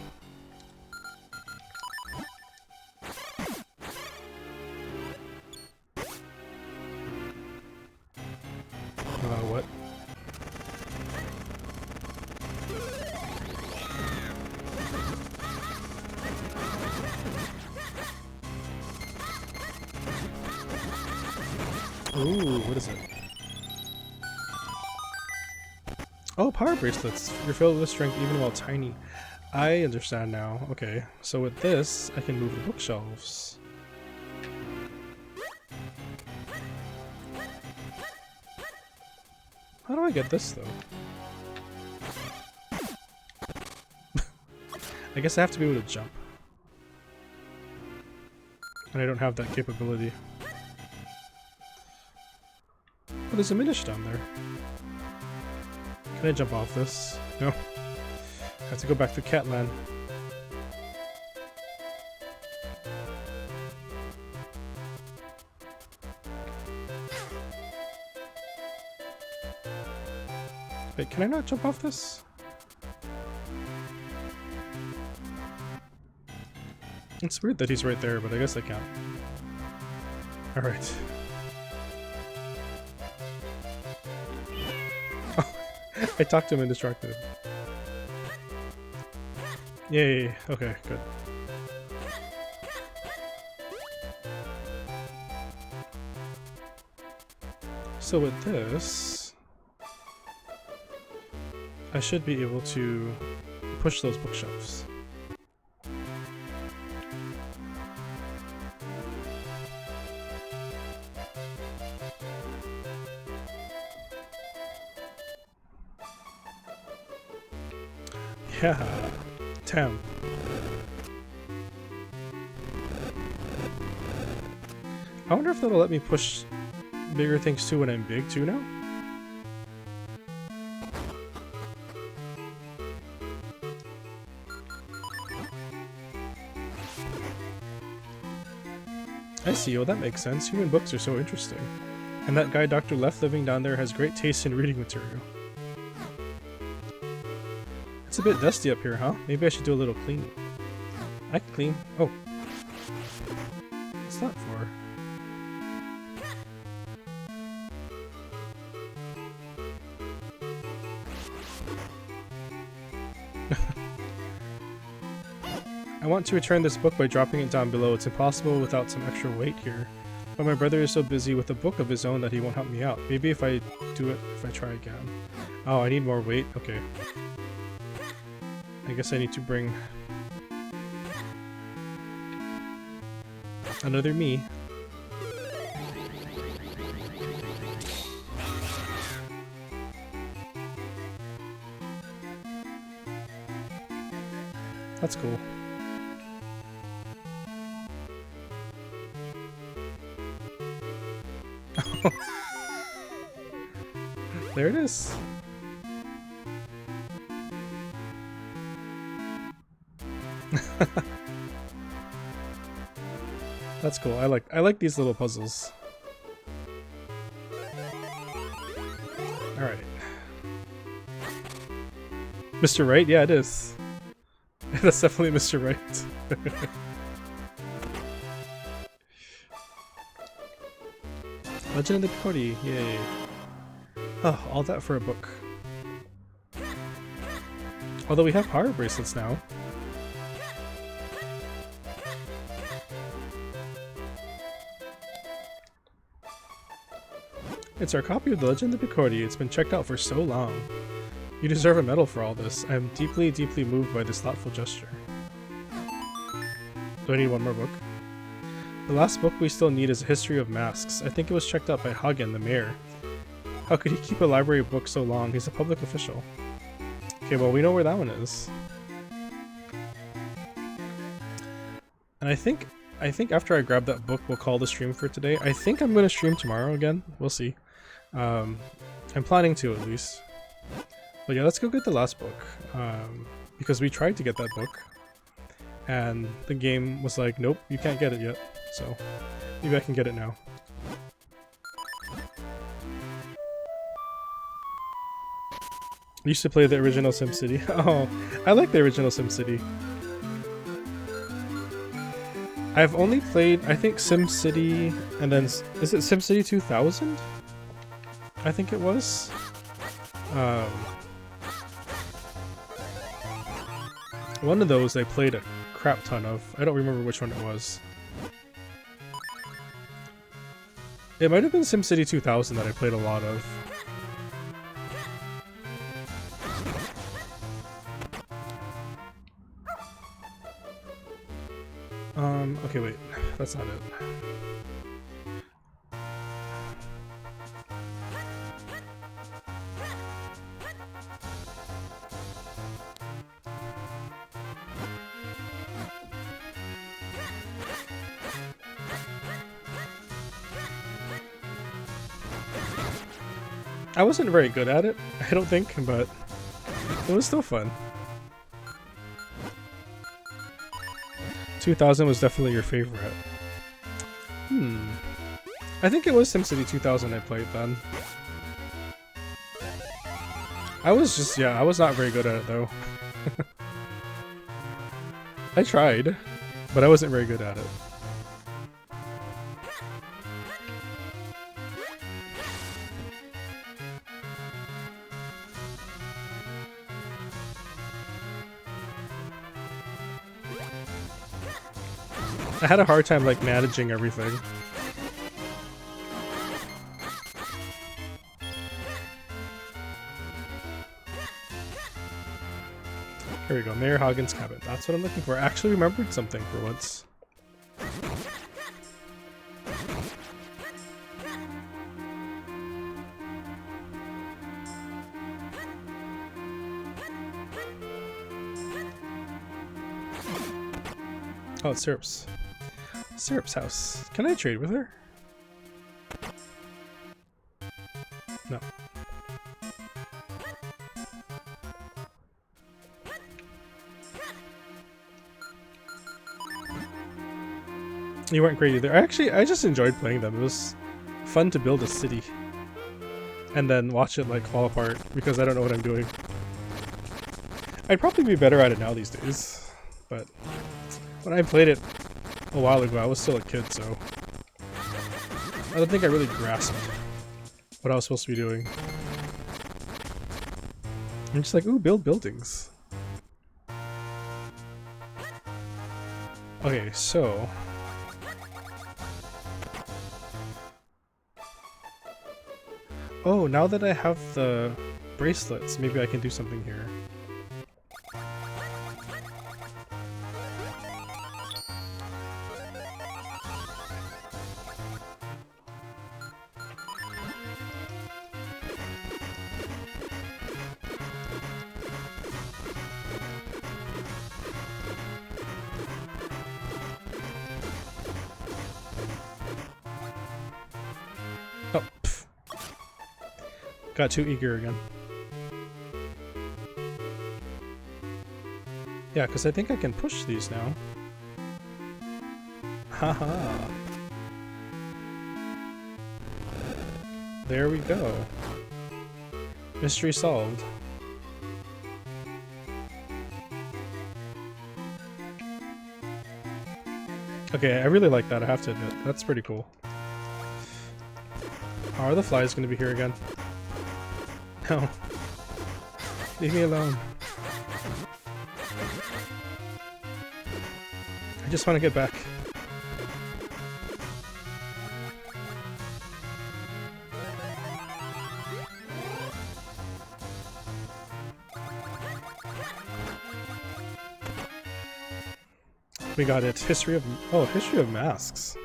What? Ooh, what is it? Oh, power bracelets. You're filled with strength even while tiny. I understand now. Okay, so with this, I can move the bookshelves. How do I get this, though? I guess I have to be able to jump. And I don't have that capability. Oh, there's a Minish down there. Can I jump off this? No. I have to go back to Catland. Wait, can I not jump off this? It's weird that he's right there, but I guess I can. Alright. I talked to him and distracted him. Yay, okay, good. So with this, I should be able to push those bookshelves. Yeah, 10. I wonder if that'll let me push bigger things too when I'm big too now? I see, oh that makes sense. Human books are so interesting. And that guy Dr. Left living down there has great taste in reading material. It's a bit dusty up here, huh? Maybe I should do a little cleaning. I can clean. Oh. What's that for? I want to return this book by dropping it down below. It's impossible without some extra weight here. But my brother is so busy with a book of his own that he won't help me out. Maybe if I try again. Oh, I need more weight? Okay. I guess I need to bring another me. That's cool. There it is. That's cool. I like these little puzzles. All right. Mr. Right? Yeah, it is. That's definitely Mr. Right. Legend of the Cody, yay. Oh, all that for a book. Although we have power bracelets now. It's our copy of the Legend of the Picordi. It's been checked out for so long. You deserve a medal for all this. I am deeply, deeply moved by this thoughtful gesture. Do I need one more book? The last book we still need is A History of Masks. I think it was checked out by Hagen, the mayor. How could he keep a library book so long? He's a public official. Okay, well we know where that one is. And I think after I grab that book, we'll call the stream for today. I think I'm going to stream tomorrow again. We'll see. I'm planning to at least. But yeah, let's go get the last book. Because we tried to get that book. And the game was like, nope, you can't get it yet. So maybe I can get it now. I used to play the original SimCity. Oh, I like the original SimCity. I've only played, I think, SimCity, and then, is it SimCity 2000? I think it was. One of those I played a crap ton of. I don't remember which one it was. It might have been SimCity 2000 that I played a lot of. Okay, wait. That's not it. I wasn't very good at it, I don't think, but it was still fun. 2000 was definitely your favorite. I think it was SimCity 2000 I played then. I was just, yeah, I was not very good at it though. I tried, but I wasn't very good at it. I had a hard time like managing everything. Here we go, Mayor Hagen's cabin. That's what I'm looking for. I actually remembered something for once. Oh, it's Syrup's. Syrup's house. Can I trade with her? No. You weren't great either. Actually, I just enjoyed playing them. It was fun to build a city and then watch it like fall apart because I don't know what I'm doing. I'd probably be better at it now these days, but when I played it a while ago, I was still a kid, so I don't think I really grasped what I was supposed to be doing. I'm just like, ooh, build buildings. Okay, so oh, now that I have the bracelets, maybe I can do something here. Oh, pff. Got too eager again. Yeah, because I think I can push these now. Haha. There we go. Mystery solved. Okay, I really like that, I have to admit. That's pretty cool. Are the flies going to be here again? No. Leave me alone. I just want to get back. We got it. History of... oh, History of Masks.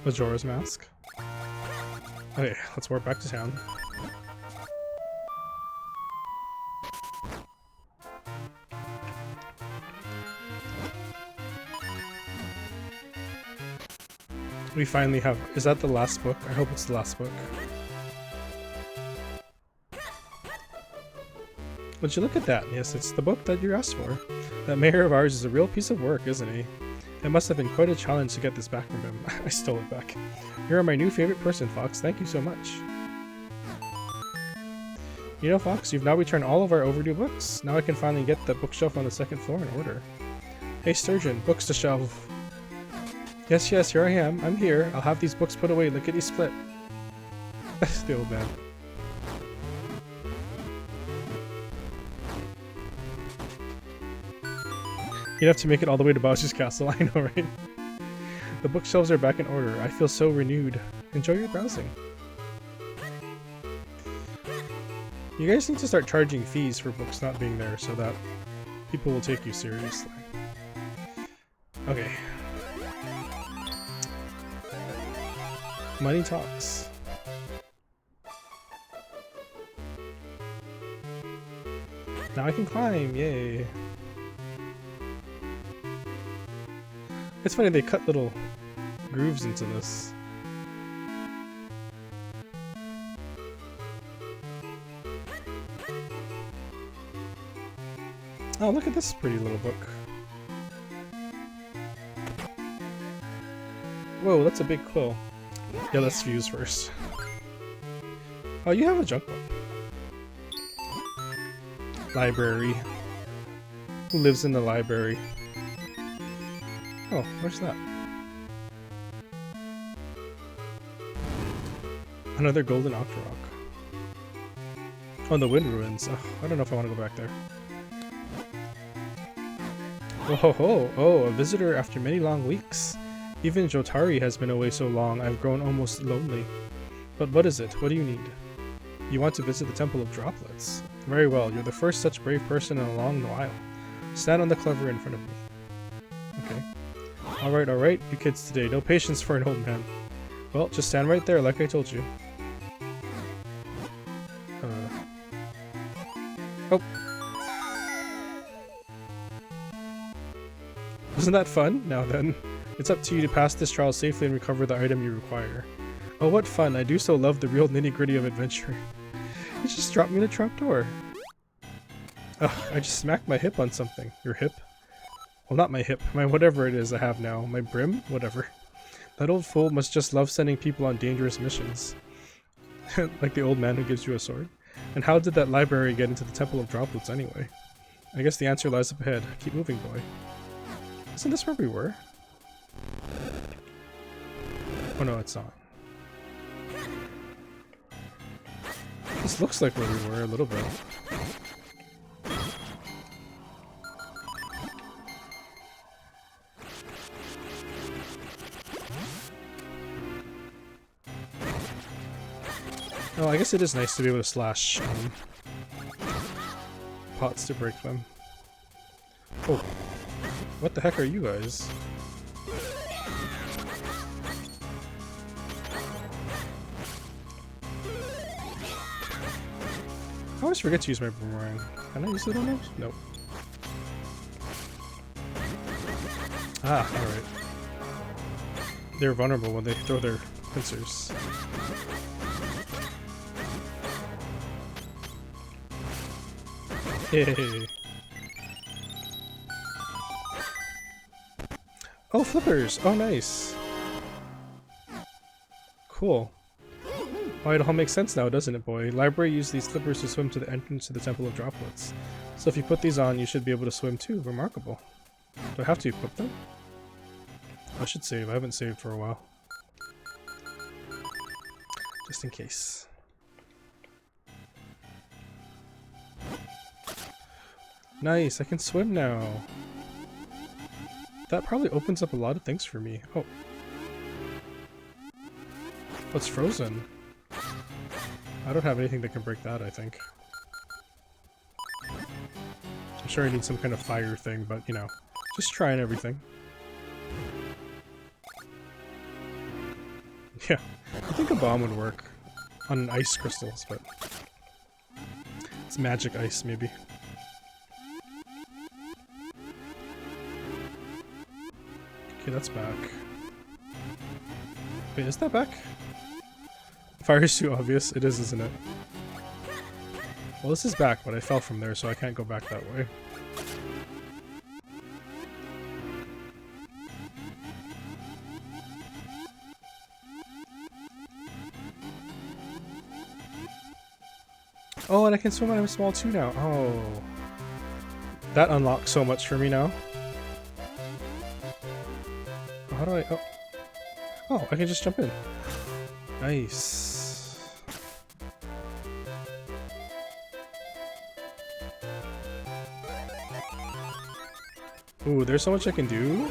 Majora's Mask. Okay, let's warp back to town. We finally have... is that the last book? I hope it's the last book. Would you look at that? Yes, it's the book that you asked for. That mayor of ours is a real piece of work, isn't he? It must have been quite a challenge to get this back from him. I stole it back. You're my new favorite person, Fox. Thank you so much. You know, Fox, you've now returned all of our overdue books. Now I can finally get the bookshelf on the second floor in order. Hey, Sturgeon, books to shelf. Yes, yes, here I am. I'm here. I'll have these books put away lickety-split. The old man. You'd have to make it all the way to Bowser's castle, I know, right? The bookshelves are back in order. I feel so renewed. Enjoy your browsing. You guys need to start charging fees for books not being there so that people will take you seriously. Okay. Money talks. Now I can climb, yay. It's funny, they cut little grooves into this. Oh, look at this pretty little book. Whoa, that's a big quill. Yeah, let's views first. Oh, you have a junk book. Library. Who lives in the library? Oh, where's that? Another golden octorok. Oh, the wind ruins. Oh, I don't know if I want to go back there. Oh ho ho! Oh, a visitor after many long weeks. Even Jotari has been away so long, I've grown almost lonely. But what is it? What do you need? You want to visit the Temple of Droplets? Very well, you're the first such brave person in a long while. Stand on the clever in front of me. Okay. Alright, you kids today. No patience for an old man. Well, just stand right there like I told you. Oh. Isn't that fun? Now then. It's up to you to pass this trial safely and recover the item you require. Oh, what fun. I do so love the real nitty-gritty of adventure. You just dropped me in a trapdoor. Oh, I just smacked my hip on something. Your hip? Well, not my hip. My whatever it is I have now. My brim? Whatever. That old fool must just love sending people on dangerous missions. Like the old man who gives you a sword. And how did that library get into the Temple of Droplets anyway? I guess the answer lies up ahead. Keep moving, boy. Isn't this where we were? Oh no, it's not. This looks like where we were a little bit. Oh, I guess it is nice to be able to slash pots to break them. Oh, what the heck are you guys? I always forget to use my boomerang. Can I use it on those? Nope. Ah, alright. They're vulnerable when they throw their pincers. Yay! Oh, flippers! Oh, nice! Cool. Oh, it all makes sense now, doesn't it, boy? Library used these flippers to swim to the entrance to the Temple of Droplets. So if you put these on, you should be able to swim too. Remarkable. Do I have to equip them? I should save. I haven't saved for a while. Just in case. Nice, I can swim now. That probably opens up a lot of things for me. Oh. What's frozen? I don't have anything that can break that, I think. I'm sure I need some kind of fire thing, but you know, just trying everything. Yeah, I think a bomb would work on ice crystals, but it's magic ice, maybe. Okay, that's back. Wait, is that back? Fire is too obvious. It is, isn't it? Well, this is back, but I fell from there, so I can't go back that way. Oh, and I can swim when I'm small too now. Oh. That unlocks so much for me now. How do I... Oh. Oh, I can just jump in. Nice. Ooh, there's so much I can do.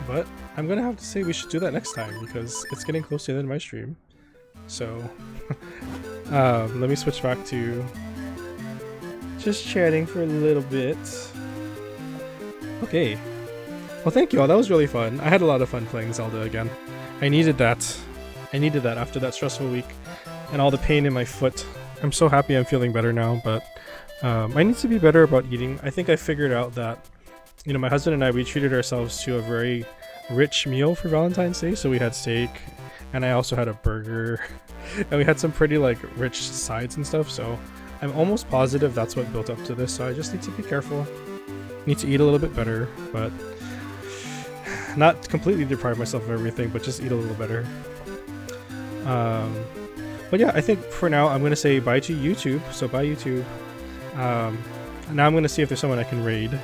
But I'm gonna have to say we should do that next time because it's getting close to the end of my stream. So let me switch back to just chatting for a little bit. Okay. Well, thank you all. That was really fun. I had a lot of fun playing Zelda again. I needed that. I needed that after that stressful week and all the pain in my foot. I'm so happy I'm feeling better now, but I need to be better about eating. I think I figured out that, you know, my husband and I, we treated ourselves to a very rich meal for Valentine's Day. So we had steak, and I also had a burger, and we had some pretty like rich sides and stuff. So I'm almost positive that's what built up to this. So I just need to be careful. Need to eat a little bit better, but not completely deprive myself of everything, but just eat a little better. But yeah, I think for now I'm gonna say bye to YouTube. So bye YouTube. Now I'm gonna see if there's someone I can raid.